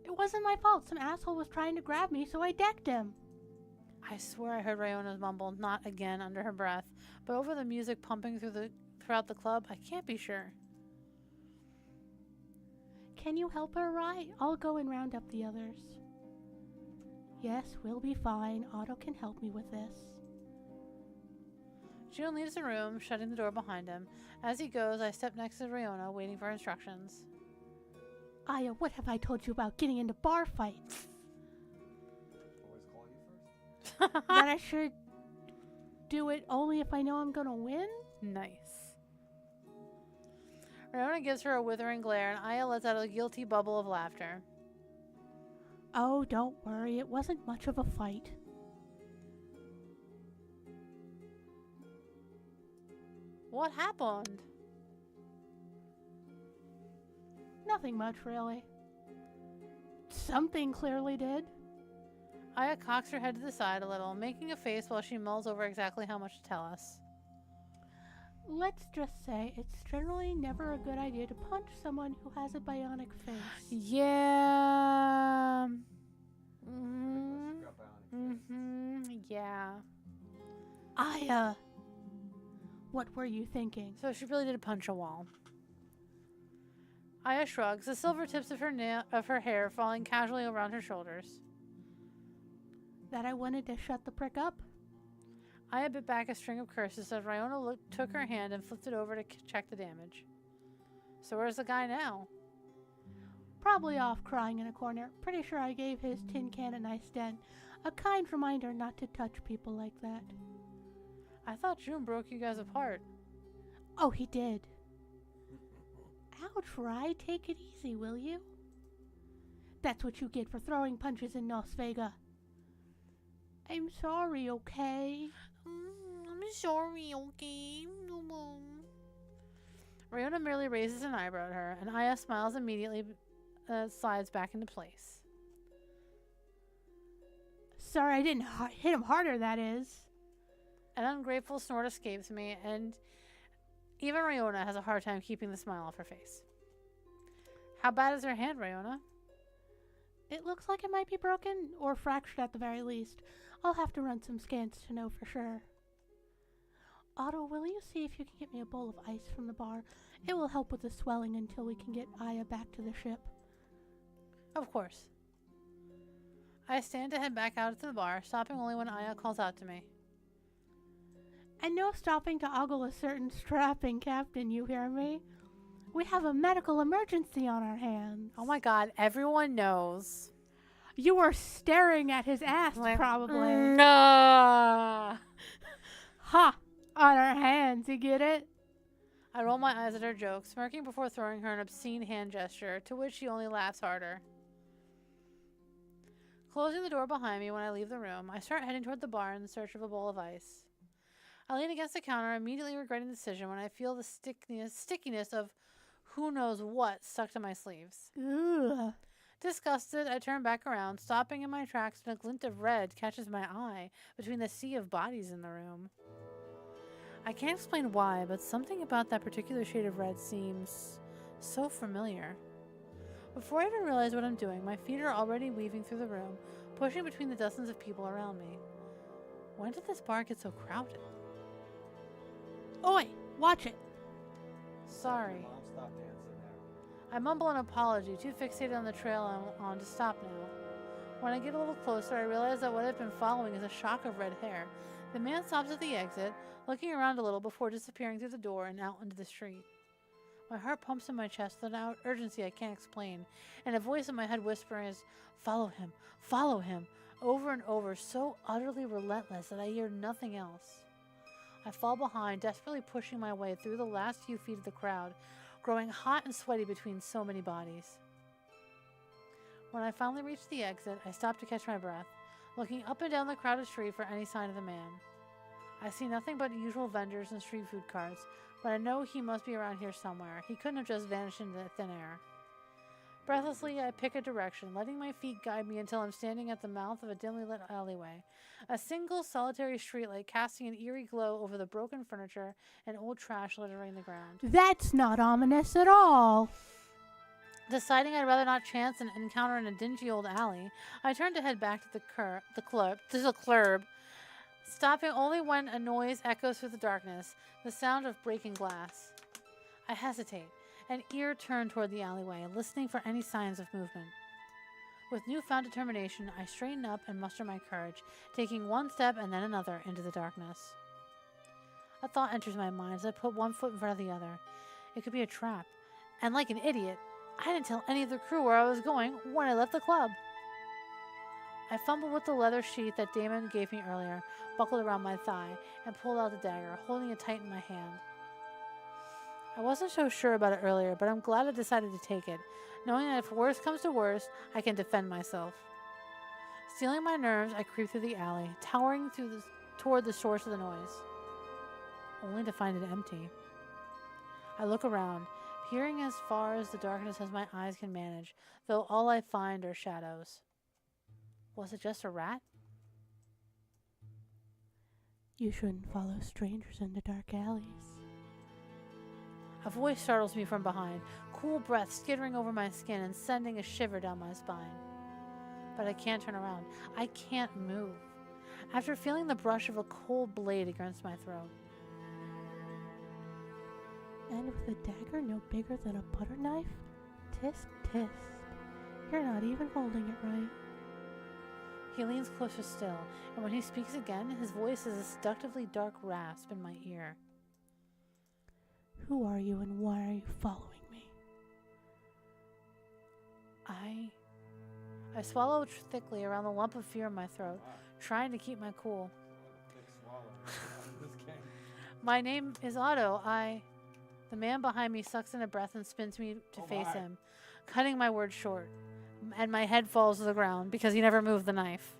[SPEAKER 2] It wasn't my fault. Some asshole was trying to grab me, so I decked him.
[SPEAKER 1] I swear I heard Riona's mumble, not again, under her breath, but over the music pumping throughout the club, I can't be sure.
[SPEAKER 2] Can you help her, Rye? I'll go and round up the others. Yes, we'll be fine. Otto can help me with this.
[SPEAKER 1] June leaves the room, shutting the door behind him. As he goes, I step next to Riona, waiting for instructions.
[SPEAKER 2] Aya, what have I told you about getting into bar fights?
[SPEAKER 3] Always call you first?
[SPEAKER 2] That I should do it only if I know I'm gonna win?
[SPEAKER 1] Nice. Riona gives her a withering glare, and Aya lets out a guilty bubble of laughter.
[SPEAKER 2] Oh, don't worry. It wasn't much of a fight.
[SPEAKER 1] What happened?
[SPEAKER 2] Nothing much, really. Something clearly did.
[SPEAKER 1] Aya cocks her head to the side a little, making a face while she mulls over exactly how much to tell us.
[SPEAKER 2] Let's just say it's generally never a good idea to punch someone who has a bionic face.
[SPEAKER 1] Yeah.
[SPEAKER 3] Unless you've got bionic face.
[SPEAKER 1] Yeah.
[SPEAKER 2] Aya! What were you thinking?
[SPEAKER 1] So she really did punch a wall. Aya shrugs, the silver tips of her hair falling casually around her shoulders.
[SPEAKER 2] That I wanted to shut the prick up?
[SPEAKER 1] Aya bit back a string of curses as Riona took her hand and flipped it over to check the damage. So where's the guy now?
[SPEAKER 2] Probably off crying in a corner. Pretty sure I gave his tin can a nice dent. A kind reminder not to touch people like that.
[SPEAKER 1] I thought June broke you guys apart.
[SPEAKER 2] Oh, he did. Ouch, Rye. Take it easy, will you? That's what you get for throwing punches in Las Vegas. I'm sorry, okay?
[SPEAKER 1] I'm sorry, okay? Riona merely raises an eyebrow at her, and Aya smiles immediately, slides back into place.
[SPEAKER 2] Sorry I didn't hit him harder, that is.
[SPEAKER 1] An ungrateful snort escapes me, and even Riona has a hard time keeping the smile off her face. How bad is her hand, Riona?
[SPEAKER 2] It looks like it might be broken, or fractured at the very least. I'll have to run some scans to know for sure. Otto, will you see if you can get me a bowl of ice from the bar? It will help with the swelling until we can get Aya back to the ship.
[SPEAKER 1] Of course. I stand to head back out to the bar, stopping only when Aya calls out to me.
[SPEAKER 2] And no stopping to ogle a certain strapping captain, you hear me? We have a medical emergency on our hands.
[SPEAKER 1] Oh my god, everyone knows.
[SPEAKER 2] You were staring at his ass, probably.
[SPEAKER 1] No.
[SPEAKER 2] Ha! On our hands, you get it?
[SPEAKER 1] I roll my eyes at her joke, smirking before throwing her an obscene hand gesture, to which she only laughs harder. Closing the door behind me when I leave the room, I start heading toward the bar in search of a bowl of ice. I lean against the counter, immediately regretting the decision when I feel the stickiness of who knows what stuck to my sleeves.
[SPEAKER 2] Ugh.
[SPEAKER 1] Disgusted, I turn back around, stopping in my tracks when a glint of red catches my eye between the sea of bodies in the room. I can't explain why, but something about that particular shade of red seems so familiar. Before I even realize what I'm doing, my feet are already weaving through the room, pushing between the dozens of people around me. When did this bar get so crowded?
[SPEAKER 2] Oi, watch it.
[SPEAKER 1] Sorry.
[SPEAKER 3] Mom, stop dancing there.
[SPEAKER 1] I mumble an apology, too fixated on the trail I'm on to stop now. When I get a little closer, I realize that what I've been following is a shock of red hair. The man stops at the exit, looking around a little before disappearing through the door and out into the street. My heart pumps in my chest with an urgency I can't explain, and a voice in my head whispers, follow him, over and over, so utterly relentless that I hear nothing else. I fall behind, desperately pushing my way through the last few feet of the crowd, growing hot and sweaty between so many bodies. When I finally reach the exit, I stop to catch my breath, looking up and down the crowded street for any sign of the man. I see nothing but usual vendors and street food carts, but I know he must be around here somewhere. He couldn't have just vanished into thin air. Breathlessly, I pick a direction, letting my feet guide me until I'm standing at the mouth of a dimly lit alleyway. A single solitary streetlight casting an eerie glow over the broken furniture and old trash littering the ground.
[SPEAKER 2] That's not ominous at all.
[SPEAKER 1] Deciding I'd rather not chance an encounter in a dingy old alley, I turned to head back to the club, stopping only when a noise echoes through the darkness, the sound of breaking glass. I hesitate, an ear turned toward the alleyway, listening for any signs of movement. With newfound determination, I straighten up and muster my courage, taking one step and then another into the darkness. A thought enters my mind as I put one foot in front of the other. It could be a trap, and like an idiot, I didn't tell any of the crew where I was going when I left the club. I fumbled with the leather sheath that Damon gave me earlier, buckled around my thigh, and pulled out the dagger, holding it tight in my hand. I wasn't so sure about it earlier, but I'm glad I decided to take it, knowing that if worse comes to worse, I can defend myself. Stealing my nerves, I creep through the alley, towering toward the source of the noise, only to find it empty. I look around, peering as far as the darkness as my eyes can manage, though all I find are shadows. Was it just a rat?
[SPEAKER 2] You shouldn't follow strangers into dark alleys.
[SPEAKER 1] A voice startles me from behind, cool breath skittering over my skin and sending a shiver down my spine. But I can't turn around. I can't move. After feeling the brush of a cold blade against my throat.
[SPEAKER 2] And with a dagger no bigger than a butter knife? Tisk, tisk. You're not even holding it right.
[SPEAKER 1] He leans closer still, and when he speaks again, his voice is a seductively dark rasp in my ear.
[SPEAKER 2] Who are you and why are you following me?
[SPEAKER 1] I swallow thickly around the lump of fear in my throat, trying to keep my cool.
[SPEAKER 3] Big swallow. This game.
[SPEAKER 1] My name is Otto. The man behind me sucks in a breath and spins me to face him, cutting my words short, and my head falls to the ground because he never moved the knife.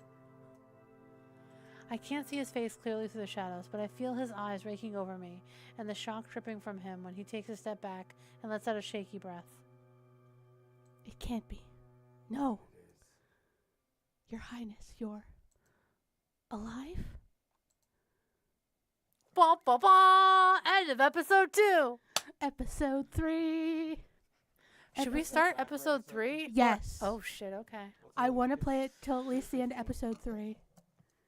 [SPEAKER 1] I can't see his face clearly through the shadows, but I feel his eyes raking over me and the shock dripping from him when he takes a step back and lets out a shaky breath.
[SPEAKER 2] It can't be. No. Your Highness, you're alive?
[SPEAKER 1] Ba ba ba! End of episode 2!
[SPEAKER 2] Episode 3.
[SPEAKER 1] Should we start episode 3?
[SPEAKER 2] Yes.
[SPEAKER 1] Oh shit, okay.
[SPEAKER 2] I want to play it till at least the end of episode 3.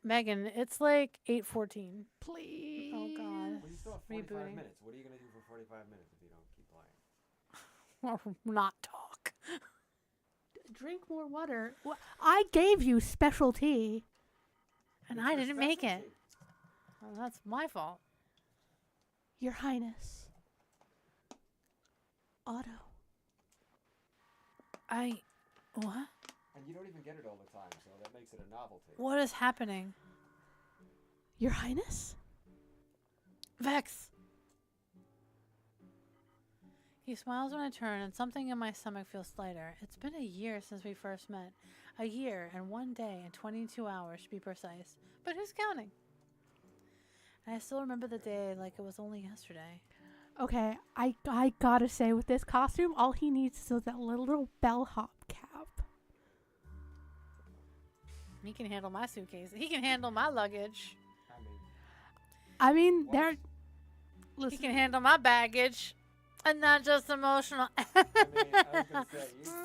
[SPEAKER 1] Megan, it's like 8:14.
[SPEAKER 2] Please.
[SPEAKER 1] Oh god.
[SPEAKER 3] Well, you still have 45
[SPEAKER 1] Rebooting.
[SPEAKER 3] minutes. What are you going to do for 45 minutes if you don't keep playing?
[SPEAKER 1] Or not talk.
[SPEAKER 2] Drink more water. I gave you special tea.
[SPEAKER 1] And
[SPEAKER 3] It's
[SPEAKER 1] I
[SPEAKER 3] your
[SPEAKER 1] didn't make it.
[SPEAKER 3] specialty.
[SPEAKER 1] Well, that's my fault.
[SPEAKER 2] Your Highness. Otto.
[SPEAKER 1] What?
[SPEAKER 3] And you don't even get it all the time, so that makes it a novelty.
[SPEAKER 1] What is happening?
[SPEAKER 2] Your Highness?
[SPEAKER 1] Vex! He smiles when I turn, and something in my stomach feels lighter. It's been a year since we first met. A year and 1 day and 22 hours, to be precise. But who's counting? And I still remember the day like it was only yesterday.
[SPEAKER 2] Okay, I gotta say, with this costume, all he needs is that little bellhop cap.
[SPEAKER 1] He can handle my suitcase. He can handle my luggage.
[SPEAKER 2] I mean,
[SPEAKER 3] What?
[SPEAKER 2] they're...
[SPEAKER 1] He
[SPEAKER 2] Listen,
[SPEAKER 1] can handle my baggage. And not just emotional.
[SPEAKER 3] I was going to say,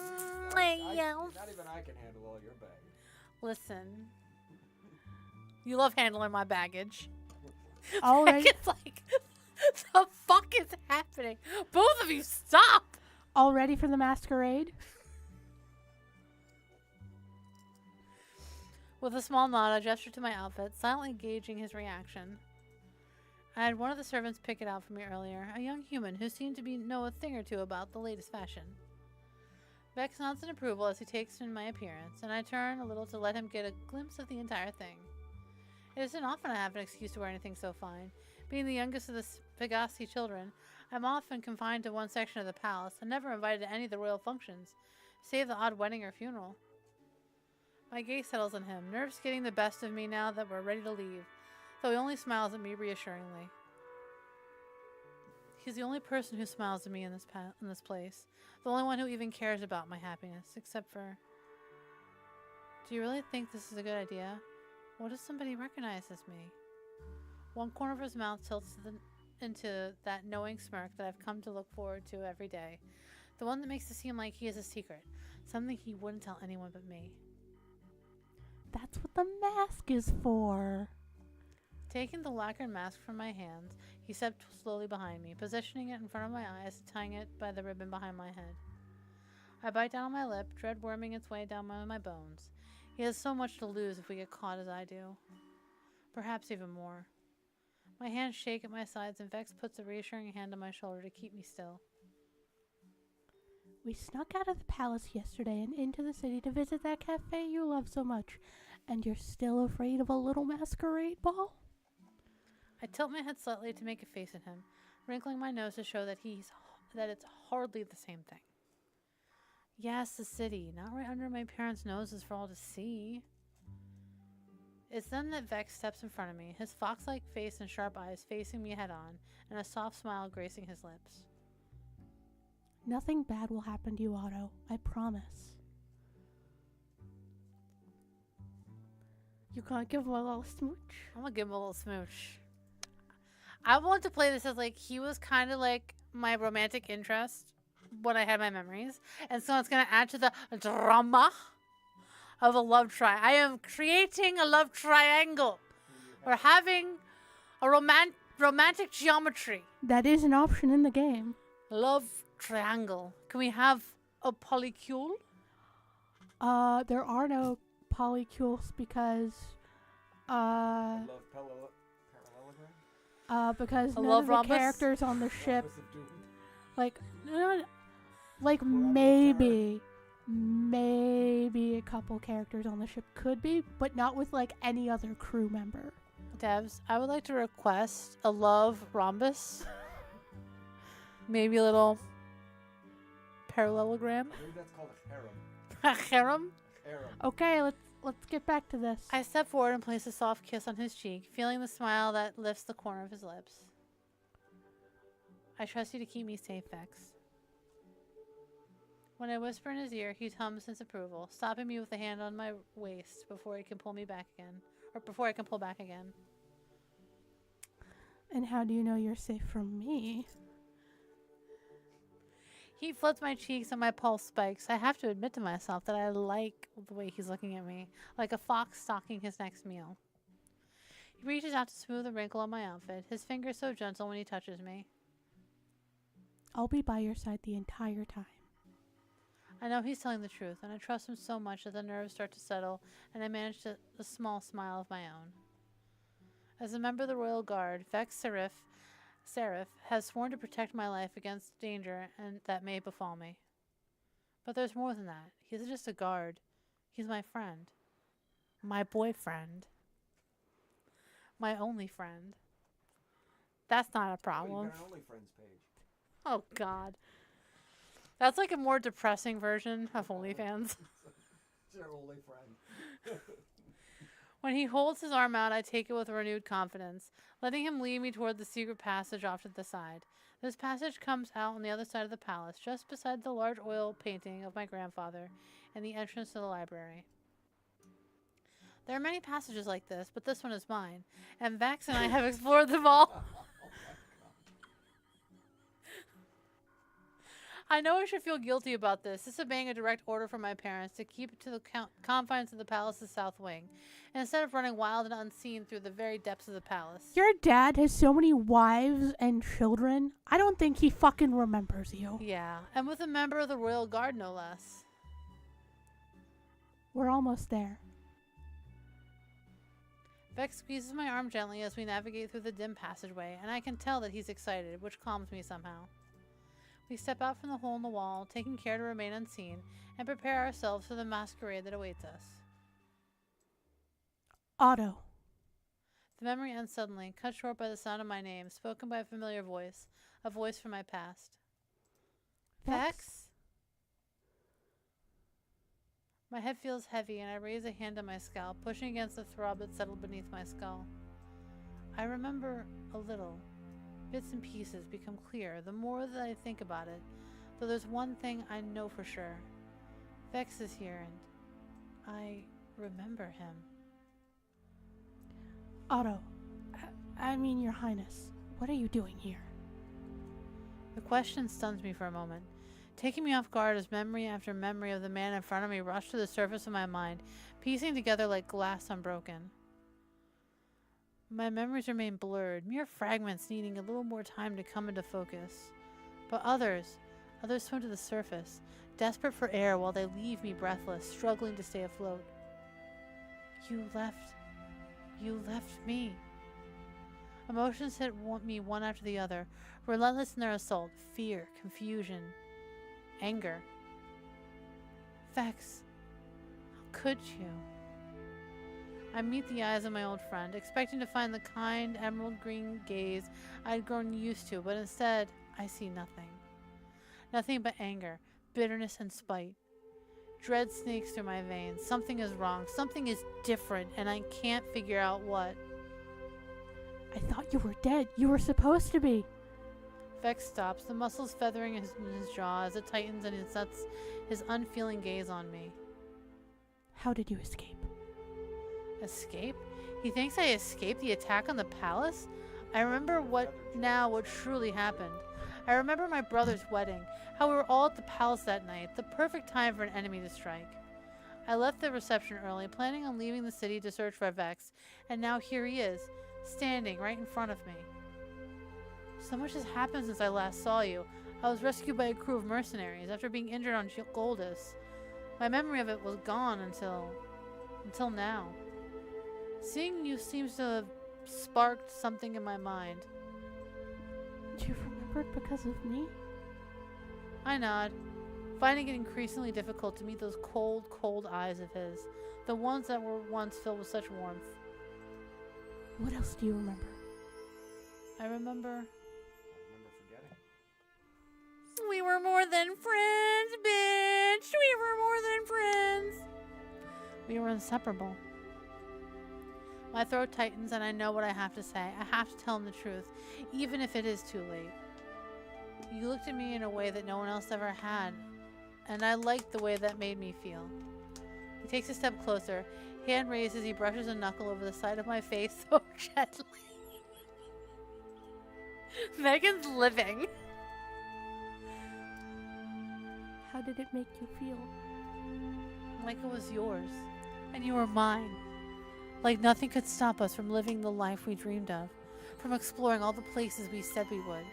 [SPEAKER 1] else.
[SPEAKER 3] Not even I can handle all your baggage.
[SPEAKER 1] Listen. You love handling my baggage.
[SPEAKER 2] All right.
[SPEAKER 1] It's like, the fuck is happening? Both of you, stop!
[SPEAKER 2] All ready for the masquerade?
[SPEAKER 1] With a small nod, I gestured to my outfit, silently gauging his reaction. I had one of the servants pick it out for me earlier, a young human who seemed to know a thing or two about the latest fashion. Vex nods in approval as he takes in my appearance, and I turn a little to let him get a glimpse of the entire thing. It isn't often I have an excuse to wear anything so fine. Being the youngest of the Pegasi children, I'm often confined to one section of the palace and never invited to any of the royal functions, save the odd wedding or funeral. My gaze settles on him, nerves getting the best of me now that we're ready to leave, though he only smiles at me reassuringly. He's the only person who smiles at me in this place, the only one who even cares about my happiness, except for... Do you really think this is a good idea? What if somebody recognizes me? One corner of his mouth tilts into that knowing smirk that I've come to look forward to every day, the one that makes it seem like he has a secret, something he wouldn't tell anyone but me.
[SPEAKER 2] That's what the mask is for.
[SPEAKER 1] Taking the lacquered mask from my hands, he stepped slowly behind me, positioning it in front of my eyes, tying it by the ribbon behind my head. I bite down on my lip, dread worming its way down my bones. He has so much to lose if we get caught as I do. Perhaps even more. My hands shake at my sides, and Vex puts a reassuring hand on my shoulder to keep me still.
[SPEAKER 2] We snuck out of the palace yesterday and into the city to visit that cafe you love so much, and you're still afraid of a little masquerade ball?
[SPEAKER 1] I tilt my head slightly to make a face at him, wrinkling my nose to show that it's hardly the same thing. Yes, the city, not right under my parents' noses for all to see. It's then that Vex steps in front of me, his fox-like face and sharp eyes facing me head-on, and a soft smile gracing his lips.
[SPEAKER 2] Nothing bad will happen to you, Otto. I promise. You gonna give him a little smooch?
[SPEAKER 1] I'm gonna give him a little smooch. I want to play this as like he was kind of like my romantic interest when I had my memories, and so it's gonna add to the drama of a love triangle. I am creating a love triangle. We're having a romantic geometry.
[SPEAKER 2] That is an option in the game.
[SPEAKER 1] Love triangle. Can we have a polycule?
[SPEAKER 2] There are no polycules because
[SPEAKER 3] I love parallelogram.
[SPEAKER 2] because
[SPEAKER 1] I
[SPEAKER 2] none
[SPEAKER 1] love
[SPEAKER 2] of the
[SPEAKER 1] rhombus.
[SPEAKER 2] characters on the ship,
[SPEAKER 3] Rhombus of doom.
[SPEAKER 2] like, like
[SPEAKER 3] Parameter.
[SPEAKER 2] maybe a couple characters on the ship could be, but not with like any other crew member.
[SPEAKER 1] Devs, I would like to request a love rhombus. Maybe a little parallelogram.
[SPEAKER 3] I believe that's called a harem.
[SPEAKER 1] A harem.
[SPEAKER 3] Harem.
[SPEAKER 2] Okay, let's get back to this.
[SPEAKER 1] I step forward and place a soft kiss on his cheek, feeling the smile that lifts the corner of his lips. I trust you to keep me safe, Vex. When I whisper in his ear, he hums his approval, stopping me with a hand on my waist before he can pull me back again. Or before I can pull back again.
[SPEAKER 2] And how do you know you're safe from me?
[SPEAKER 1] He floods my cheeks and my pulse spikes. I have to admit to myself that I like the way he's looking at me, like a fox stalking his next meal. He reaches out to smooth a wrinkle on my outfit, his fingers so gentle when he touches me.
[SPEAKER 2] I'll be by your side the entire time.
[SPEAKER 1] I know he's telling the truth, and I trust him so much that the nerves start to settle, and I manage a small smile of my own. As a member of the Royal Guard, Vex Seraph has sworn to protect my life against danger and that may befall me. But there's more than that. He isn't just a guard. He's my friend. My boyfriend. My only friend. That's not a
[SPEAKER 3] Oh, you
[SPEAKER 1] problem.
[SPEAKER 3] got an OnlyFriends page.
[SPEAKER 1] Oh, God. That's like a more depressing version of OnlyFans.
[SPEAKER 3] It's your only friend.
[SPEAKER 1] When he holds his arm out, I take it with renewed confidence, letting him lead me toward the secret passage off to the side. This passage comes out on the other side of the palace, just beside the large oil painting of my grandfather and the entrance to the library. There are many passages like this, but this one is mine, and Vax and I have explored them all. I know I should feel guilty about this. This obeying a direct order from my parents to keep it to the confines of the palace's south wing, instead of running wild and unseen through the very depths of the palace.
[SPEAKER 2] Your dad has so many wives and children. I don't think he fucking remembers you.
[SPEAKER 1] Yeah, and with a member of the royal guard, no less.
[SPEAKER 2] We're almost there.
[SPEAKER 1] Vex squeezes my arm gently as we navigate through the dim passageway, and I can tell that he's excited, which calms me somehow. We step out from the hole in the wall, taking care to remain unseen, and prepare ourselves for the masquerade that awaits us.
[SPEAKER 2] Otto.
[SPEAKER 1] The memory ends suddenly, cut short by the sound of my name, spoken by a familiar voice, a voice from my past. Vex? My head feels heavy, and I raise a hand on my scalp, pushing against the throb that settled beneath my skull. I remember a little. Bits and pieces become clear the more that I think about it, though there's one thing I know for sure. Vex is here, and I remember him.
[SPEAKER 2] Otto. I mean, Your Highness. What are you doing here?
[SPEAKER 1] The question stuns me for a moment, taking me off guard as memory after memory of the man in front of me rushed to the surface of my mind, piecing together like glass unbroken. My memories remain blurred, mere fragments needing a little more time to come into focus. But others swim to the surface, desperate for air while they leave me breathless, struggling to stay afloat. You left me. Emotions hit me one after the other, relentless in their assault. Fear, confusion, anger. Vex, how could you? I meet the eyes of my old friend, expecting to find the kind, emerald green gaze I'd grown used to, but instead, I see nothing. Nothing but anger, bitterness, and spite. Dread snakes through my veins. Something is wrong. Something is different, and I can't figure out what.
[SPEAKER 2] I thought you were dead. You were supposed to be.
[SPEAKER 1] Vex stops, the muscles feathering in his jaw as it tightens and he sets his unfeeling gaze on me.
[SPEAKER 2] How did you escape?
[SPEAKER 1] Escape? He thinks I escaped the attack on the palace? I remember what truly happened. I remember my brother's wedding, how we were all at the palace that night, the perfect time for an enemy to strike. I left the reception early, planning on leaving the city to search for Vex, and now here he is, standing right in front of me. So much has happened since I last saw you. I was rescued by a crew of mercenaries after being injured on Goldus. My memory of it was gone until now. Seeing you seems to have sparked something in my mind.
[SPEAKER 2] You remembered because of me?
[SPEAKER 1] I nod, finding it increasingly difficult to meet those cold, cold eyes of his, the ones that were once filled with such warmth.
[SPEAKER 2] What else do you remember?
[SPEAKER 1] I remember
[SPEAKER 3] forgetting.
[SPEAKER 1] we were more than friends, bitch! We were more than friends! We were inseparable. My throat tightens and I know what I have to say. I have to tell him the truth, even if it is too late. You looked at me in a way that no one else ever had, and I liked the way that made me feel. He takes a step closer. Hand raised as he brushes a knuckle over the side of my face so gently. Megan's living.
[SPEAKER 2] How did it make you feel?
[SPEAKER 1] Like it was yours, and you were mine. Like nothing could stop us from living the life we dreamed of, from exploring all the places we said we would.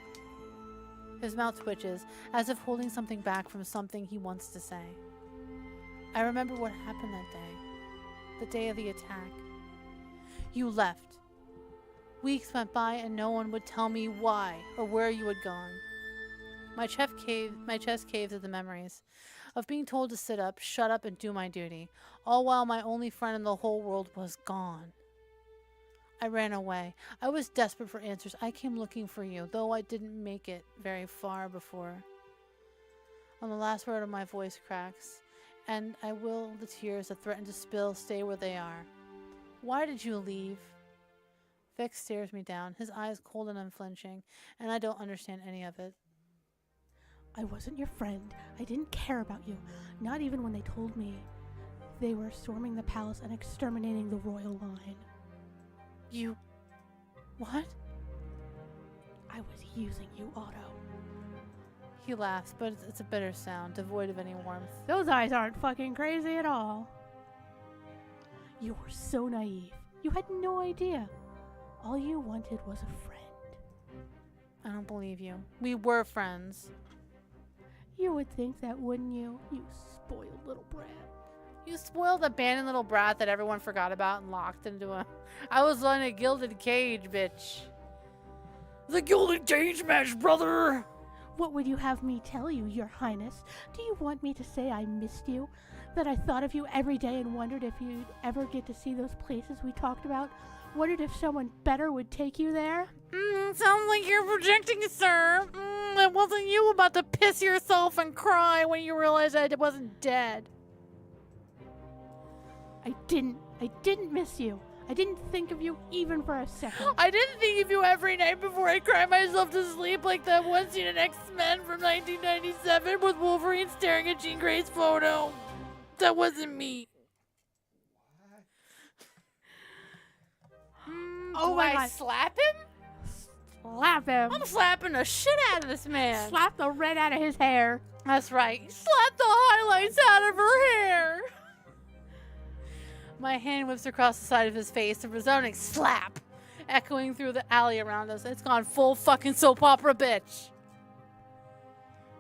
[SPEAKER 1] His mouth twitches, as if holding something back from something he wants to say. I remember what happened that day, the day of the attack. You left. Weeks went by and no one would tell me why or where you had gone. My chest caves at the memories of being told to sit up, shut up, and do my duty, all while my only friend in the whole world was gone. I ran away. I was desperate for answers. I came looking for you, though I didn't make it very far before. On the last word of my voice cracks, and I will the tears that threaten to spill stay where they are. Why did you leave? Vex stares me down, his eyes cold and unflinching, and I don't understand any of it.
[SPEAKER 2] I wasn't your friend. I didn't care about you. Not even when they told me they were storming the palace and exterminating the royal line.
[SPEAKER 1] You... what?
[SPEAKER 2] I was using you, Otto.
[SPEAKER 1] He laughs, but it's a bitter sound, devoid of any warmth.
[SPEAKER 2] Those eyes aren't fucking crazy at all. You were so naive. You had no idea. All you wanted was a friend.
[SPEAKER 1] I don't believe you. We were friends.
[SPEAKER 2] You would think that, wouldn't you? You spoiled little brat.
[SPEAKER 1] You spoiled abandoned little brat that everyone forgot about and locked into a... I was in a gilded cage, bitch. The gilded cage match, brother!
[SPEAKER 2] What would you have me tell you, Your Highness? Do you want me to say I missed you? That I thought of you every day and wondered if you'd ever get to see those places we talked about? Wondered if someone better would take you there?
[SPEAKER 1] Sounds like you're projecting, sir. It wasn't you about to piss yourself and cry when you realized I wasn't dead.
[SPEAKER 2] I didn't miss you. I didn't think of you even for a second.
[SPEAKER 1] I didn't think of you every night before I cried myself to sleep like that one scene in X-Men from 1997 with Wolverine staring at Jean Grey's photo. That wasn't me.
[SPEAKER 2] Oh
[SPEAKER 1] Do
[SPEAKER 2] my
[SPEAKER 1] I
[SPEAKER 2] God.
[SPEAKER 1] slap him?
[SPEAKER 2] Slap him.
[SPEAKER 1] I'm slapping the shit out of this man.
[SPEAKER 2] Slap the red out of his hair.
[SPEAKER 1] That's right. Slap the highlights out of her hair. My hand whips across the side of his face, a resounding slap, echoing through the alley around us. It's gone full fucking soap opera, bitch.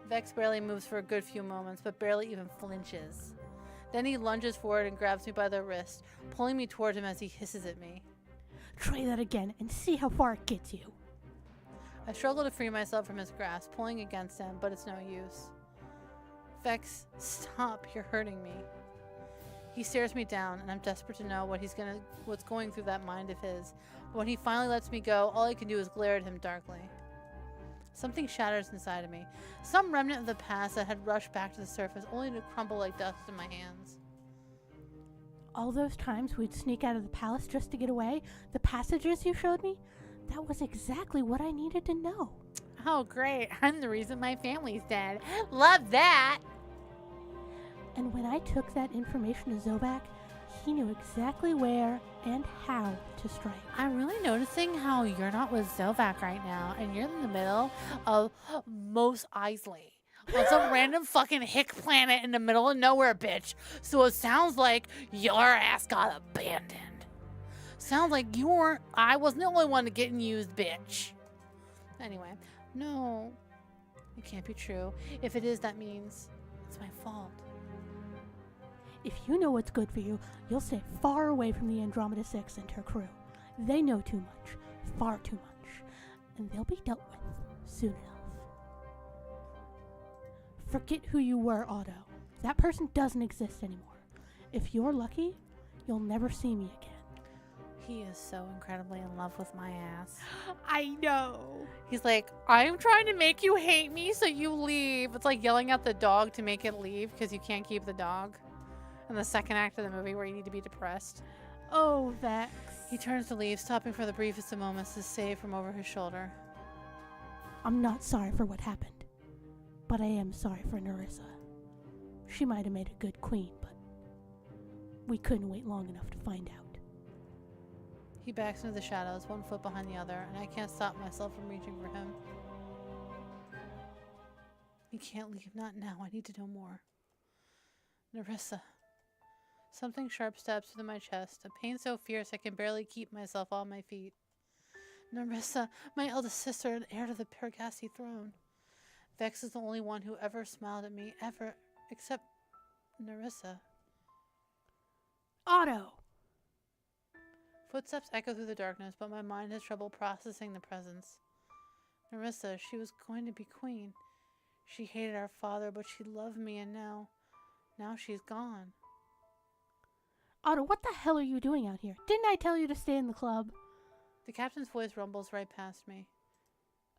[SPEAKER 1] Vex barely moves for a good few moments, but barely even flinches. Then he lunges forward and grabs me by the wrist, pulling me toward him as he hisses at me.
[SPEAKER 2] Try that again and see how far it gets you.
[SPEAKER 1] I struggle to free myself from his grasp, pulling against him, but it's no use. Vex, stop, you're hurting me. He stares me down, and I'm desperate to know what's going through that mind of his. But when he finally lets me go, all I can do is glare at him darkly. Something shatters inside of me. Some remnant of the past that had rushed back to the surface, only to crumble like dust in my hands.
[SPEAKER 2] All those times we'd sneak out of the palace just to get away, the passages you showed me, that was exactly what I needed to know.
[SPEAKER 1] Oh, great. I'm the reason my family's dead. Love that!
[SPEAKER 2] And when I took that information to Zobak, he knew exactly where and how to strike.
[SPEAKER 1] I'm really noticing how you're not with Zovak right now, and you're in the middle of Mos Eisley. On some random fucking hick planet in the middle of nowhere, bitch. So it sounds like your ass got abandoned. Sounds like I wasn't the only one getting used, bitch. Anyway, no. It can't be true. If it is, that means it's my fault.
[SPEAKER 2] If you know what's good for you, you'll stay far away from the Andromeda 6 and her crew. They know too much, far too much, and they'll be dealt with soon enough. Forget who you were, Otto. That person doesn't exist anymore. If you're lucky, you'll never see me again.
[SPEAKER 1] He is so incredibly in love with my ass.
[SPEAKER 2] I know.
[SPEAKER 1] He's like, I'm trying to make you hate me so you leave. It's like yelling at the dog to make it leave because you can't keep the dog. In the second act of the movie where you need to be depressed.
[SPEAKER 2] Oh, Vex.
[SPEAKER 1] He turns to leave, stopping for the briefest of moments to say from over his shoulder.
[SPEAKER 2] I'm not sorry for what happened, but I am sorry for Nerissa. She might have made a good queen, but we couldn't wait long enough to find out.
[SPEAKER 1] He backs into the shadows, one foot behind the other, and I can't stop myself from reaching for him. You can't leave, not now. I need to know more. Nerissa. Something sharp stabs through my chest, a pain so fierce I can barely keep myself on my feet. Nerissa, my eldest sister and heir to the Pergasti throne. Vex is the only one who ever smiled at me, ever, except Nerissa.
[SPEAKER 2] Otto!
[SPEAKER 1] Footsteps echo through the darkness, but my mind has trouble processing the presence. Nerissa, she was going to be queen. She hated our father, but she loved me, and now she's gone.
[SPEAKER 2] Otto, what the hell are you doing out here? Didn't I tell you to stay in the club?
[SPEAKER 1] The captain's voice rumbles right past me.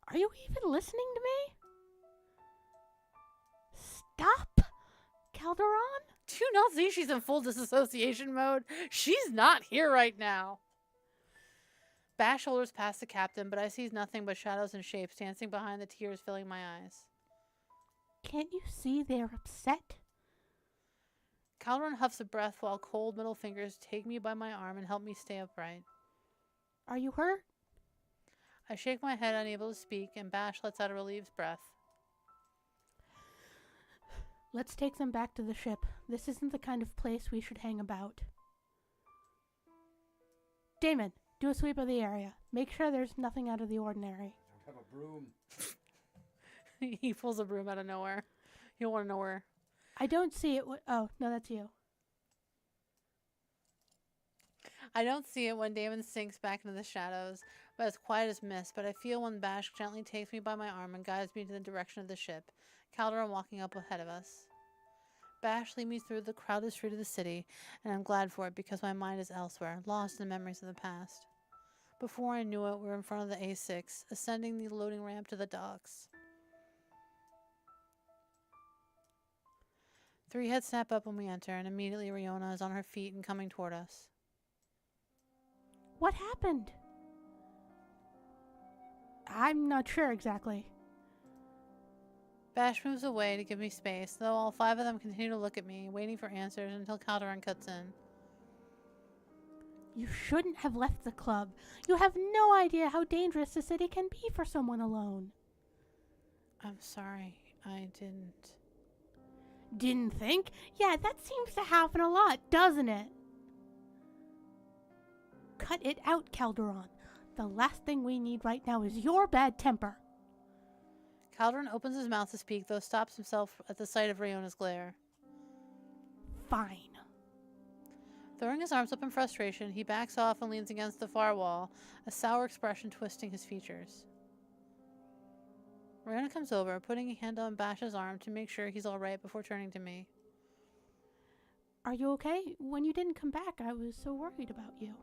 [SPEAKER 2] Are you even listening to me? Stop, Calderon?
[SPEAKER 1] Do you not see she's in full disassociation mode? She's not here right now. Bash shoulders past the captain, but I see nothing but shadows and shapes dancing behind the tears filling my eyes.
[SPEAKER 2] Can't you see they're upset?
[SPEAKER 1] Calderon huffs a breath while cold middle fingers take me by my arm and help me stay upright.
[SPEAKER 2] Are you hurt?
[SPEAKER 1] I shake my head, unable to speak, and Bash lets out a relieved breath.
[SPEAKER 2] Let's take them back to the ship. This isn't the kind of place we should hang about. Damon, do a sweep of the area. Make sure there's nothing out of the ordinary.
[SPEAKER 3] I don't have a broom.
[SPEAKER 1] He pulls a broom out of nowhere. You don't want to know where.
[SPEAKER 2] I don't see it. Oh, no, that's you.
[SPEAKER 1] I don't see it when Damon sinks back into the shadows, but it's quiet as mist. But I feel when Bash gently takes me by my arm and guides me to the direction of the ship, Calderon walking up ahead of us. Bash leads me through the crowded street of the city, and I'm glad for it because my mind is elsewhere, lost in the memories of the past. Before I knew it, we were in front of the A6, ascending the loading ramp to the docks. 3 heads snap up when we enter, and immediately Riona is on her feet and coming toward us.
[SPEAKER 2] What happened? I'm not sure exactly.
[SPEAKER 1] Bash moves away to give me space, though all 5 of them continue to look at me, waiting for answers until Calderon cuts in.
[SPEAKER 2] You shouldn't have left the club. You have no idea how dangerous the city can be for someone alone.
[SPEAKER 1] I'm sorry, I didn't.
[SPEAKER 2] Didn't think? Yeah, that seems to happen a lot, doesn't it? Cut it out, Calderon. The last thing we need right now is your bad temper.
[SPEAKER 1] Calderon opens his mouth to speak, though stops himself at the sight of Riona's glare.
[SPEAKER 2] Fine.
[SPEAKER 1] Throwing his arms up in frustration, he backs off and leans against the far wall, a sour expression twisting his features. Riona comes over, putting a hand on Bash's arm to make sure he's all right before turning to me.
[SPEAKER 2] Are you okay? When you didn't come back, I was so worried about you.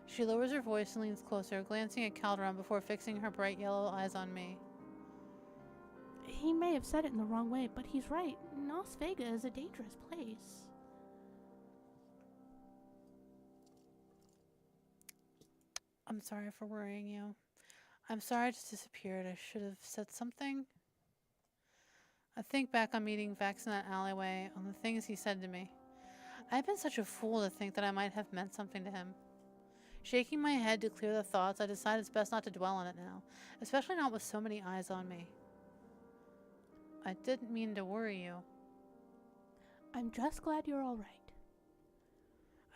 [SPEAKER 1] She lowers her voice and leans closer, glancing at Calderon before fixing her bright yellow eyes on me.
[SPEAKER 2] He may have said it in the wrong way, but he's right. Las Vegas is a dangerous place.
[SPEAKER 1] I'm sorry for worrying you. I'm sorry I just disappeared. I should have said something. I think back on meeting Vex in that alleyway, on the things he said to me. I've been such a fool to think that I might have meant something to him. Shaking my head to clear the thoughts, I decide it's best not to dwell on it now, especially not with so many eyes on me. I didn't mean to worry you.
[SPEAKER 2] I'm just glad you're all right.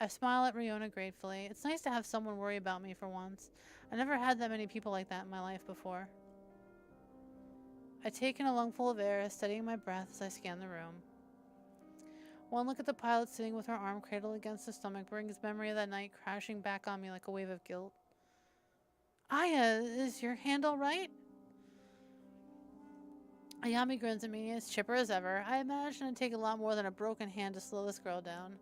[SPEAKER 1] I smile at Riona gratefully. It's nice to have someone worry about me for once. I never had that many people like that in my life before. I take in a lungful of air, steadying my breath as I scan the room. One look at the pilot sitting with her arm cradled against the stomach brings memory of that night crashing back on me like a wave of guilt. Aya, is your hand all right? Ayami grins at me, as chipper as ever. I imagine it'd take a lot more than a broken hand to slow this girl down.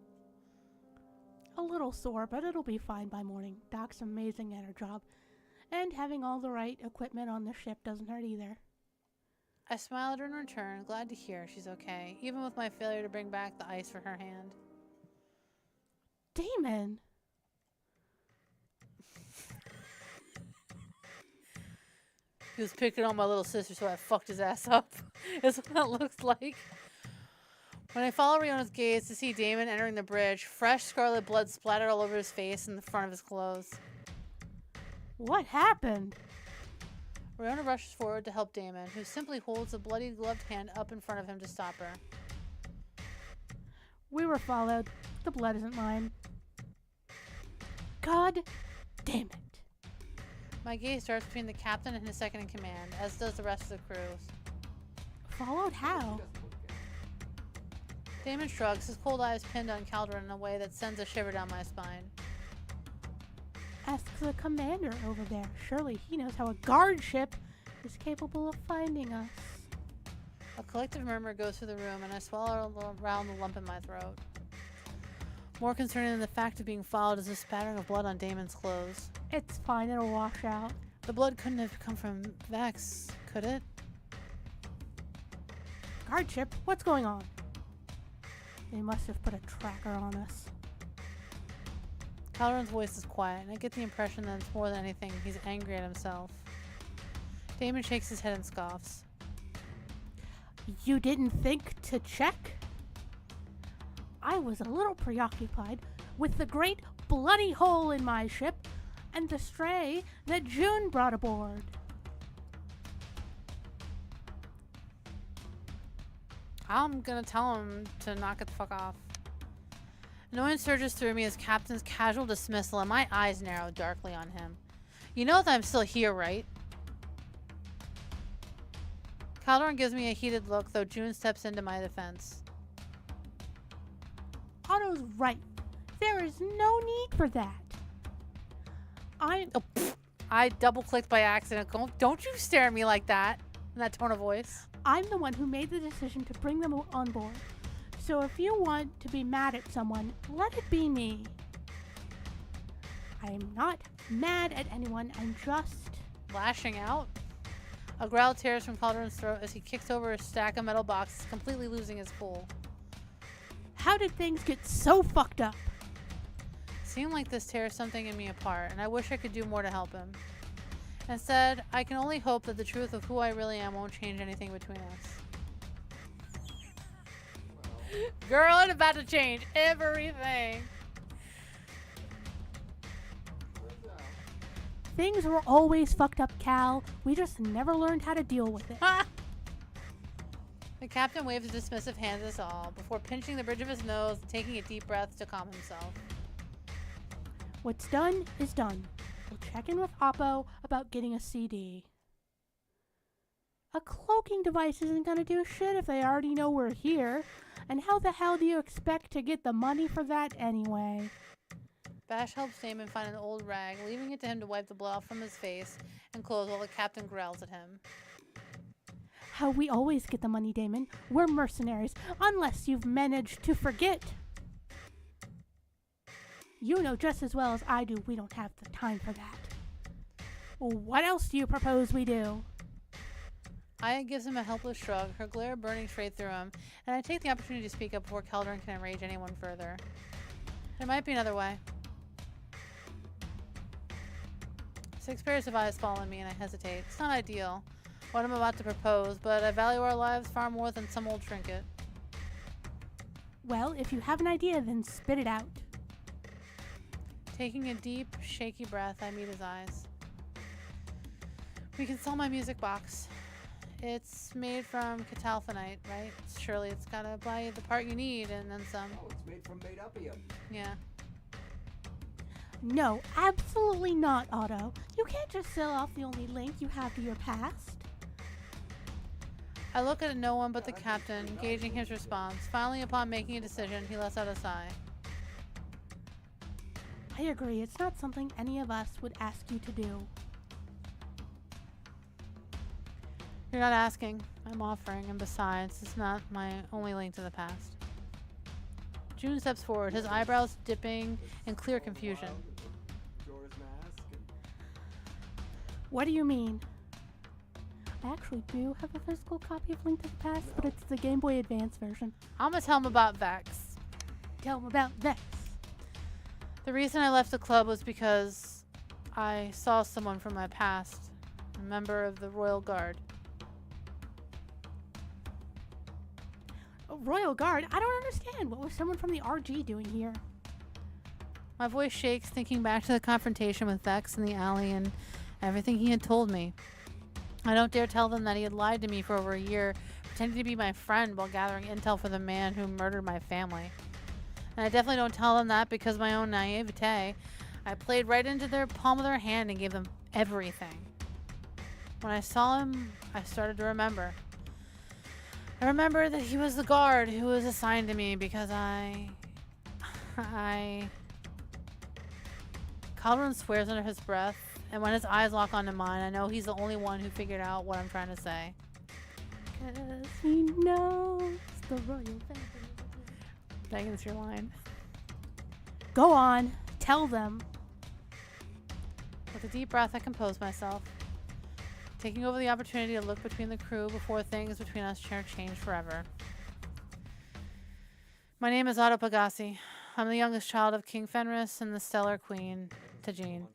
[SPEAKER 2] A little sore, but it'll be fine by morning. Doc's amazing at her job. And having all the right equipment on the ship doesn't hurt either.
[SPEAKER 1] I smile at her in return, glad to hear she's okay, even with my failure to bring back the ice for her hand.
[SPEAKER 2] Damon!
[SPEAKER 1] He was picking on my little sister, so I fucked his ass up. Is what that looks like. When I follow Riona's gaze to see Damon entering the bridge, fresh scarlet blood splattered all over his face and the front of his clothes.
[SPEAKER 2] What happened?
[SPEAKER 1] Riona rushes forward to help Damon, who simply holds a bloody gloved hand up in front of him to stop her.
[SPEAKER 2] We were followed. The blood isn't mine. God damn it.
[SPEAKER 1] My gaze darts between the captain and his second in command, as does the rest of the crew.
[SPEAKER 2] Followed how?
[SPEAKER 1] Damon shrugs, his cold eyes pinned on Calderon in a way that sends a shiver down my spine.
[SPEAKER 2] Ask the commander over there. Surely he knows how a guard ship is capable of finding us.
[SPEAKER 1] A collective murmur goes through the room, and I swallow around the lump in my throat. More concerning than the fact of being followed is the spattering of blood on Damon's clothes.
[SPEAKER 2] It's fine, it'll wash out.
[SPEAKER 1] The blood couldn't have come from Vex, could it?
[SPEAKER 2] Guard ship, what's going on? They must have put a tracker on us.
[SPEAKER 1] Calderon's voice is quiet, and I get the impression that it's more than anything, he's angry at himself. Damon shakes his head and scoffs.
[SPEAKER 2] You didn't think to check? I was a little preoccupied with the great bloody hole in my ship and the stray that June brought aboard.
[SPEAKER 1] I'm gonna tell him to knock it the fuck off. Annoyance surges through me as Captain's casual dismissal, and my eyes narrow darkly on him. You know that I'm still here, right? Calderon gives me a heated look, though June steps into my defense.
[SPEAKER 2] Otto's right. There is no need for that.
[SPEAKER 1] I double-clicked by accident. Don't you stare at me like that, in that tone of voice.
[SPEAKER 2] I'm the one who made the decision to bring them on board. So if you want to be mad at someone, let it be me. I am not mad at anyone. I'm just...
[SPEAKER 1] Lashing out? A growl tears from Calderon's throat as he kicks over a stack of metal boxes, completely losing his cool.
[SPEAKER 2] How did things get so fucked up?
[SPEAKER 1] Seemed like this tears something in me apart, and I wish I could do more to help him. Instead, I can only hope that the truth of who I really am won't change anything between us. Girl, it's about to change everything.
[SPEAKER 2] Things were always fucked up, Cal. We just never learned how to deal with it.
[SPEAKER 1] The captain waves a dismissive hand at us all, before pinching the bridge of his nose and taking a deep breath to calm himself.
[SPEAKER 2] What's done is done. We'll check in with Oppo about getting a CD. A cloaking device isn't gonna do shit if they already know we're here. And how the hell do you expect to get the money for that anyway?
[SPEAKER 1] Bash helps Damon find an old rag, leaving it to him to wipe the blood off from his face and clothes while the captain growls at him.
[SPEAKER 2] How we always get the money, Damon. We're mercenaries, unless you've managed to forget. You know just as well as I do we don't have the time for that. What else do you propose we do?
[SPEAKER 1] Aya gives him a helpless shrug, her glare burning straight through him, and I take the opportunity to speak up before Calderon can enrage anyone further. There might be another way. 6 pairs of eyes fall on me and I hesitate. It's not ideal, what I'm about to propose, but I value our lives far more than some old trinket.
[SPEAKER 2] Well, if you have an idea, then spit it out.
[SPEAKER 1] Taking a deep, shaky breath, I meet his eyes. We can sell my music box. It's made from catalphanite, right? Surely it's gotta buy you the part you need and then some.
[SPEAKER 3] Oh, it's made from made upium.
[SPEAKER 1] Yeah.
[SPEAKER 2] No, absolutely not, Otto. You can't just sell off the only link you have to your past.
[SPEAKER 1] I look at no one but the captain, gauging his response. Finally, upon making a decision, he lets out a sigh.
[SPEAKER 2] I agree, it's not something any of us would ask you to do.
[SPEAKER 1] You're not asking, I'm offering, and besides, it's not my only link to the past. June steps forward, his eyebrows dipping in clear confusion.
[SPEAKER 3] Majora's Mask and
[SPEAKER 2] What do you mean? I actually do have a physical copy of Link to the Past, but it's the Game Boy Advance version.
[SPEAKER 1] I'm gonna tell him about Vex.
[SPEAKER 2] Tell them about this.
[SPEAKER 1] The reason I left the club was because I saw someone from my past, a member of the Royal Guard.
[SPEAKER 2] Royal Guard? I don't understand. What was someone from the RG doing here?
[SPEAKER 1] My voice shakes, thinking back to the confrontation with Vex in the alley and everything he had told me. I don't dare tell them that he had lied to me for over a year, pretending to be my friend while gathering intel for the man who murdered my family. And I definitely don't tell them that because of my own naivete. I played right into their palm of their hand and gave them everything. When I saw him, I started to remember. I remember that he was the guard who was assigned to me because Calderon swears under his breath, and when his eyes lock onto mine, I know he's the only one who figured out what I'm trying to say.
[SPEAKER 2] 'Cause he knows the royal family.
[SPEAKER 1] Megan, it's your line.
[SPEAKER 2] Go on. Tell them.
[SPEAKER 1] With a deep breath, I compose myself, taking over the opportunity to look between the crew before things between us change forever. My name is Otto Pagasi. I'm the youngest child of King Fenris and the stellar queen, Tajine.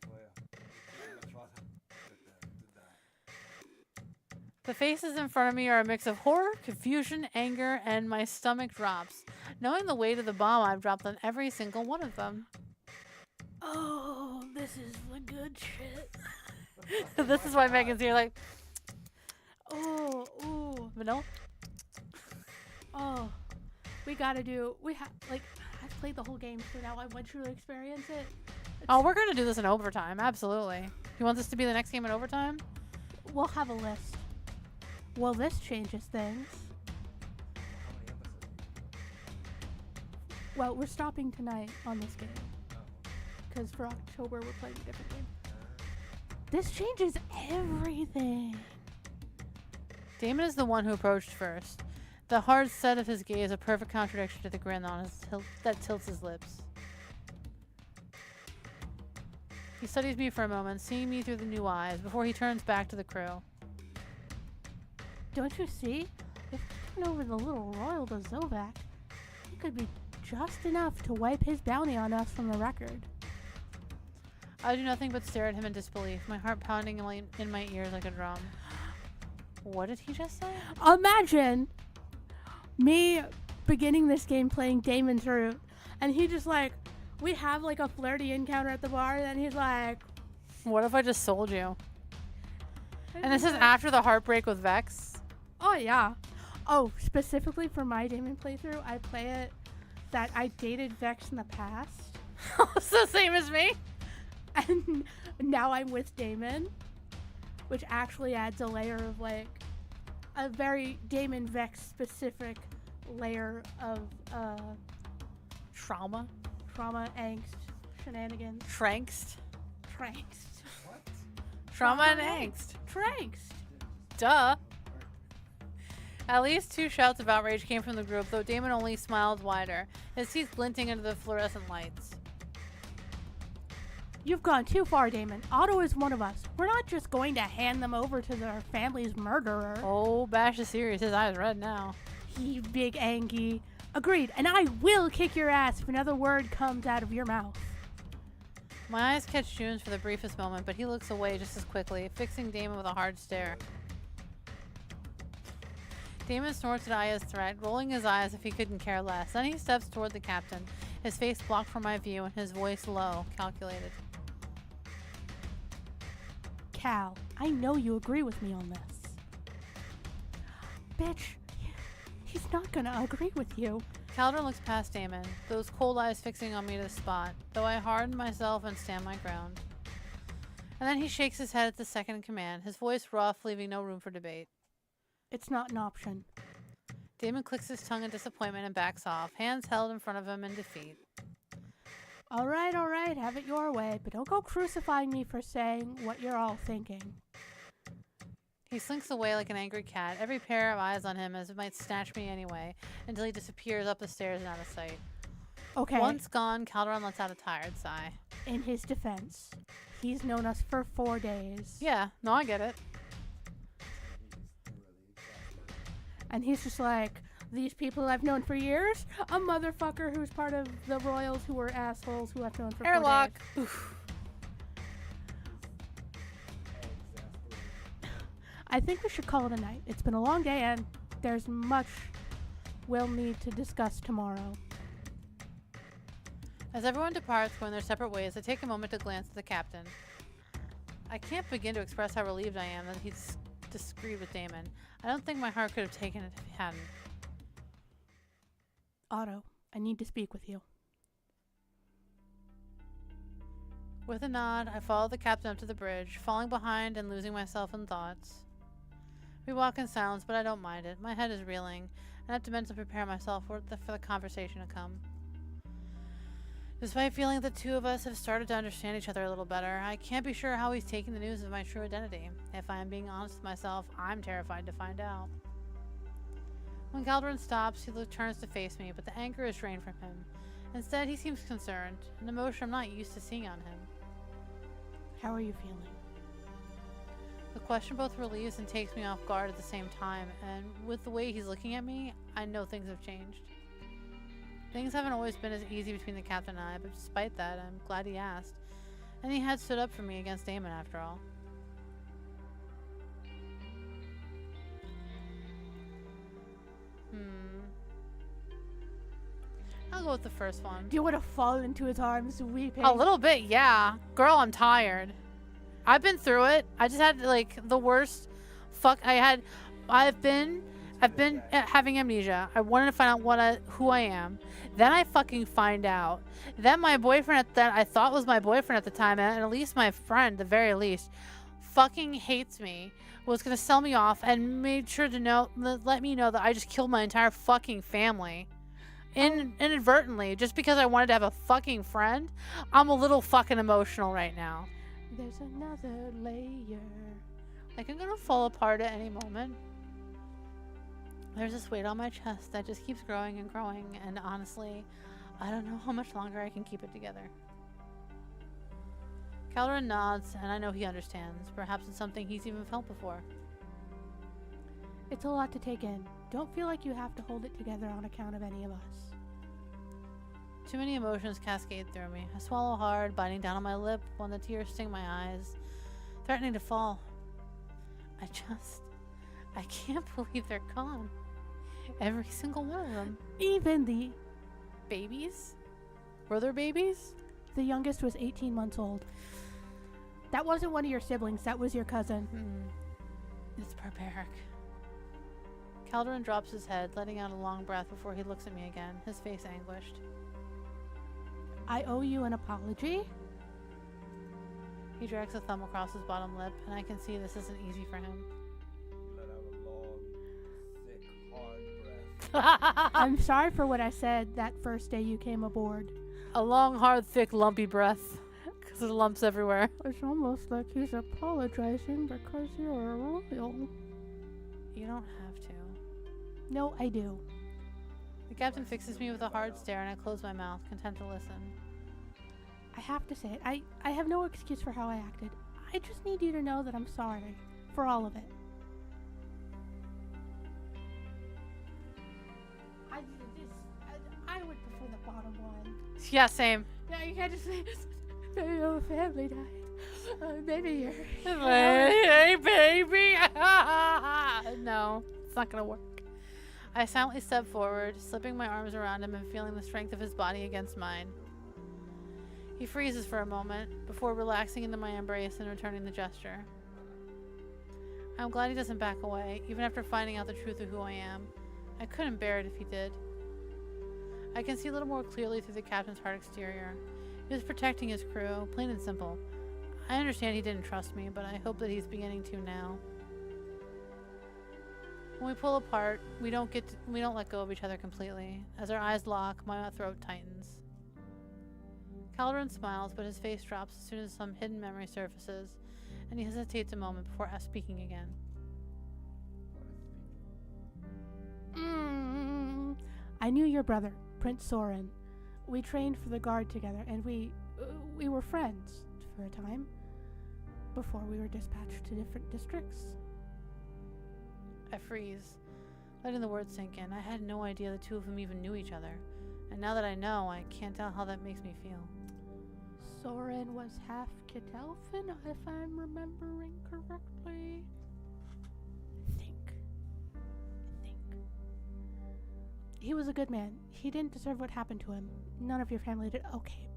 [SPEAKER 1] The faces in front of me are a mix of horror, confusion, anger, and my stomach drops. Knowing the weight of the bomb I've dropped on every single one of them.
[SPEAKER 2] Oh, this is the good shit.
[SPEAKER 1] This is why Megan's here, like,
[SPEAKER 2] Oh, ooh.
[SPEAKER 1] vanilla?
[SPEAKER 2] Oh, We gotta do. We have like I've played the whole game, so now I want you to experience it.
[SPEAKER 1] Oh, we're gonna do this in overtime. Absolutely. You want this to be the next game in overtime?
[SPEAKER 2] We'll have a list. Well, this changes things.
[SPEAKER 3] How many episodes?
[SPEAKER 2] Well, we're stopping tonight on this game
[SPEAKER 3] Oh.
[SPEAKER 2] because for October we're playing a different game. This changes everything.
[SPEAKER 1] Damon is the one who approached first. The hard set of his gaze a perfect contradiction to the grin on his that tilts his lips. He studies me for a moment, seeing me through the new eyes, before he turns back to the crew.
[SPEAKER 2] Don't you see? If we turn over the little royal to Zovac, it could be just enough to wipe his bounty on us from the record.
[SPEAKER 1] I do nothing but stare at him in disbelief, my heart pounding in my ears like a drum. What did he just say?
[SPEAKER 2] Imagine me beginning this game playing Damon's route, and he just like, we have like a flirty encounter at the bar, and then he's like,
[SPEAKER 1] What if I just sold you? And this is after the heartbreak with Vex?
[SPEAKER 2] Oh yeah. Oh, specifically for my Damon playthrough, I play it that I dated Vex in the past,
[SPEAKER 1] It's the same as me?
[SPEAKER 2] and now I'm with Damon, which actually adds a layer of like a very Damon Vex specific layer of
[SPEAKER 1] Trauma?
[SPEAKER 2] trauma, angst, shenanigans,
[SPEAKER 1] Trankst?
[SPEAKER 2] trangst,
[SPEAKER 3] What?
[SPEAKER 1] Trauma and angst.
[SPEAKER 2] trangst.
[SPEAKER 1] Duh. At least 2 shouts of outrage came from the group, though Damon only smiled wider, his teeth glinting under the fluorescent lights.
[SPEAKER 2] You've gone too far, Damon. Otto is one of us. We're not just going to hand them over to their family's murderer.
[SPEAKER 1] Oh, Bash is serious. His eyes red now.
[SPEAKER 2] He big Angie. Agreed, and I will kick your ass if another word comes out of your mouth.
[SPEAKER 1] My eyes catch June's for the briefest moment, but he looks away just as quickly, fixing Damon with a hard stare. Damon snorts at Aya's threat, rolling his eyes if he couldn't care less. Then he steps toward the captain, his face blocked from my view and his voice low, calculated.
[SPEAKER 2] Cal, I know you agree with me on this. Bitch, he's not gonna agree with you.
[SPEAKER 1] Calder looks past Damon, those cold eyes fixing on me to the spot, though I harden myself and stand my ground. And then he shakes his head at the second in command, his voice rough, leaving no room for debate.
[SPEAKER 2] It's not an option.
[SPEAKER 1] Damon clicks his tongue in disappointment and backs off, hands held in front of him in defeat.
[SPEAKER 2] All right, have it your way, but don't go crucifying me for saying what you're all thinking.
[SPEAKER 1] He slinks away like an angry cat, every pair of eyes on him as it might snatch me anyway, until he disappears up the stairs and out of sight.
[SPEAKER 2] Okay,
[SPEAKER 1] Once gone, Calderon lets out a tired sigh.
[SPEAKER 2] in his defense, he's known us for 4 days.
[SPEAKER 1] Yeah, no, I get it.
[SPEAKER 2] And he's just like, these people I've known for years, a motherfucker who's part of the royals who were assholes who I've known for 4
[SPEAKER 1] Airlock!
[SPEAKER 2] days.
[SPEAKER 1] Oof.
[SPEAKER 2] I think we should call it a night. It's been a long day and there's much we'll need to discuss tomorrow.
[SPEAKER 1] As everyone departs, going their separate ways, I take a moment to glance at the captain. I can't begin to express how relieved I am that he's disagreed with Damon. I don't think my heart could have taken it if he hadn't.
[SPEAKER 2] Otto, I need to speak with you.
[SPEAKER 1] With a nod, I follow the captain up to the bridge, falling behind and losing myself in thoughts. We walk in silence, but I don't mind it. My head is reeling, and I have to mentally prepare myself for the conversation to come. Despite feeling the two of us have started to understand each other a little better, I can't be sure how he's taking the news of my true identity. If I am being honest with myself, I'm terrified to find out. When Calderon stops, he turns to face me, but the anger is drained from him. Instead, he seems concerned, an emotion I'm not used to seeing on him.
[SPEAKER 2] How are you feeling?
[SPEAKER 1] The question both relieves and takes me off guard at the same time, and with the way he's looking at me, I know things have changed. Things haven't always been as easy between the captain and I, but despite that, I'm glad he asked. And he had stood up for me against Damon after all. I'll go with the first one.
[SPEAKER 2] Do you want to fall into his arms weeping?
[SPEAKER 1] A little bit, yeah. Girl, I'm tired. I've been through it. I just had like the worst I've been I've been having amnesia. I wanted to find out who I am. Then I fucking find out. Then my boyfriend that I thought was my boyfriend at the time, and at least my friend, the very least, fucking hates me. Was gonna sell me off and made sure to let me know that I just killed my entire fucking family. Inadvertently, just because I wanted to have a fucking friend. I'm a little fucking emotional right now.
[SPEAKER 2] There's another layer.
[SPEAKER 1] Like I'm gonna fall apart at any moment. There's this weight on my chest that just keeps growing and growing, and honestly, I don't know how much longer I can keep it together. Calderon nods, and I know he understands. Perhaps it's something he's even felt before.
[SPEAKER 2] It's a lot to take in. Don't feel like you have to hold it together on account of any of us.
[SPEAKER 1] Too many emotions cascade through me. I swallow hard, biting down on my lip when the tears sting my eyes, threatening to fall. I can't believe they're gone. Every single one of them.
[SPEAKER 2] Even the
[SPEAKER 1] babies? Were there babies?
[SPEAKER 2] The youngest was 18 months old. That wasn't one of your siblings, that was your cousin.
[SPEAKER 1] It's barbaric. Calderon drops his head, letting out a long breath before he looks at me again, his face anguished.
[SPEAKER 2] I owe you an apology?
[SPEAKER 1] He drags a thumb across his bottom lip, and I can see this isn't easy for him.
[SPEAKER 3] Let out a long, thick, hard breath.
[SPEAKER 2] I'm sorry for what I said that first day you came aboard.
[SPEAKER 1] A long, hard, thick, lumpy breath. Because there's lumps everywhere.
[SPEAKER 2] It's almost like he's apologizing because you're royal.
[SPEAKER 1] You don't have to.
[SPEAKER 2] No, I do.
[SPEAKER 1] The captain fixes me with a hard stare, and I close my mouth, content to listen.
[SPEAKER 2] I have to say it. I have no excuse for how I acted. I just need you to know that I'm sorry for all of it. I would prefer the bottom one.
[SPEAKER 1] Yeah, same.
[SPEAKER 2] Yeah, you can't just say, your family died. Maybe you're...
[SPEAKER 1] Hey, baby! No, it's not gonna work. I silently step forward, slipping my arms around him and feeling the strength of his body against mine. He freezes for a moment, before relaxing into my embrace and returning the gesture. I'm glad he doesn't back away, even after finding out the truth of who I am. I couldn't bear it if he did. I can see a little more clearly through the captain's hard exterior. He was protecting his crew, plain and simple. I understand he didn't trust me, but I hope that he's beginning to now. When we pull apart, we don't let go of each other completely. As our eyes lock, my throat tightens. Calderon smiles, but his face drops as soon as some hidden memory surfaces, and he hesitates a moment before speaking again.
[SPEAKER 2] I knew your brother, Prince Soren. We trained for the guard together, and we were friends for a time, before we were dispatched to different districts.
[SPEAKER 1] I freeze, letting the words sink in. I had no idea the two of them even knew each other, and now that I know, I can't tell how that makes me feel.
[SPEAKER 2] Soren was half Kitelfin, if I'm remembering correctly. I think. He was a good man. He didn't deserve what happened to him. None of your family did. Okay,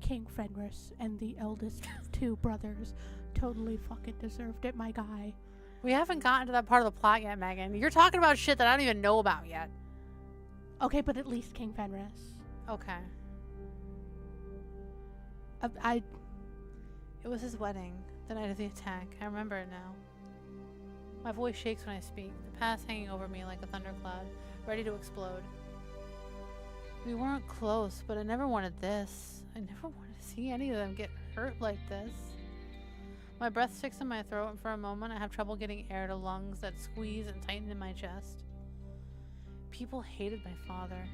[SPEAKER 2] King Fenris and the eldest two brothers totally fucking deserved it, my guy.
[SPEAKER 1] We haven't gotten to that part of the plot yet, Megan. You're talking about shit that I don't even know about yet.
[SPEAKER 2] Okay, but at least King Fenris.
[SPEAKER 1] Okay. It was his wedding, the night of the attack. I remember it now. My voice shakes when I speak, the past hanging over me like a thundercloud, ready to explode. We weren't close, but I never wanted this. I never wanted to see any of them get hurt like this. My breath sticks in my throat, and for a moment I have trouble getting air to lungs that squeeze and tighten in my chest. People hated my father.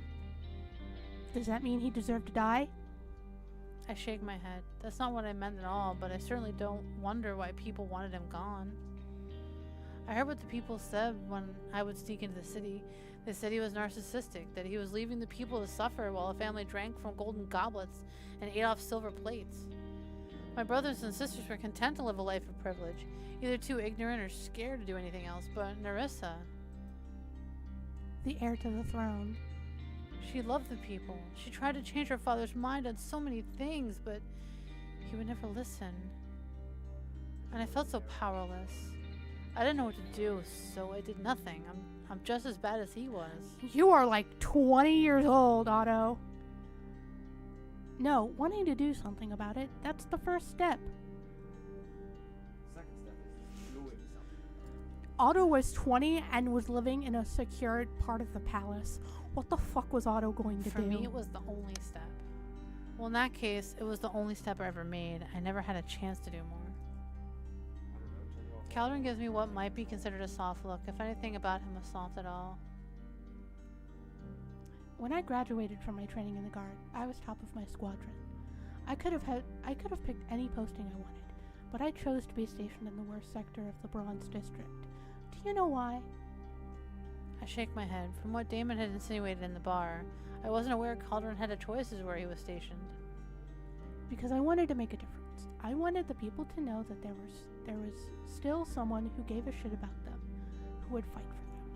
[SPEAKER 2] Does that mean he deserved to die?
[SPEAKER 1] I shake my head. That's not what I meant at all, but I certainly don't wonder why people wanted him gone. I heard what the people said when I would sneak into the city. They said he was narcissistic, that he was leaving the people to suffer while a family drank from golden goblets and ate off silver plates. My brothers and sisters were content to live a life of privilege, either too ignorant or scared to do anything else, but Nerissa,
[SPEAKER 2] the heir to the throne.
[SPEAKER 1] She loved the people. She tried to change her father's mind on so many things, but he would never listen. And I felt so powerless. I didn't know what to do, so I did nothing. I'm just as bad as he was.
[SPEAKER 2] You are like 20 years old, Otto. No, wanting to do something about it, that's the first step.
[SPEAKER 3] Second step is doing something.
[SPEAKER 2] Otto was 20 and was living in a secured part of the palace. What the fuck was Otto going to
[SPEAKER 1] For
[SPEAKER 2] do?
[SPEAKER 1] me, it was the only step. Well, in that case, it was the only step I ever made. I never had a chance to do more. Calderon gives me what might be considered a soft look, if anything about him was soft at all.
[SPEAKER 2] When I graduated from my training in the guard, I was top of my squadron. I could have picked any posting I wanted, but I chose to be stationed in the worst sector of the Bronze District. Do you know why?
[SPEAKER 1] I shake my head. From what Damon had insinuated in the bar, I wasn't aware Calderon had a choice as where he was stationed.
[SPEAKER 2] Because I wanted to make a difference. I wanted the people to know that there was still someone who gave a shit about them, who would fight for them.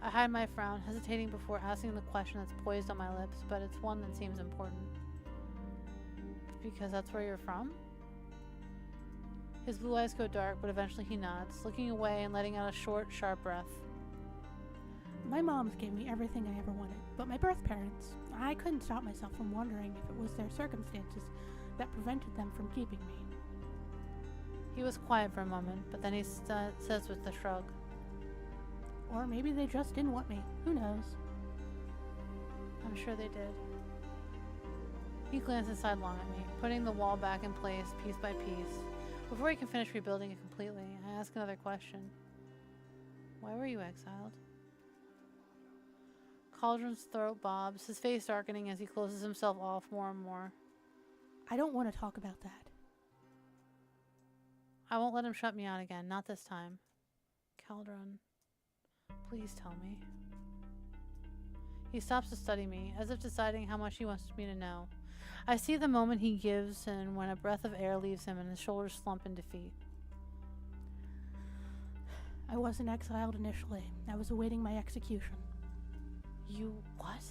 [SPEAKER 1] I hide my frown, hesitating before asking the question that's poised on my lips, but it's one that seems important. Because that's where you're from? His blue eyes go dark, but eventually he nods, looking away and letting out a short, sharp breath.
[SPEAKER 2] My moms gave me everything I ever wanted, but my birth parents, I couldn't stop myself from wondering if it was their circumstances that prevented them from keeping me.
[SPEAKER 1] He was quiet for a moment, but then he says with a shrug.
[SPEAKER 2] Or maybe they just didn't want me. Who knows?
[SPEAKER 1] I'm sure they did. He glances sidelong at me, putting the wall back in place piece by piece. Before he can finish rebuilding it completely, I ask another question. Why were you exiled? Cauldron's throat bobs, his face darkening as he closes himself off more and more.
[SPEAKER 2] I don't want to talk about that.
[SPEAKER 1] I won't let him shut me out again, not this time. Cauldron, please tell me. He stops to study me, as if deciding how much he wants me to know. I see the moment he gives and when a breath of air leaves him and his shoulders slump in defeat.
[SPEAKER 2] I wasn't exiled initially. I was awaiting my execution.
[SPEAKER 1] You what?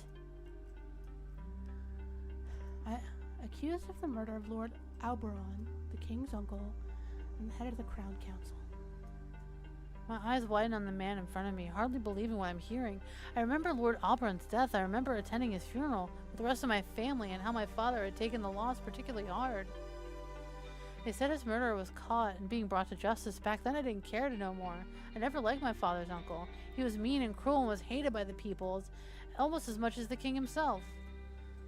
[SPEAKER 2] Accused of the murder of Lord Alberon, the king's uncle, and the head of the Crown Council.
[SPEAKER 1] My eyes widen on the man in front of me, hardly believing what I'm hearing. I remember Lord Alberon's death. I remember attending his funeral with the rest of my family and how my father had taken the loss particularly hard. They said his murderer was caught and being brought to justice. Back then I didn't care to know more. I never liked my father's uncle. He was mean and cruel and was hated by the peoples, almost as much as the king himself.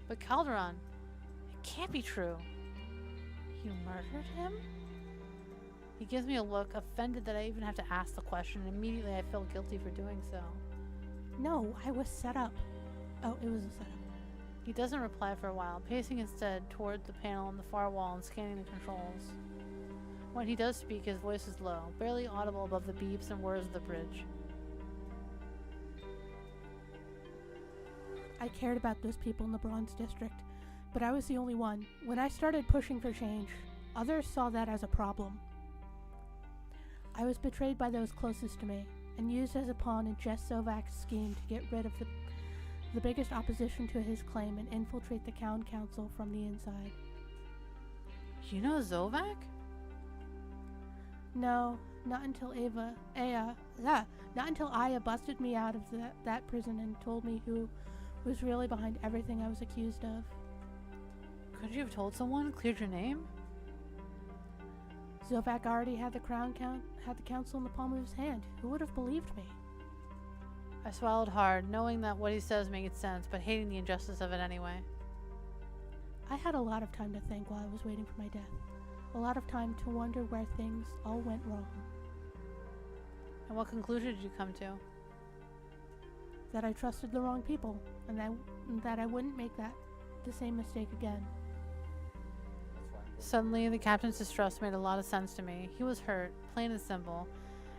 [SPEAKER 1] But Calderon, it can't be true. You murdered him? He gives me a look, offended that I even have to ask the question, and immediately I feel guilty for doing so.
[SPEAKER 2] No, I was set up. Oh, it was a setup.
[SPEAKER 1] He doesn't reply for a while, pacing instead toward the panel on the far wall and scanning the controls. When he does speak, his voice is low, barely audible above the beeps and whirs of the bridge.
[SPEAKER 2] I cared about those people in the Bronze District, but I was the only one. When I started pushing for change, others saw that as a problem. I was betrayed by those closest to me, and used as a pawn in Jess Sovak's scheme to get rid of the biggest opposition to his claim and infiltrate the Crown Council from the inside.
[SPEAKER 1] You know Zovak?
[SPEAKER 2] No, not until not until Aya busted me out of that prison and told me who was really behind everything I was accused of.
[SPEAKER 1] Could you have told someone? Cleared your name?
[SPEAKER 2] Zovak already had the council in the palm of his hand. Who would have believed me?
[SPEAKER 1] I swallowed hard, knowing that what he says made sense, but hating the injustice of it anyway.
[SPEAKER 2] I had a lot of time to think while I was waiting for my death. A lot of time to wonder where things all went wrong.
[SPEAKER 1] And what conclusion did you come to?
[SPEAKER 2] That I trusted the wrong people, and that I wouldn't make the same mistake again.
[SPEAKER 1] Suddenly, the captain's distrust made a lot of sense to me. He was hurt, plain and simple,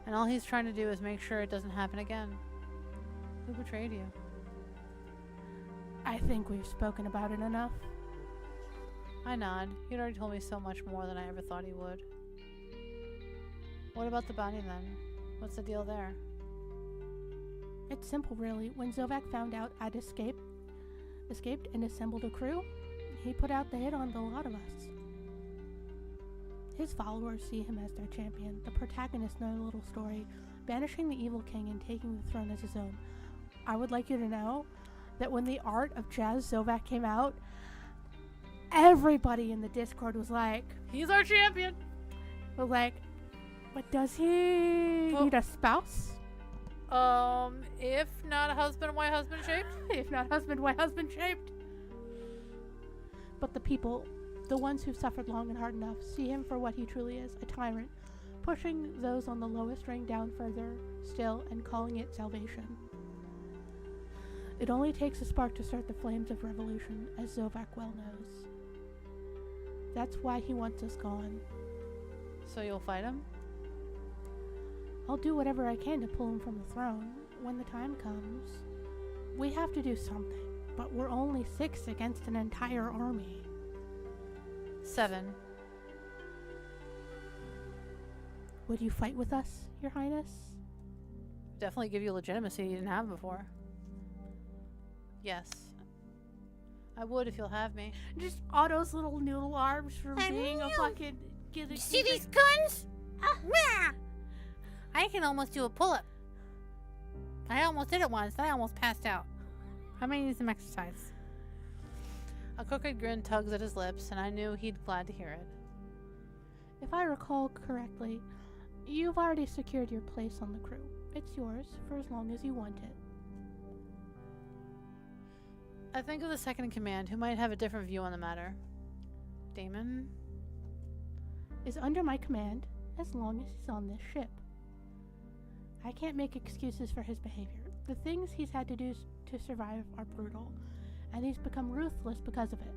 [SPEAKER 1] and all he's trying to do is make sure it doesn't happen again. Who betrayed you?
[SPEAKER 2] I think we've spoken about it enough.
[SPEAKER 1] I nod. He'd already told me so much more than I ever thought he would. What about the bounty then? What's the deal there?
[SPEAKER 2] It's simple, really. When Zovak found out I'd escaped and assembled a crew, he put out the hit on the lot of us. His followers see him as their champion, the protagonist in their little story, banishing the evil king and taking the throne as his own. I would like you to know that when the art of Jazz Zovak came out, everybody in the Discord was like,
[SPEAKER 1] He's our champion.
[SPEAKER 2] but does he need a spouse?
[SPEAKER 1] If not a husband, why husband shaped?
[SPEAKER 2] If not husband, why husband shaped? But the people, the ones who've suffered long and hard enough, see him for what he truly is, a tyrant, pushing those on the lowest ring down further still and calling it salvation. It only takes a spark to start the flames of revolution, as Zovak well knows. That's why he wants us gone.
[SPEAKER 1] So you'll fight him?
[SPEAKER 2] I'll do whatever I can to pull him from the throne when the time comes. We have to do something, but we're only 6 against an entire army.
[SPEAKER 1] 7.
[SPEAKER 2] Would you fight with us, Your Highness?
[SPEAKER 1] Definitely give you legitimacy you didn't have before. Yes. I would if you'll have me.
[SPEAKER 2] Just Otto's little noodle arms from being a fucking...
[SPEAKER 1] See these guns? I can almost do a pull-up. I almost did it once, then I almost passed out. I may need some exercise. A crooked grin tugs at his lips, and I knew he'd glad to hear it.
[SPEAKER 2] If I recall correctly, you've already secured your place on the crew. It's yours for as long as you want it.
[SPEAKER 1] I think of the second in command, who might have a different view on the matter. Damon?
[SPEAKER 2] Is under my command as long as he's on this ship. I can't make excuses for his behavior. The things he's had to do to survive are brutal, and he's become ruthless because of it.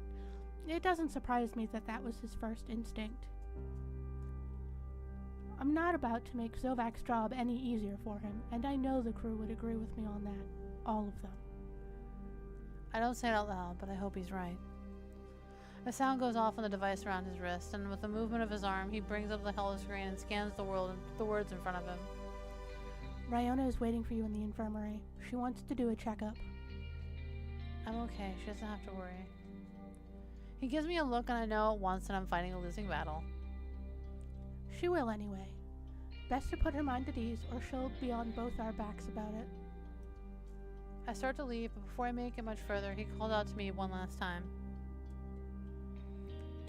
[SPEAKER 2] It doesn't surprise me that that was his first instinct. I'm not about to make Zovak's job any easier for him, and I know the crew would agree with me on that. All of them.
[SPEAKER 1] I don't say it out loud, but I hope he's right. A sound goes off on the device around his wrist, and with a movement of his arm, he brings up the hello screen and scans the words in front of him.
[SPEAKER 2] Ryona is waiting for you in the infirmary. She wants to do a checkup.
[SPEAKER 1] I'm okay. She doesn't have to worry. He gives me a look, and I know at once that I'm fighting a losing battle.
[SPEAKER 2] She will anyway. Best to put her mind at ease, or she'll be on both our backs about it.
[SPEAKER 1] I start to leave, but before I make it much further, he called out to me one last time.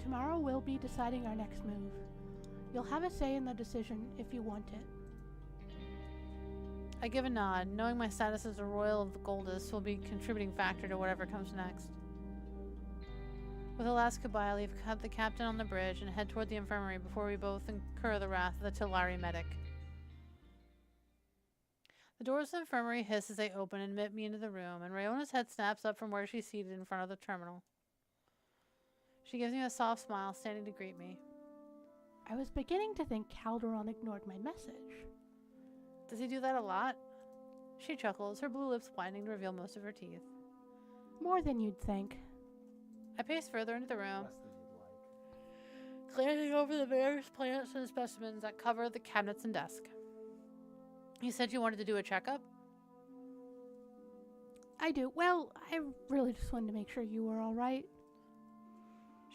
[SPEAKER 2] Tomorrow we'll be deciding our next move. You'll have a say in the decision if you want it.
[SPEAKER 1] I give a nod, knowing my status as a Royal of the Goldest will be a contributing factor to whatever comes next. With a last goodbye, I leave the captain on the bridge and head toward the infirmary before we both incur the wrath of the Tillari medic. The doors of the infirmary hiss as they open and admit me into the room, and Rayona's head snaps up from where she's seated in front of the terminal. She gives me a soft smile, standing to greet me.
[SPEAKER 2] I was beginning to think Calderon ignored my message.
[SPEAKER 1] Does he do that a lot? She chuckles, her blue lips widening to reveal most of her teeth.
[SPEAKER 2] More than you'd think.
[SPEAKER 1] I pace further into the room,
[SPEAKER 3] Less than you'd like.
[SPEAKER 1] glancing over the various plants and specimens that cover the cabinets and desk. You said you wanted to do a checkup?
[SPEAKER 2] I do. Well, I really just wanted to make sure you were all right.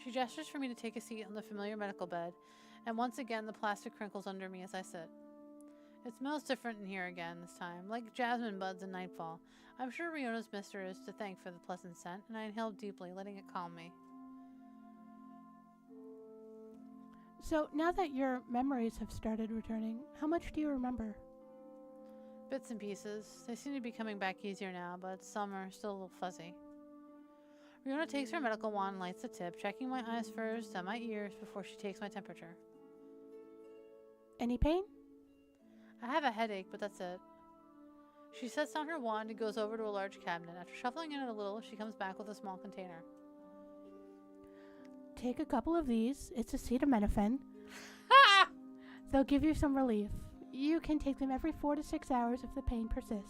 [SPEAKER 1] She gestures for me to take a seat on the familiar medical bed, and once again the plastic crinkles under me as I sit. It smells different in here again this time, like jasmine buds in nightfall. I'm sure Riona's mister is to thank for the pleasant scent, and I inhaled deeply, letting it calm me.
[SPEAKER 2] So, now that your memories have started returning, how much do you remember?
[SPEAKER 1] Bits and pieces. They seem to be coming back easier now, but some are still a little fuzzy. Riona takes her medical wand and lights the tip, checking my eyes first, then my ears, before she takes my temperature.
[SPEAKER 2] Any pain?
[SPEAKER 1] I have a headache, but that's it. She sets down her wand and goes over to a large cabinet. After shuffling in it a little, she comes back with a small container.
[SPEAKER 2] Take a couple of these. It's acetaminophen.
[SPEAKER 1] Ah!
[SPEAKER 2] They'll give you some relief. You can take them every 4 to 6 hours if the pain persists.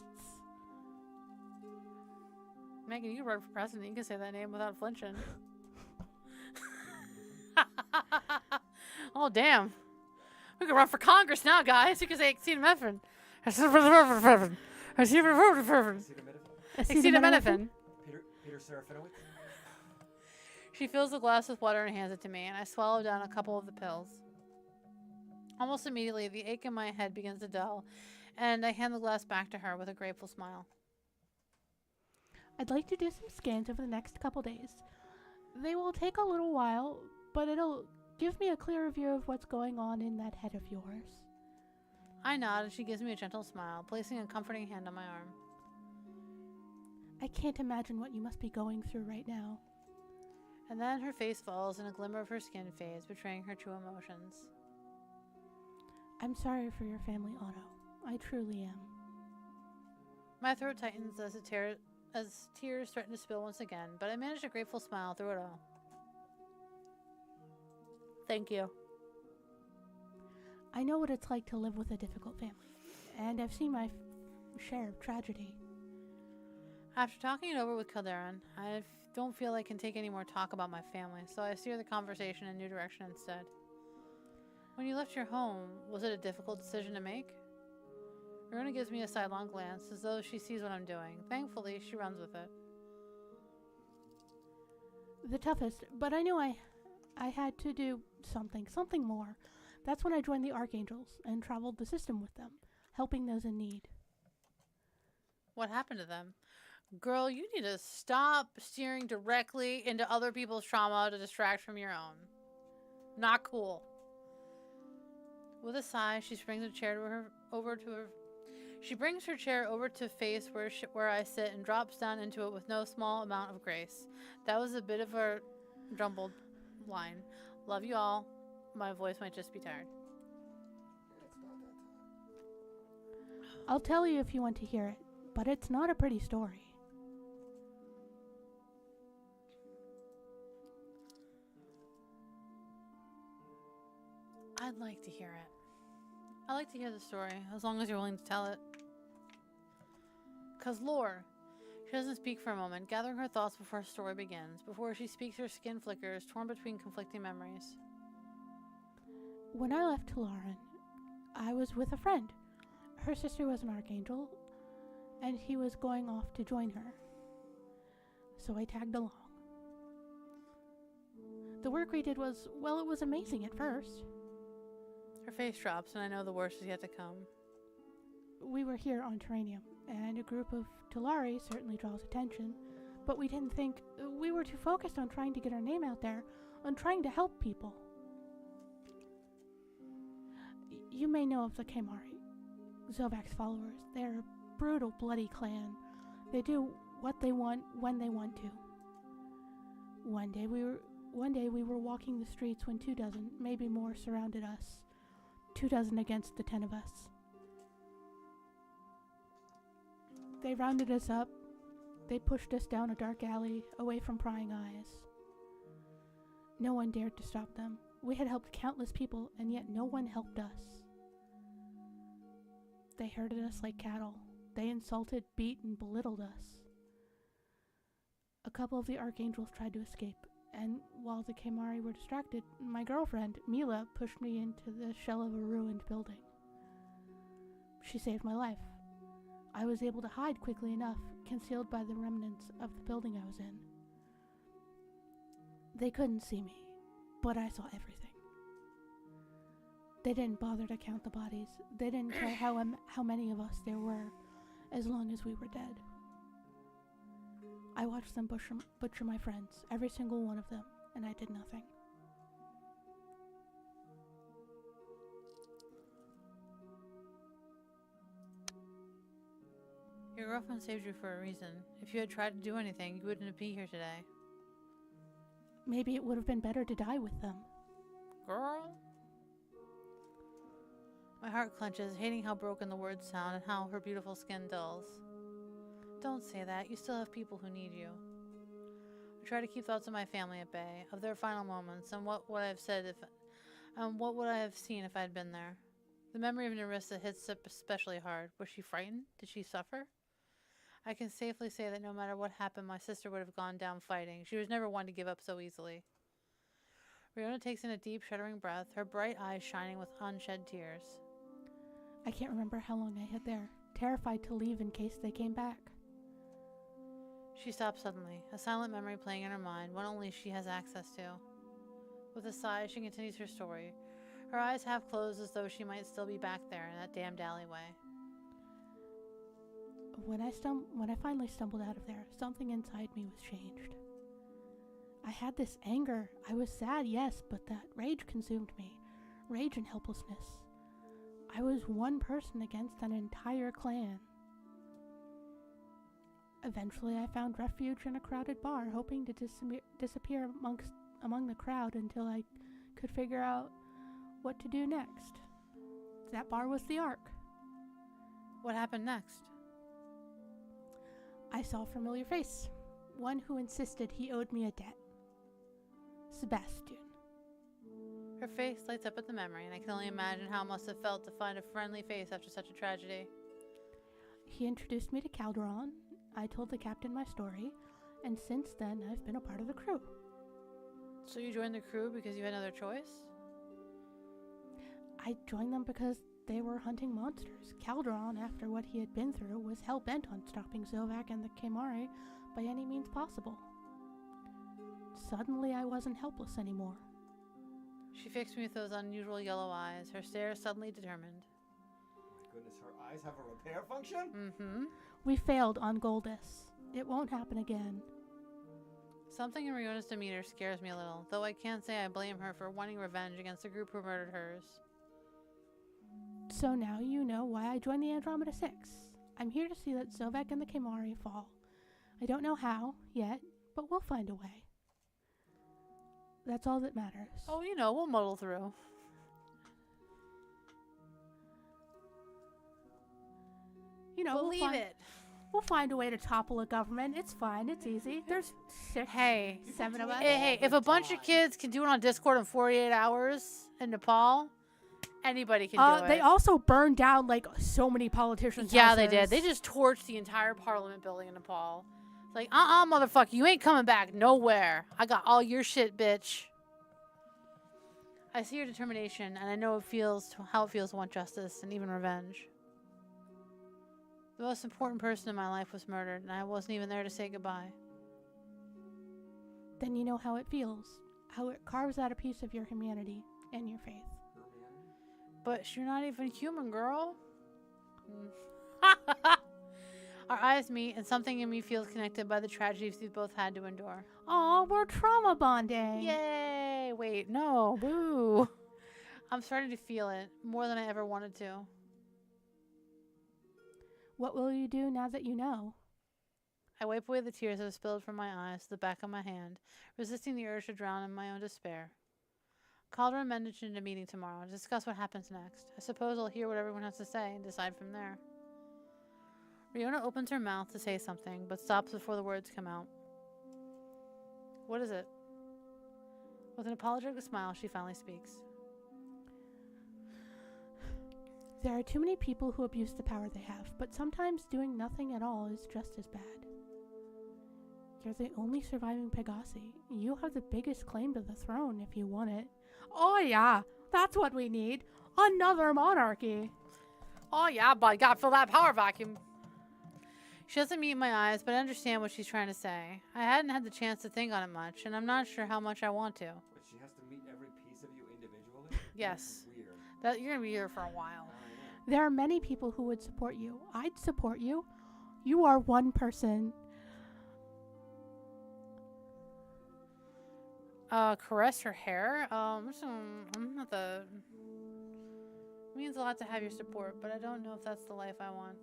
[SPEAKER 1] Megan, you can run for president. You can say that name without flinching. Oh, damn. We can run for Congress now, guys. You can say acetaminophen. Acetaminophen. Acetaminophen.
[SPEAKER 3] Peter Serafinowicz?
[SPEAKER 1] She fills the glass with water and hands it to me, and I swallow down a couple of the pills. Almost immediately, the ache in my head begins to dull, and I hand the glass back to her with a grateful smile.
[SPEAKER 2] I'd like to do some scans over the next couple days. They will take a little while, but it'll give me a clearer view of what's going on in that head of yours.
[SPEAKER 1] I nod, and she gives me a gentle smile, placing a comforting hand on my arm.
[SPEAKER 2] I can't imagine what you must be going through right now.
[SPEAKER 1] And then her face falls, and a glimmer of her skin fades, betraying her true emotions.
[SPEAKER 2] I'm sorry for your family, Otto. I truly am.
[SPEAKER 1] My throat tightens as tears threaten to spill once again, but I manage a grateful smile through it all. Thank you.
[SPEAKER 2] I know what it's like to live with a difficult family, and I've seen my share of tragedy.
[SPEAKER 1] After talking it over with Calderon, I don't feel I can take any more talk about my family, so I steer the conversation in a new direction instead. When you left your home, was it a difficult decision to make? Rona gives me a sidelong glance, as though she sees what I'm doing. Thankfully, she runs with it.
[SPEAKER 2] The toughest, but I knew I had to do something more. That's when I joined the Archangels and traveled the system with them, helping those in need.
[SPEAKER 1] What happened to them? Girl, you need to stop steering directly into other people's trauma to distract from your own. Not cool. With a sigh, she brings her chair over to face where I sit and drops down into it with no small amount of grace. That was a bit of a jumbled line. Love you all. My voice might just be tired.
[SPEAKER 4] It's not that time.
[SPEAKER 2] I'll tell you if you want to hear it, but it's not a pretty story.
[SPEAKER 1] I'd like to hear it. I like to hear the story, as long as you're willing to tell it. 'Cause lore. She doesn't speak for a moment, gathering her thoughts before her story begins. Before she speaks, her skin flickers, torn between conflicting memories.
[SPEAKER 2] When I left Lauren, I was with a friend. Her sister was an archangel, and he was going off to join her. So I tagged along. The work we did was, well, it was amazing at first.
[SPEAKER 1] Her face drops, and I know the worst is yet to come.
[SPEAKER 2] We were here on Terranium, and a group of Talari certainly draws attention, but we didn't think. We were too focused on trying to get our name out there, on trying to help people. You may know of the Kamari, Zovak's followers. They're a brutal, bloody clan. They do what they want when they want to. One day we were walking the streets when 24, maybe more, surrounded us. 24 against the 10 of us. They rounded us up. They pushed us down a dark alley, away from prying eyes. No one dared to stop them. We had helped countless people, and yet no one helped us. They herded us like cattle. They insulted, beat, and belittled us. A couple of the Archangels tried to escape, and while the Kamari were distracted, my girlfriend, Mila, pushed me into the shell of a ruined building. She saved my life. I was able to hide quickly enough, concealed by the remnants of the building I was in. They couldn't see me, but I saw everything. They didn't bother to count the bodies. They didn't care how many of us there were, as long as we were dead. I watched them butcher my friends, every single one of them, and I did nothing.
[SPEAKER 1] Your girlfriend saved you for a reason. If you had tried to do anything, you wouldn't be here today.
[SPEAKER 2] Maybe it would have been better to die with them.
[SPEAKER 1] Girl? My heart clenches, hating how broken the words sound and how her beautiful skin dulls. Don't say that. You still have people who need you. I try to keep thoughts of my family at bay, of their final moments, and what would I have said what would I have seen if I had been there. The memory of Nerissa hits especially hard. Was she frightened? Did she suffer? I can safely say that no matter what happened, my sister would have gone down fighting. She was never one to give up so easily. Riona takes in a deep, shuddering breath, her bright eyes shining with unshed tears.
[SPEAKER 2] I can't remember how long I hid there, terrified to leave in case they came back.
[SPEAKER 1] She stops suddenly, a silent memory playing in her mind, one only she has access to. With a sigh, she continues her story, Her eyes half closed as though she might still be back there in that damned alleyway.
[SPEAKER 2] When I finally stumbled out of there, something inside me was changed. I had this anger. I was sad, yes, but that rage consumed me. Rage and helplessness. I was one person against an entire clan. Eventually, I found refuge in a crowded bar, hoping to disappear among the crowd until I could figure out what to do next. That bar was the Ark.
[SPEAKER 1] What happened next?
[SPEAKER 2] I saw a familiar face, one who insisted he owed me a debt. Sebastian.
[SPEAKER 1] Her face lights up at the memory, and I can only imagine how it must have felt to find a friendly face after such a tragedy.
[SPEAKER 2] He introduced me to Calderon. I told the captain my story, and since then I've been a part of the crew.
[SPEAKER 1] So you joined the crew because you had no other choice?
[SPEAKER 2] I joined them because they were hunting monsters. Calderon, after what he had been through, was hell-bent on stopping Zovak and the Kemari by any means possible. Suddenly I wasn't helpless anymore.
[SPEAKER 1] She fixed me with those unusual yellow eyes, her stare suddenly determined.
[SPEAKER 3] My goodness, her eyes have a repair function?
[SPEAKER 1] Mm-hmm.
[SPEAKER 2] We failed on Goldus. It won't happen again.
[SPEAKER 1] Something in Riona's demeanor scares me a little, though I can't say I blame her for wanting revenge against the group who murdered hers.
[SPEAKER 2] So now you know why I joined the Andromeda 6. I'm here to see that Zovak and the Kemari fall. I don't know how, yet, but we'll find a way. That's all that matters.
[SPEAKER 1] Oh, you know, we'll muddle through.
[SPEAKER 2] You know,
[SPEAKER 1] Believe it.
[SPEAKER 2] We'll find a way to topple a government. It's fine. It's easy. There's 7 of us.
[SPEAKER 1] Hey, if a bunch of kids can do it on Discord in 48 hours in Nepal, anybody can do it.
[SPEAKER 2] They also burned down, like, so many politicians'
[SPEAKER 1] Yeah,
[SPEAKER 2] houses.
[SPEAKER 1] they did. They just torched the entire parliament building in Nepal. It's like, motherfucker, you ain't coming back nowhere. I got all your shit, bitch. I see your determination, and I know how it feels to want justice and even revenge. The most important person in my life was murdered, and I wasn't even there to say goodbye.
[SPEAKER 2] Then you know how it feels. How it carves out a piece of your humanity and your faith.
[SPEAKER 1] But you're not even human, girl. Our eyes meet, and something in me feels connected by the tragedies we both had to endure.
[SPEAKER 2] Aw, we're trauma bonding.
[SPEAKER 1] Yay! Wait, no, boo. I'm starting to feel it more than I ever wanted to.
[SPEAKER 2] What will you do now that you know?
[SPEAKER 1] I wipe away the tears that have spilled from my eyes to the back of my hand, resisting the urge to drown in my own despair. Calderon mentioned a meeting tomorrow to discuss what happens next. I suppose I'll hear what everyone has to say and decide from there. Riona opens her mouth to say something, but stops before the words come out. What is it? With an apologetic smile, she finally speaks.
[SPEAKER 2] There are too many people who abuse the power they have, but sometimes doing nothing at all is just as bad. You're the only surviving Pegasi. You have the biggest claim to the throne if you want it. Oh yeah, that's what we need. Another monarchy.
[SPEAKER 1] Oh yeah, but gotta fill that power vacuum. She doesn't meet my eyes, but I understand what she's trying to say. I hadn't had the chance to think on it much, and I'm not sure how much I want to.
[SPEAKER 3] But she has to meet every piece of you individually?
[SPEAKER 1] Yes.
[SPEAKER 3] Weird.
[SPEAKER 1] That you're gonna be here for a while.
[SPEAKER 2] There are many people who would support you. I'd support you. You are one person.
[SPEAKER 1] Caress her hair. I'm not the. It means a lot to have your support, but I don't know if that's the life I want.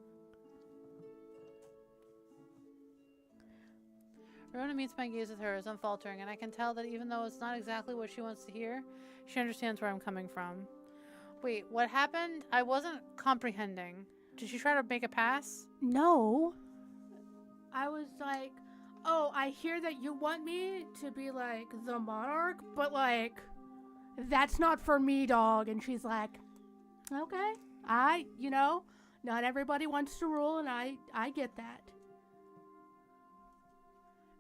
[SPEAKER 1] Riona meets my gaze with hers, unfaltering, and I can tell that even though it's not exactly what she wants to hear, she understands where I'm coming from. Wait, what happened? I wasn't comprehending. Did she try to make a pass?
[SPEAKER 2] No. I was like, oh, I hear that you want me to be like the monarch, but like, that's not for me, dog. And she's like, okay, not everybody wants to rule, and I get that.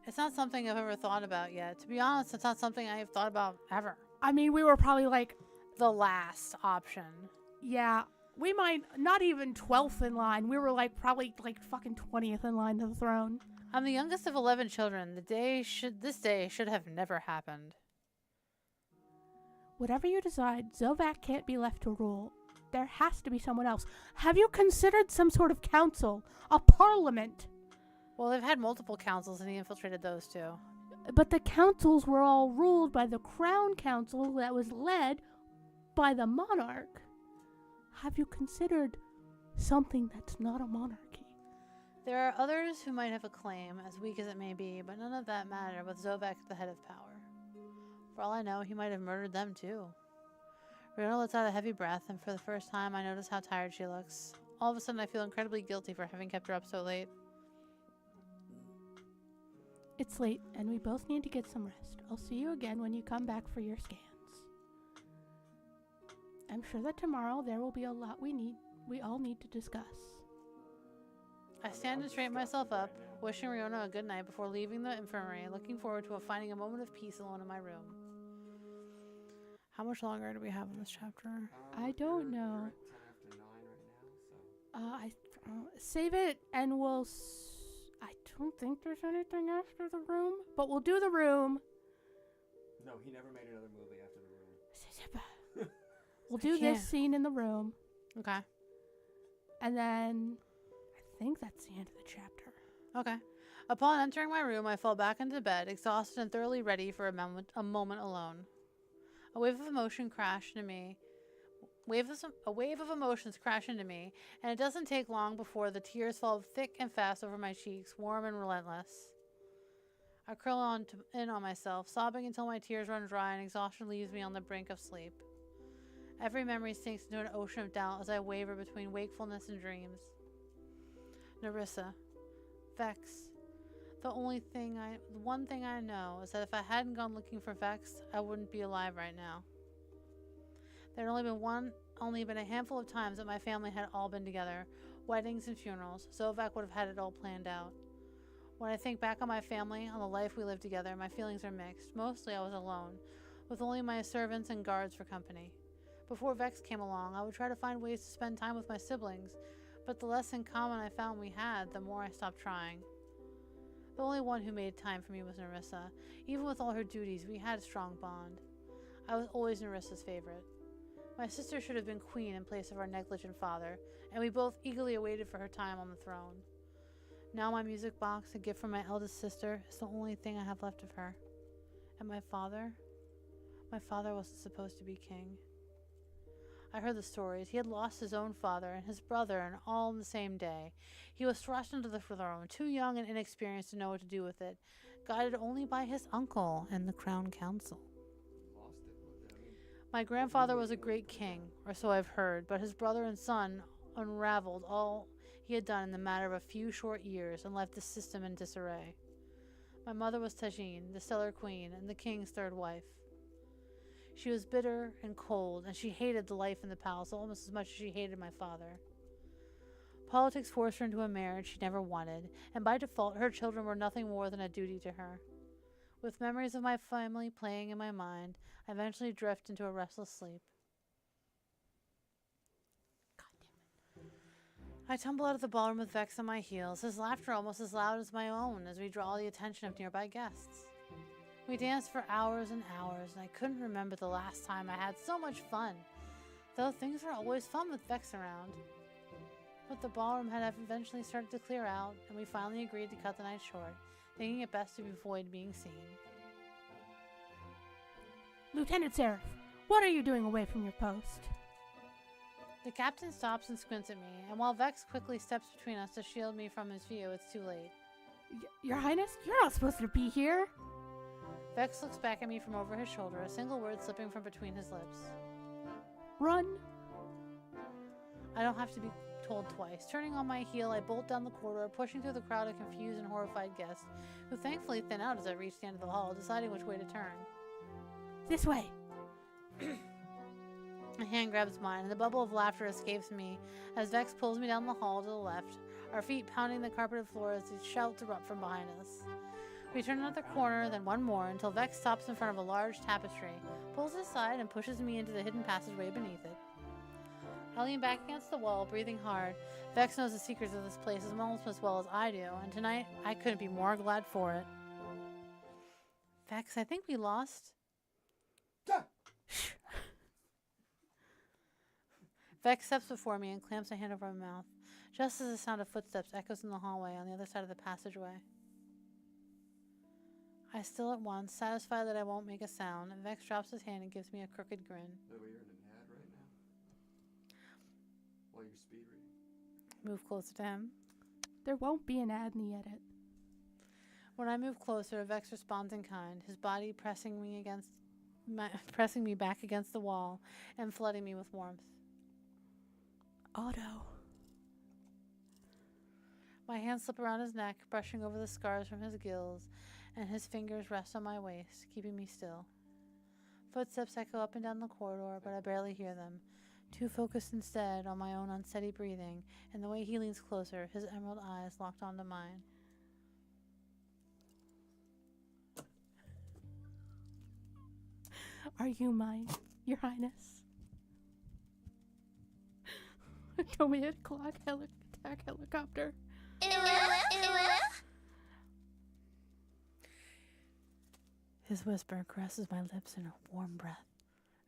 [SPEAKER 1] It's not something I've ever thought about yet. To be honest, it's not something I've thought about ever.
[SPEAKER 2] I mean, we were probably like
[SPEAKER 1] the last option.
[SPEAKER 2] Yeah, we might not even 12th in line. We were like probably like fucking 20th in line to the throne.
[SPEAKER 1] I'm the youngest of 11 children. This day should have never happened.
[SPEAKER 2] Whatever you decide, Zovak can't be left to rule. There has to be someone else. Have you considered some sort of council? A parliament?
[SPEAKER 1] Well, they've had multiple councils and he infiltrated those too.
[SPEAKER 2] But the councils were all ruled by the Crown Council that was led by the monarch. Have you considered something that's not a monarchy?
[SPEAKER 1] There are others who might have a claim, as weak as it may be, but none of that matter with Zovak at the head of power. For all I know, he might have murdered them too. Rona lets out a heavy breath, and for the first time I notice how tired she looks. All of a sudden I feel incredibly guilty for having kept her up so late.
[SPEAKER 2] It's late, and we both need to get some rest. I'll see you again when you come back for your scans. I'm sure that tomorrow there will be a lot we all need to discuss.
[SPEAKER 1] I stand and straighten myself up, wishing Riona a good night before leaving the infirmary, looking forward to finding a moment of peace alone in my room. How much longer do we have in this chapter?
[SPEAKER 2] I don't know.
[SPEAKER 4] We're at 10 after 9 right now, so.
[SPEAKER 2] Save it, and I don't think there's anything after the room, but we'll do the room.
[SPEAKER 3] No, he never made another movie after the room.
[SPEAKER 2] We'll do this scene in the room,
[SPEAKER 1] Okay.
[SPEAKER 2] and then I think that's the end of the chapter.
[SPEAKER 1] Okay. Upon entering my room, I fell back into bed, exhausted and thoroughly ready for a moment alone. A wave of emotions crash into me, and it doesn't take long before the tears fall thick and fast over my cheeks, warm and relentless. I curl in on myself, sobbing until my tears run dry and exhaustion leaves me on the brink of sleep. Every memory sinks into an ocean of doubt as I waver between wakefulness and dreams. Nerissa. Vex. The one thing I know is that if I hadn't gone looking for Vex, I wouldn't be alive right now. There had only been a handful of times that my family had all been together, weddings and funerals. Zovak would have had it all planned out. When I think back on my family, on the life we lived together, my feelings are mixed. Mostly I was alone, with only my servants and guards for company. Before Vex came along, I would try to find ways to spend time with my siblings, but the less in common I found we had, the more I stopped trying. The only one who made time for me was Nerissa. Even with all her duties, we had a strong bond. I was always Nerissa's favorite. My sister should have been queen in place of our negligent father, and we both eagerly awaited for her time on the throne. Now my music box, a gift from my eldest sister, is the only thing I have left of her. And my father? My father wasn't supposed to be king. I heard the stories. He had lost his own father and his brother, and all on the same day. He was thrust into the throne, too young and inexperienced to know what to do with it, guided only by his uncle and the Crown Council.
[SPEAKER 3] Lost it. I mean,
[SPEAKER 1] My grandfather was a great king, or so I've heard, but his brother and son unraveled all he had done in the matter of a few short years and left the system in disarray. My mother was Tajine, the stellar queen, and the king's third wife. She was bitter and cold, and she hated the life in the palace almost as much as she hated my father. Politics forced her into a marriage she never wanted, and by default her children were nothing more than a duty to her. With memories of my family playing in my mind, I eventually drift into a restless sleep. I tumble out of the ballroom with Vex on my heels, his laughter almost as loud as my own as we draw the attention of nearby guests. We danced for hours and hours, and I couldn't remember the last time I had so much fun, though things were always fun with Vex around. But the ballroom had eventually started to clear out, and we finally agreed to cut the night short, thinking it best to avoid being seen.
[SPEAKER 2] Lieutenant Seraph, what are you doing away from your post?
[SPEAKER 1] The captain stops and squints at me, and while Vex quickly steps between us to shield me from his view, it's too late.
[SPEAKER 2] Your Highness, you're not supposed to be here.
[SPEAKER 1] Vex looks back at me from over his shoulder, a single word slipping from between his lips.
[SPEAKER 2] Run.
[SPEAKER 1] I don't have to be told twice. Turning on my heel, I bolt down the corridor, pushing through the crowd of confused and horrified guests, who thankfully thin out as I reach the end of the hall, deciding which way to turn.
[SPEAKER 2] This way.
[SPEAKER 1] A hand grabs mine, and the bubble of laughter escapes me as Vex pulls me down the hall to the left, our feet pounding the carpeted floor as these shouts erupt from behind us. We turn another corner, then one more, until Vex stops in front of a large tapestry, pulls it aside, and pushes me into the hidden passageway beneath it. I lean back against the wall, breathing hard. Vex knows the secrets of this place almost as well as I do, and tonight I couldn't be more glad for it. Vex, I think we lost.
[SPEAKER 3] Ah!
[SPEAKER 1] Vex steps before me and clamps a hand over my mouth, just as the sound of footsteps echoes in the hallway on the other side of the passageway. I still at once, satisfied that I won't make a sound, and Vex drops his hand and gives me a crooked grin.
[SPEAKER 4] That way you're in an ad right now? While you're speed reading?
[SPEAKER 1] Move closer to him.
[SPEAKER 2] There won't be an ad in the edit.
[SPEAKER 1] When I move closer, Vex responds in kind, his body pressing me back against the wall and flooding me with warmth.
[SPEAKER 2] Otto.
[SPEAKER 1] My hands slip around his neck, brushing over the scars from his gills, and his fingers rest on my waist, keeping me still. Footsteps echo up and down the corridor, but I barely hear them, too focused instead on my own unsteady breathing and the way he leans closer, his emerald eyes locked onto mine.
[SPEAKER 2] Are you mine, Your Highness? Otome at clock attack helicopter.
[SPEAKER 1] His whisper caresses my lips in a warm breath,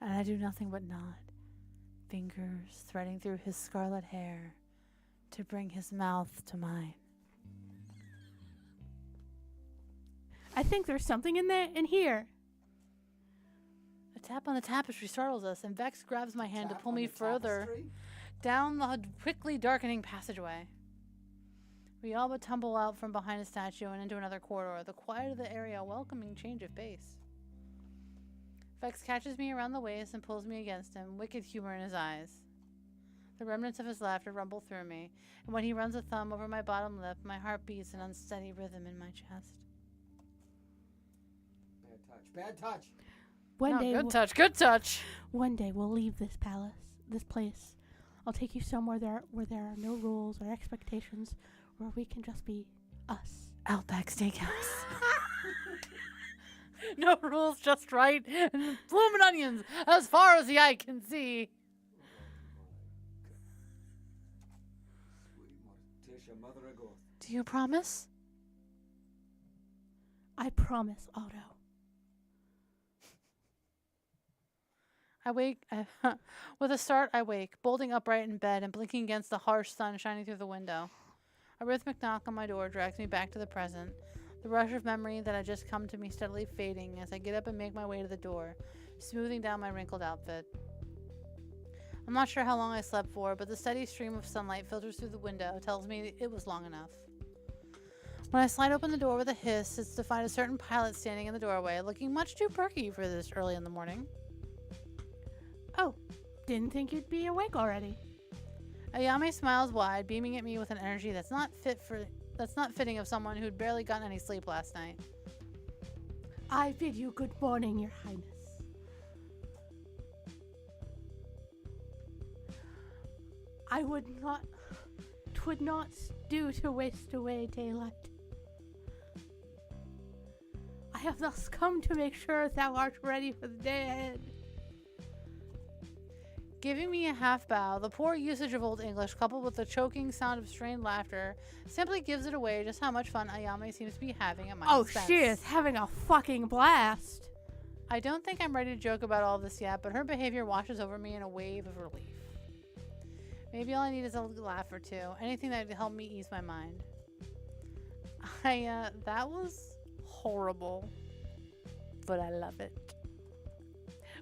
[SPEAKER 1] and I do nothing but nod, fingers threading through his scarlet hair to bring his mouth to mine.
[SPEAKER 2] I think there's something in here.
[SPEAKER 1] A tap on the tapestry startles us, and Vex grabs my hand to pull me further down the quickly darkening passageway. We all but tumble out from behind a statue and into another corridor, the quiet of the area a welcoming change of pace. Vex catches me around the waist and pulls me against him, wicked humor in his eyes. The remnants of his laughter rumble through me, and when he runs a thumb over my bottom lip, my heart beats an unsteady rhythm in my chest.
[SPEAKER 3] Bad touch.
[SPEAKER 1] Good touch.
[SPEAKER 2] One day we'll leave this place. I'll take you somewhere where there are no rules or expectations, where we can just be us.
[SPEAKER 1] Outback Steakhouse. No rules, just right. And bloomin' onions as far as the eye can see.
[SPEAKER 3] Sweet Morticia, mother of God.
[SPEAKER 1] Do you promise?
[SPEAKER 2] I promise, Otto.
[SPEAKER 1] With a start, I wake, bolting upright in bed and blinking against the harsh sun shining through the window. A rhythmic knock on my door drags me back to the present, the rush of memory that had just come to me steadily fading as I get up and make my way to the door, smoothing down my wrinkled outfit. I'm not sure how long I slept for, but the steady stream of sunlight filters through the window tells me it was long enough. When I slide open the door with a hiss, it's to find a certain pilot standing in the doorway, looking much too perky for this early in the morning.
[SPEAKER 2] Oh, didn't think you'd be awake already.
[SPEAKER 1] Ayame smiles wide, beaming at me with an energy that's not fitting of someone who'd barely gotten any sleep last night.
[SPEAKER 2] I bid you good morning, Your Highness. Twould not do to waste away daylight. I have thus come to make sure thou art ready for the day ahead.
[SPEAKER 1] Giving me a half bow, the poor usage of Old English coupled with the choking sound of strained laughter simply gives it away just how much fun Ayame seems to be having at my expense.
[SPEAKER 2] She is having a fucking blast.
[SPEAKER 1] I don't think I'm ready to joke about all this yet, but her behavior washes over me in a wave of relief. Maybe all I need is a laugh or two, anything that would help me ease my mind. That was horrible, but I love it.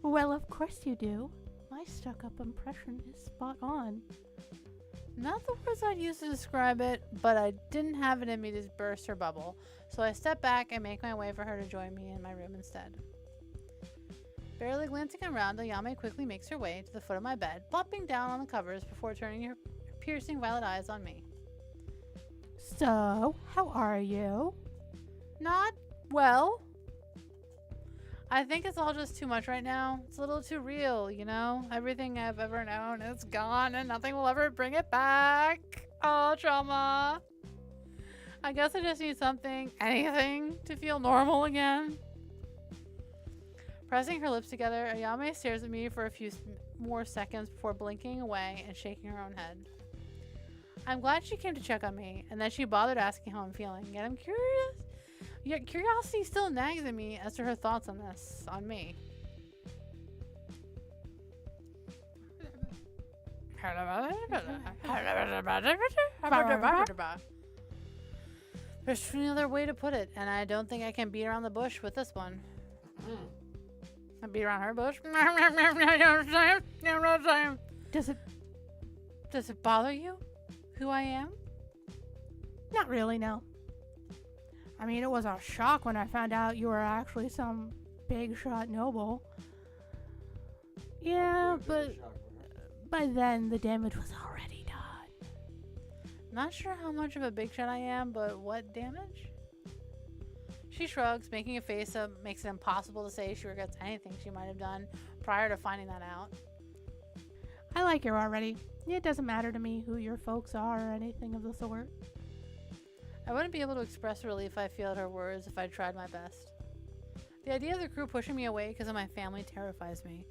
[SPEAKER 2] Well, of course you do. My stuck-up impression is spot on.
[SPEAKER 1] Not the words I'd use to describe it, but I didn't have it in me to burst her bubble, so I step back and make my way for her to join me in my room instead. Barely glancing around, Ayame quickly makes her way to the foot of my bed, plopping down on the covers before turning her piercing violet eyes on me.
[SPEAKER 2] So, how are you?
[SPEAKER 1] Not well. I think it's all just too much right now. It's a little too real, you know? Everything I've ever known is gone and nothing will ever bring it back. Oh, trauma. I guess I just need anything to feel normal again. Pressing her lips together, Ayame stares at me for a few more seconds before blinking away and shaking her own head. I'm glad she came to check on me and that she bothered asking how I'm feeling, yet I'm curious. Yet curiosity still nags at me as to her thoughts on me. There's no other way to put it, and I don't think I can beat around the bush with this one. I beat around her bush. Does it bother you who I am?
[SPEAKER 2] Not really, no. I mean, it was a shock when I found out you were actually some big shot noble. Yeah, but by then the damage was already done.
[SPEAKER 1] Not sure how much of a big shot I am, but what damage? She shrugs, making a face that makes it impossible to say she regrets anything she might have done prior to finding that out.
[SPEAKER 2] I like her already. It doesn't matter to me who your folks are or anything of the sort.
[SPEAKER 1] I wouldn't be able to express the relief I feel at her words if I tried my best. The idea of the crew pushing me away because of my family terrifies me.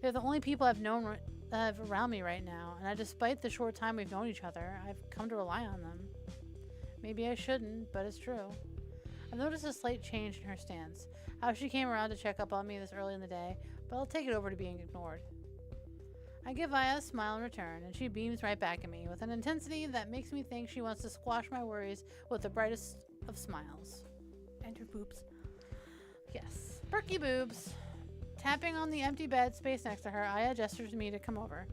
[SPEAKER 1] They're the only people I've known around me right now, and despite the short time we've known each other, I've come to rely on them. Maybe I shouldn't, but it's true. I've noticed a slight change in her stance, how she came around to check up on me this early in the day, but I'll take it over to being ignored. I give Aya a smile in return, and she beams right back at me with an intensity that makes me think she wants to squash my worries with the brightest of smiles.
[SPEAKER 2] And her boobs.
[SPEAKER 1] Yes, perky boobs. Tapping on the empty bed space next to her, Aya gestures to me to come over.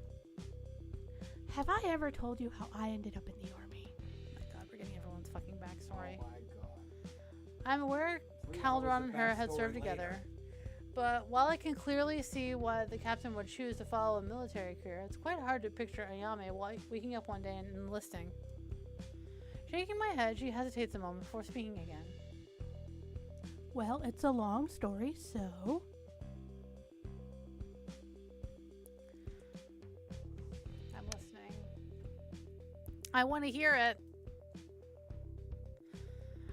[SPEAKER 2] Have I ever told you how I ended up in the army?
[SPEAKER 1] Oh my god, we're getting everyone's fucking backstory.
[SPEAKER 4] Oh my god.
[SPEAKER 1] I'm aware Calderon and her had served together, but while I can clearly see why the captain would choose to follow a military career, it's quite hard to picture Ayame waking up one day and enlisting. Shaking my head, she hesitates a moment before speaking again.
[SPEAKER 2] Well, it's a long story, so...
[SPEAKER 1] I'm listening. I want to hear it.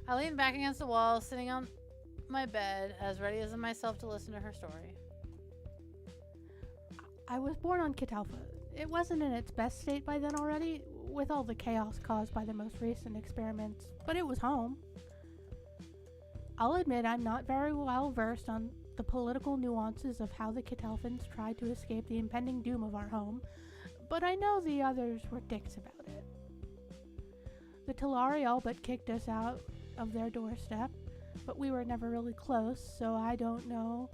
[SPEAKER 1] I lean back against the wall, sitting on my bed, as ready as myself to listen to her story.
[SPEAKER 2] I was born on Catalpa. It wasn't in its best state by then already, with all the chaos caused by the most recent experiments, but it was home. I'll admit I'm not very well versed on the political nuances of how the Catalfans tried to escape the impending doom of our home, but I know the others were dicks about it. The Talari all but kicked us out of their doorstep, but we were never really close, so I don't know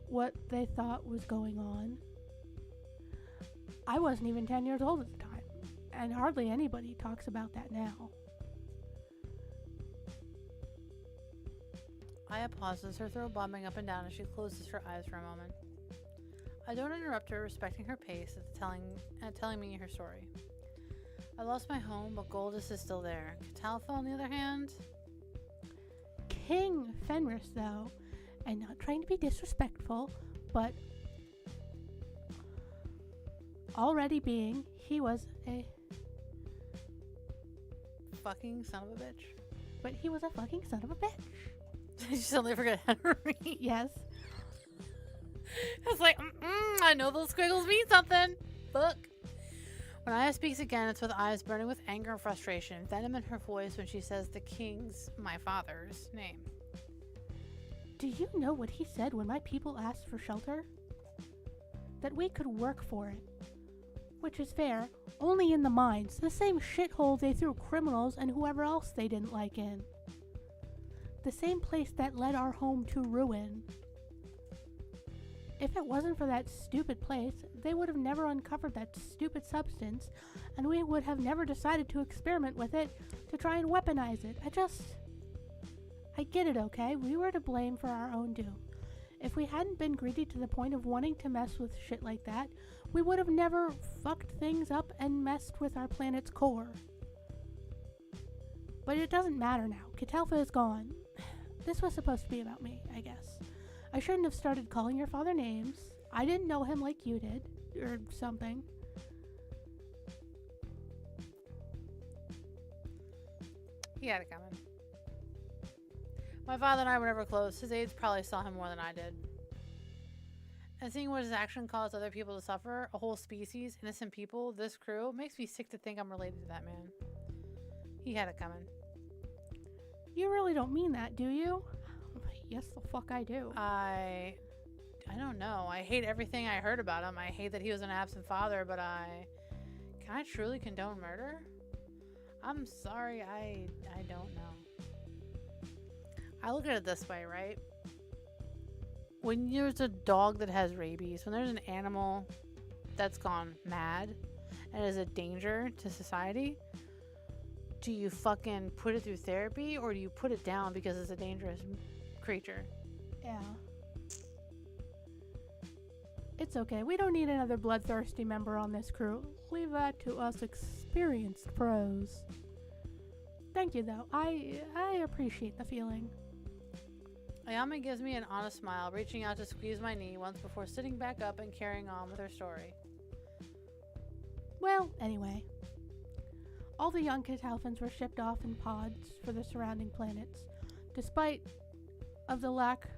[SPEAKER 2] what they thought was going on. I wasn't even 10 years old at the time, and hardly anybody talks about that now.
[SPEAKER 1] Aya pauses, her throat bobbing up and down as she closes her eyes for a moment. I don't interrupt her, respecting her pace at telling me her story. I lost my home, but Goldus is still there. Catalfa, on the other hand...
[SPEAKER 2] King Fenris, though, and not trying to be disrespectful, but already being, he was a...
[SPEAKER 1] fucking son of a bitch.
[SPEAKER 2] But he was a fucking son of a bitch.
[SPEAKER 1] Did you suddenly forget how to read?
[SPEAKER 2] Yes.
[SPEAKER 1] It's like, I know those squiggles mean something. Fuck. When Aya speaks again, it's with eyes burning with anger and frustration, venom in her voice when she says the king's, my father's, name.
[SPEAKER 2] Do you know what he said when my people asked for shelter? That we could work for it. Which is fair, only in the mines, the same shithole they threw criminals and whoever else they didn't like in. The same place that led our home to ruin. If it wasn't for that stupid place, they would have never uncovered that stupid substance, and we would have never decided to experiment with it to try and weaponize it. I get it, okay? We were to blame for our own doom. If we hadn't been greedy to the point of wanting to mess with shit like that, we would have never fucked things up and messed with our planet's core. But it doesn't matter now. Catalfa is gone. This was supposed to be about me, I guess. I shouldn't have started calling your father names. I didn't know him like you did, or something.
[SPEAKER 1] He had it coming. My father and I were never close. His aides probably saw him more than I did. And seeing what his action caused other people to suffer, a whole species, innocent people, this crew, makes me sick to think I'm related to that man. He had it coming.
[SPEAKER 2] You really don't mean that, do you? Yes, the fuck I do.
[SPEAKER 1] I don't know. I hate everything I heard about him. I hate that he was an absent father, but I Can I truly condone murder? I'm sorry, I don't know. I look at it this way, right? When there's a dog that has rabies, when there's an animal that's gone mad and is a danger to society, do you fucking put it through therapy or do you put it down because it's a dangerous creature?
[SPEAKER 2] Yeah. It's okay. We don't need another bloodthirsty member on this crew. Leave that to us experienced pros. Thank you, though. I appreciate the feeling.
[SPEAKER 1] Ayame gives me an honest smile, reaching out to squeeze my knee once before sitting back up and carrying on with her story.
[SPEAKER 2] Well, anyway. All the young Catalphans were shipped off in pods for the surrounding planets. Despite of the lack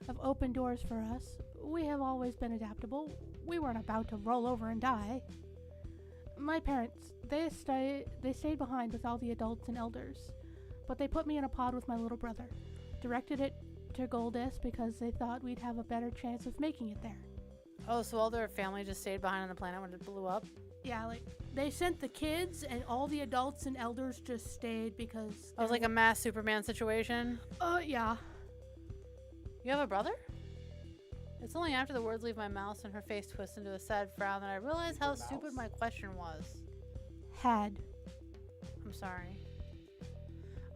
[SPEAKER 2] of open doors for us, we have always been adaptable. We weren't about to roll over and die. My parents, they stayed behind with all the adults and elders, but they put me in a pod with my little brother. Directed it to Goldus because they thought we'd have a better chance of making it there.
[SPEAKER 1] Oh, so all their family just stayed behind on the planet when it blew up?
[SPEAKER 2] Yeah, like, they sent the kids and all the adults and elders just stayed because...
[SPEAKER 1] It was like a mass Superman situation?
[SPEAKER 2] Yeah.
[SPEAKER 1] You have a brother? It's only after the words leave my mouth and her face twists into a sad frown that I realize how stupid my question was.
[SPEAKER 2] Had.
[SPEAKER 1] I'm sorry.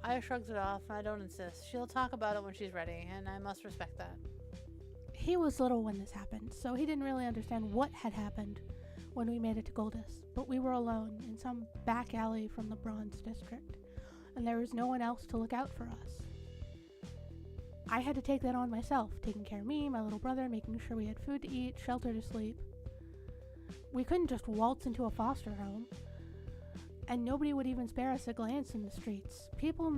[SPEAKER 1] I shrugged it off, and I don't insist. She'll talk about it when she's ready, and I must respect that.
[SPEAKER 2] He was little when this happened, so he didn't really understand what had happened when we made it to Goldus. But we were alone in some back alley from the Bronze District, and there was no one else to look out for us. I had to take that on myself, taking care of me, my little brother, making sure we had food to eat, shelter to sleep. We couldn't just waltz into a foster home, and nobody would even spare us a glance in the streets. People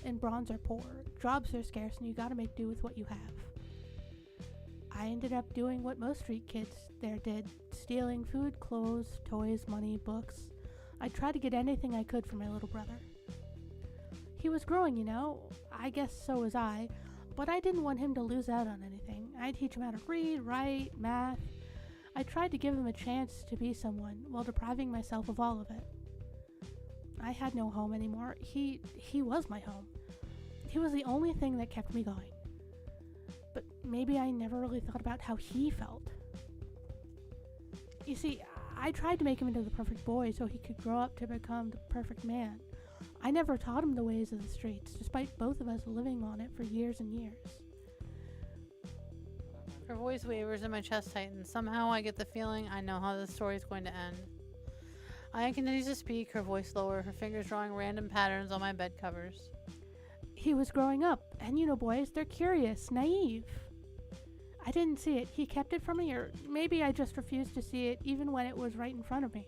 [SPEAKER 2] in Bronze are poor, jobs are scarce, and you gotta make do with what you have. I ended up doing what most street kids there did, stealing food, clothes, toys, money, books. I tried to get anything I could for my little brother. He was growing, you know, I guess so was I, but I didn't want him to lose out on anything. I'd teach him how to read, write, math. I tried to give him a chance to be someone while depriving myself of all of it. I had no home anymore. He was my home. He was the only thing that kept me going. But maybe I never really thought about how he felt. You see, I tried to make him into the perfect boy so he could grow up to become the perfect man. I never taught him the ways of the streets, despite both of us living on it for years and years.
[SPEAKER 1] Her voice wavers and my chest tightens. Somehow I get the feeling I know how this story is going to end. Aya continues to speak, her voice lower, her fingers drawing random patterns on my bed covers.
[SPEAKER 2] He was growing up, and you know boys, they're curious, naive. I didn't see it. He kept it from me, or maybe I just refused to see it even when it was right in front of me.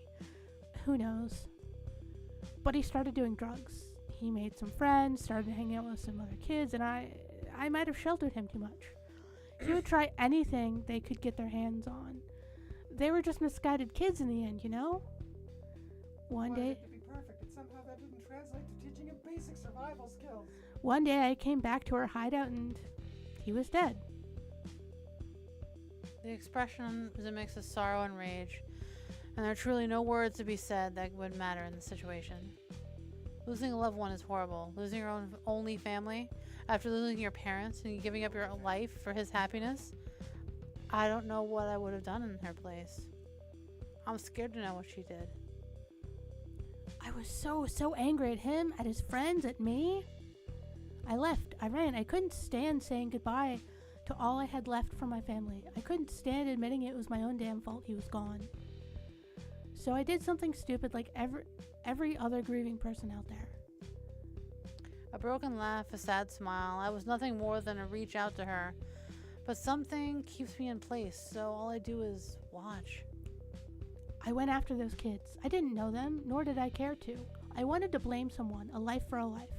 [SPEAKER 2] Who knows? But he started doing drugs. He made some friends, started hanging out with some other kids, and I might have sheltered him too much. He would try anything they could get their hands on. They were just misguided kids in the end, you know? One day...
[SPEAKER 3] to be perfect, and somehow that didn't translate to teaching him basic survival skills.
[SPEAKER 2] One day I came back to her hideout and he was dead.
[SPEAKER 1] The expression is a mix of sorrow and rage, and there are truly no words to be said that would matter in this situation. Losing a loved one is horrible. Losing your own only family, after losing your parents and giving up your life for his happiness, I don't know what I would have done in her place. I'm scared to know what she did.
[SPEAKER 2] I was so angry at him, at his friends, at me. I left. I ran. I couldn't stand saying goodbye to all I had left from my family. I couldn't stand admitting it was my own damn fault he was gone. So I did something stupid like every other grieving person out there.
[SPEAKER 1] A broken laugh, a sad smile. I was nothing more than a reach out to her. But something keeps me in place, so all I do is watch.
[SPEAKER 2] I went after those kids. I didn't know them, nor did I care to. I wanted to blame someone, a life for a life,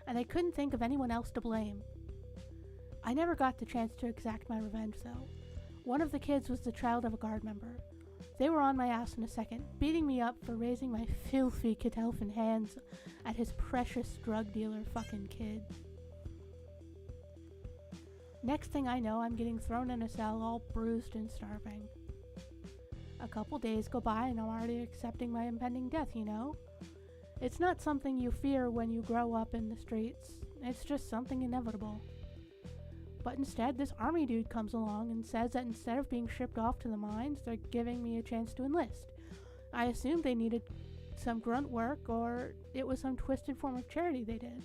[SPEAKER 2] and I couldn't think of anyone else to blame. I never got the chance to exact my revenge, though. One of the kids was the child of a guard member. They were on my ass in a second, beating me up for raising my filthy Catalphan hands at his precious drug dealer fucking kid. Next thing I know, I'm getting thrown in a cell all bruised and starving. A couple days go by and I'm already accepting my impending death, you know? It's not something you fear when you grow up in the streets. It's just something inevitable. But instead, this army dude comes along and says that instead of being shipped off to the mines, they're giving me a chance to enlist. I assumed they needed some grunt work, or it was some twisted form of charity they did.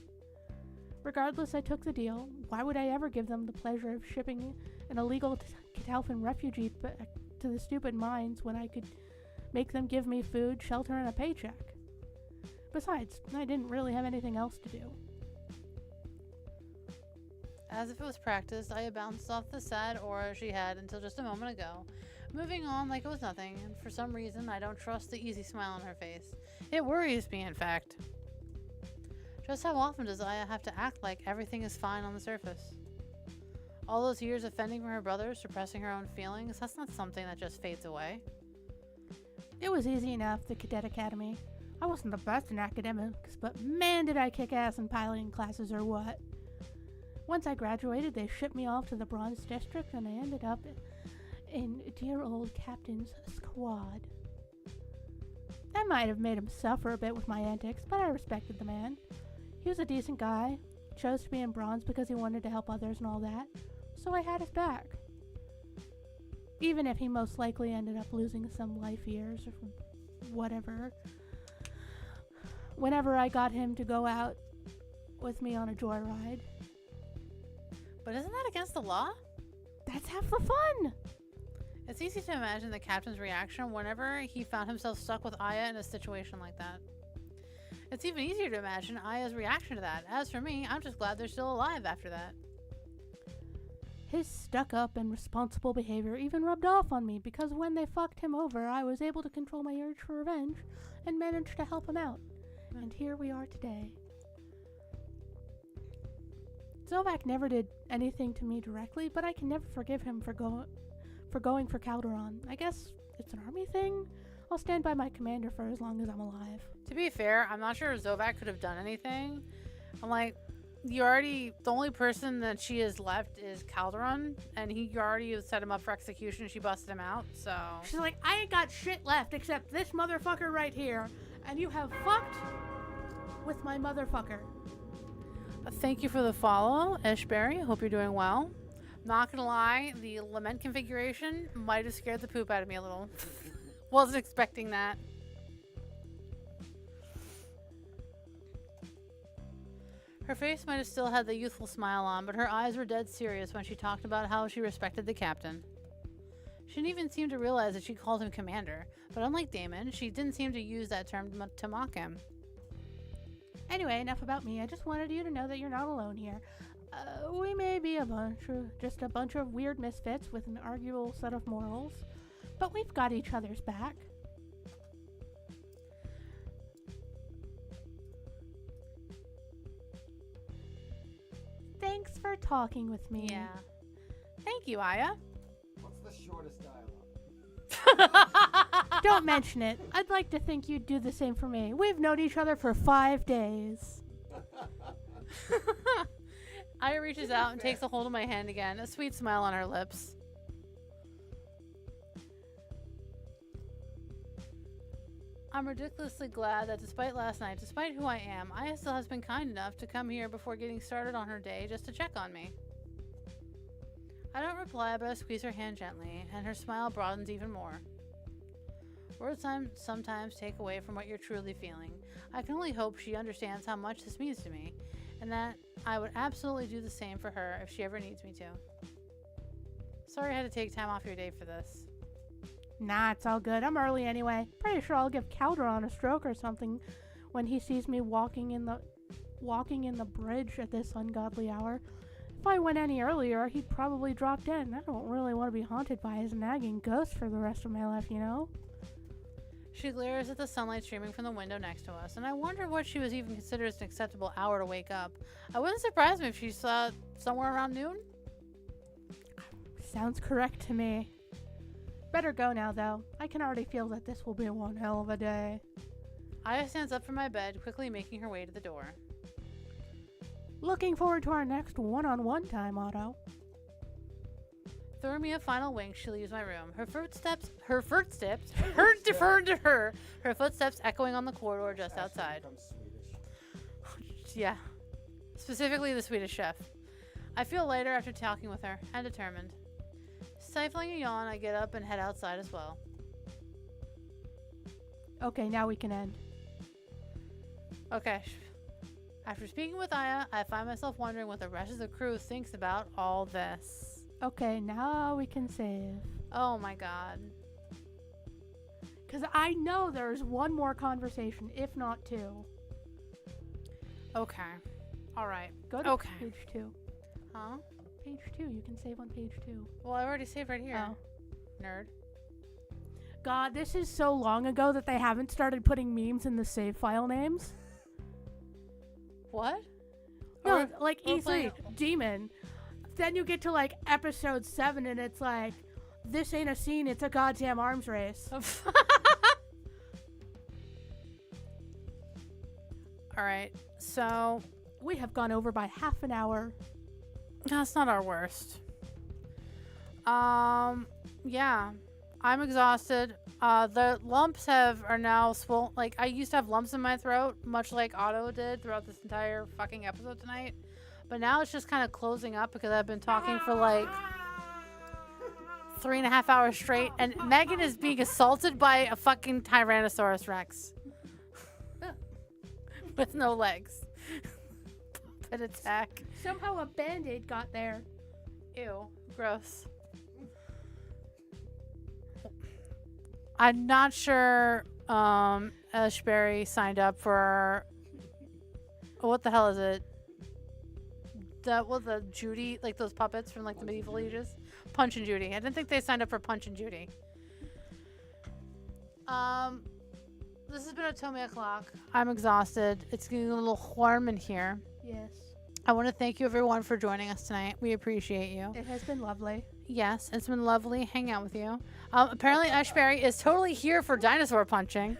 [SPEAKER 2] Regardless, I took the deal. Why would I ever give them the pleasure of shipping an illegal Catalfan refugee back to the stupid mines when I could make them give me food, shelter, and a paycheck? Besides, I didn't really have anything else to do.
[SPEAKER 1] As if it was practiced, Aya bounced off the sad aura she had until just a moment ago, moving on like it was nothing, and for some reason I don't trust the easy smile on her face. It worries me, in fact. Just how often does Aya have to act like everything is fine on the surface? All those years of fending for her brother, suppressing her own feelings, that's not something that just fades away.
[SPEAKER 2] It was easy enough, the cadet academy. I wasn't the best in academics, but man did I kick ass in piloting classes or what. Once I graduated, they shipped me off to the Bronze District, and I ended up in dear old Captain's squad. I might have made him suffer a bit with my antics, but I respected the man. He was a decent guy, chose to be in Bronze because he wanted to help others and all that, so I had his back. Even if he most likely ended up losing some life years or whatever. Whenever I got him to go out with me on a joyride.
[SPEAKER 1] But isn't that against the law?
[SPEAKER 2] That's half the fun!
[SPEAKER 1] It's easy to imagine the captain's reaction whenever he found himself stuck with Aya in a situation like that. It's even easier to imagine Aya's reaction to that. As for me, I'm just glad they're still alive after that.
[SPEAKER 2] His stuck-up and responsible behavior even rubbed off on me because when they fucked him over, I was able to control my urge for revenge and managed to help him out. And here we are today. Zovak never did anything to me directly, but I can never forgive him for going for Calderon. I guess it's an army thing? I'll stand by my commander for as long as I'm alive.
[SPEAKER 1] To be fair, I'm not sure Zovak could have done anything. I'm like, the only person that she has left is Calderon, and you already set him up for execution. She busted him out, so.
[SPEAKER 2] She's like, I ain't got shit left except this motherfucker right here, and you have fucked with my motherfucker.
[SPEAKER 1] Thank you for the follow, Ishberry. Hope you're doing well. Not gonna lie, the lament configuration might have scared the poop out of me a little. Wasn't expecting that. Her face might have still had the youthful smile on, but her eyes were dead serious when she talked about how she respected the captain. She didn't even seem to realize that she called him commander, but unlike Damon, she didn't seem to use that term to mock him.
[SPEAKER 2] Anyway, enough about me. I just wanted you to know that you're not alone here. We may be just a bunch of weird misfits with an arguable set of morals, but we've got each other's back. Thanks for talking with me.
[SPEAKER 1] Yeah. Thank you, Aya.
[SPEAKER 3] What's the shortest dialogue?
[SPEAKER 2] Don't mention it. I'd like to think you'd do the same for me. We've known each other for 5 days.
[SPEAKER 1] Aya reaches out and takes a hold of my hand again, a sweet smile on her lips. I'm ridiculously glad that despite last night, despite who I am, Aya still has been kind enough to come here before getting started on her day just to check on me. I don't reply, but I squeeze her hand gently, and her smile broadens even more. Words sometimes take away from what you're truly feeling. I can only hope she understands how much this means to me, and that I would absolutely do the same for her if she ever needs me to. Sorry I had to take time off your day for this.
[SPEAKER 2] Nah, it's all good. I'm early anyway. Pretty sure I'll give Calderon a stroke or something when he sees me walking in the bridge at this ungodly hour. If I went any earlier, he'd probably drop dead, and I don't really want to be haunted by his nagging ghost for the rest of my life, you know?
[SPEAKER 1] She glares at the sunlight streaming from the window next to us, and I wonder what she was even considered as an acceptable hour to wake up. I wouldn't surprise me if she saw somewhere around noon.
[SPEAKER 2] Sounds correct to me. Better go now, though. I can already feel that this will be one hell of a day.
[SPEAKER 1] Aya stands up from my bed, quickly making her way to the door.
[SPEAKER 2] Looking forward to our next one-on-one time, Otto.
[SPEAKER 1] Throw me a final wink. She leaves my room. Her footsteps echoing on the corridor just outside.
[SPEAKER 3] Becomes Swedish.
[SPEAKER 1] Yeah. Specifically the Swedish chef. I feel lighter after talking with her, and determined. Stifling a yawn, I get up and head outside as well.
[SPEAKER 2] Okay, now we can end.
[SPEAKER 1] Okay. After speaking with Aya, I find myself wondering what the rest of the crew thinks about all this.
[SPEAKER 2] Okay, now we can save.
[SPEAKER 1] Oh my god.
[SPEAKER 2] Because I know there's one more conversation, if not two.
[SPEAKER 1] Okay. Alright.
[SPEAKER 2] Go to
[SPEAKER 1] Okay.
[SPEAKER 2] page 2.
[SPEAKER 1] Huh?
[SPEAKER 2] Page 2. You can save on page 2.
[SPEAKER 1] Well, I already saved right here.
[SPEAKER 2] Oh.
[SPEAKER 1] Nerd.
[SPEAKER 2] God, this is so long ago that they haven't started putting memes in the save file names.
[SPEAKER 1] What?
[SPEAKER 2] No,
[SPEAKER 1] Or-
[SPEAKER 2] like
[SPEAKER 1] or
[SPEAKER 2] E3,
[SPEAKER 1] play-
[SPEAKER 2] Demon. Then you get to like episode 7 and it's like, this ain't a scene, it's a goddamn arms race.
[SPEAKER 1] Alright. So,
[SPEAKER 2] We have gone over by half an hour.
[SPEAKER 1] that's not our worst. Yeah. I'm exhausted. The lumps are now swollen. Like, I used to have lumps in my throat, much like Otto did throughout this entire fucking episode tonight. But now it's just kind of closing up because I've been talking for like 3.5 hours straight. And Megan is being assaulted by a fucking Tyrannosaurus Rex. With no legs. Puppet attack.
[SPEAKER 2] Somehow a band-aid got there.
[SPEAKER 1] Ew. Gross. I'm not sure Ashbury signed up for what the hell is it? The Judy, like those puppets from like the medieval ages? Punch and Judy. I didn't think they signed up for Punch and Judy. This has been Otome O'Clock. I'm exhausted. It's getting a little warm in here.
[SPEAKER 2] Yes.
[SPEAKER 1] I want to thank you everyone for joining us tonight. We appreciate you.
[SPEAKER 2] It has been lovely.
[SPEAKER 1] Yes, it's been lovely hanging out with you. Apparently, Ashbury is totally here for dinosaur punching.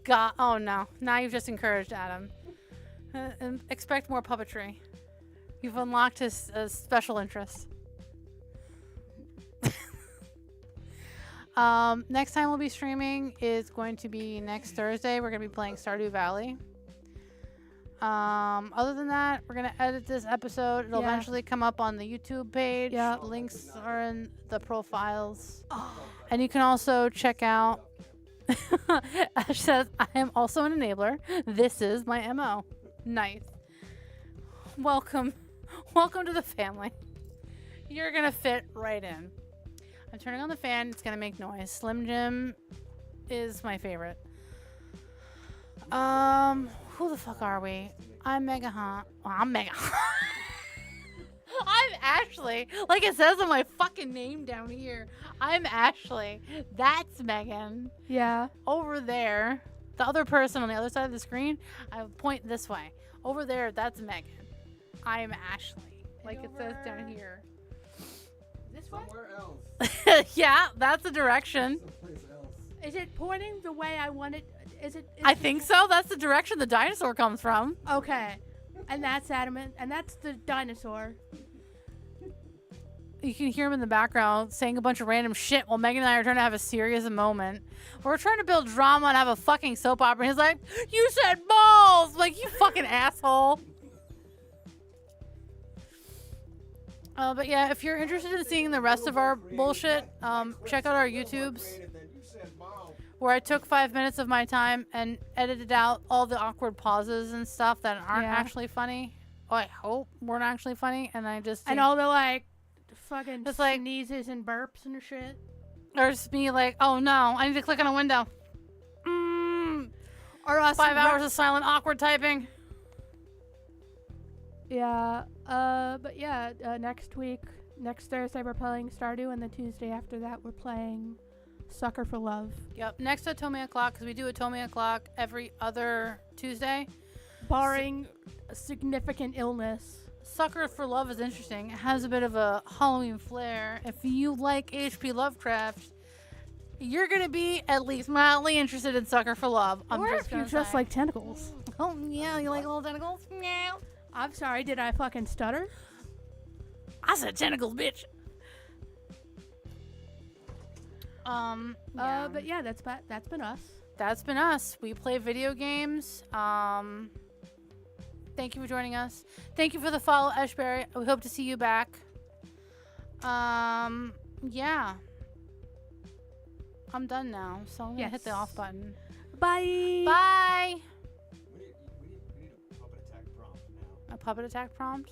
[SPEAKER 1] God, oh no. Now you've just encouraged Adam. Expect more puppetry. You've unlocked his special interests. Next time we'll be streaming is going to be next Thursday. We're going to be playing Stardew Valley. Other than that, we're gonna edit this episode. It'll eventually come up on the YouTube page.
[SPEAKER 2] Yeah.
[SPEAKER 1] Links are in the profiles. And you can also check out Ash says, I am also an enabler. This is my MO. Nice. Welcome. Welcome to the family. You're gonna fit right in. I'm turning on the fan, it's gonna make noise. Slim Jim is my favorite. Who the fuck are we? I'm Mega Hunt. Well, I'm Mega Hunt. I'm Ashley. Like it says on my fucking name down here. I'm Ashley. That's Megan.
[SPEAKER 2] Yeah.
[SPEAKER 1] Over there, the other person on the other side of the screen, I point this way. Over there, that's Megan. I am Ashley. Like it says down here.
[SPEAKER 2] This way?
[SPEAKER 3] Somewhere else.
[SPEAKER 1] Yeah, that's the direction.
[SPEAKER 3] Someplace else.
[SPEAKER 2] Is it pointing the way I want it? Is
[SPEAKER 1] I think so. That's the direction the dinosaur comes from.
[SPEAKER 2] Okay. And that's Adam, and that's the dinosaur.
[SPEAKER 1] You can hear him in the background saying a bunch of random shit while Megan and I are trying to have a serious moment. We're trying to build drama and have a fucking soap opera. And he's like, you said balls! Like, you fucking asshole. But yeah, if you're interested in seeing the rest of our bullshit, check out our YouTubes, where I took 5 minutes of my time and edited out all the awkward pauses and stuff that aren't actually funny. Oh, I hope weren't actually funny. And I just...
[SPEAKER 2] And all the, like, fucking
[SPEAKER 1] Just like-
[SPEAKER 2] sneezes and burps and shit.
[SPEAKER 1] Or just me like, oh no, I need to click on a window.
[SPEAKER 2] Or us
[SPEAKER 1] 5 hours of silent, awkward typing.
[SPEAKER 2] Yeah. But yeah, next Thursday we're playing Stardew, and the Tuesday after that we're playing Sucker for Love.
[SPEAKER 1] Yep. Next to Otome O'Clock, because we do Otome O'Clock every other Tuesday.
[SPEAKER 2] Barring a significant illness.
[SPEAKER 1] Sucker for Love is interesting. It has a bit of a Halloween flair. If you like H.P. Lovecraft, you're going to be at least mildly interested in Sucker for Love.
[SPEAKER 2] Or if you just like tentacles.
[SPEAKER 1] Oh, yeah, you like little tentacles? Yeah.
[SPEAKER 2] I'm sorry, did I fucking stutter?
[SPEAKER 1] I said tentacles, bitch. Yeah.
[SPEAKER 2] But yeah, that's been us.
[SPEAKER 1] That's been us. We play video games. Thank you for joining us. Thank you for the follow, Ashbury. We hope to see you back. Yeah. I'm done now, so I'm gonna hit the
[SPEAKER 2] Yes.
[SPEAKER 1] off button.
[SPEAKER 2] Bye.
[SPEAKER 1] Bye.
[SPEAKER 3] We need a puppet attack prompt now.
[SPEAKER 1] A puppet attack prompt?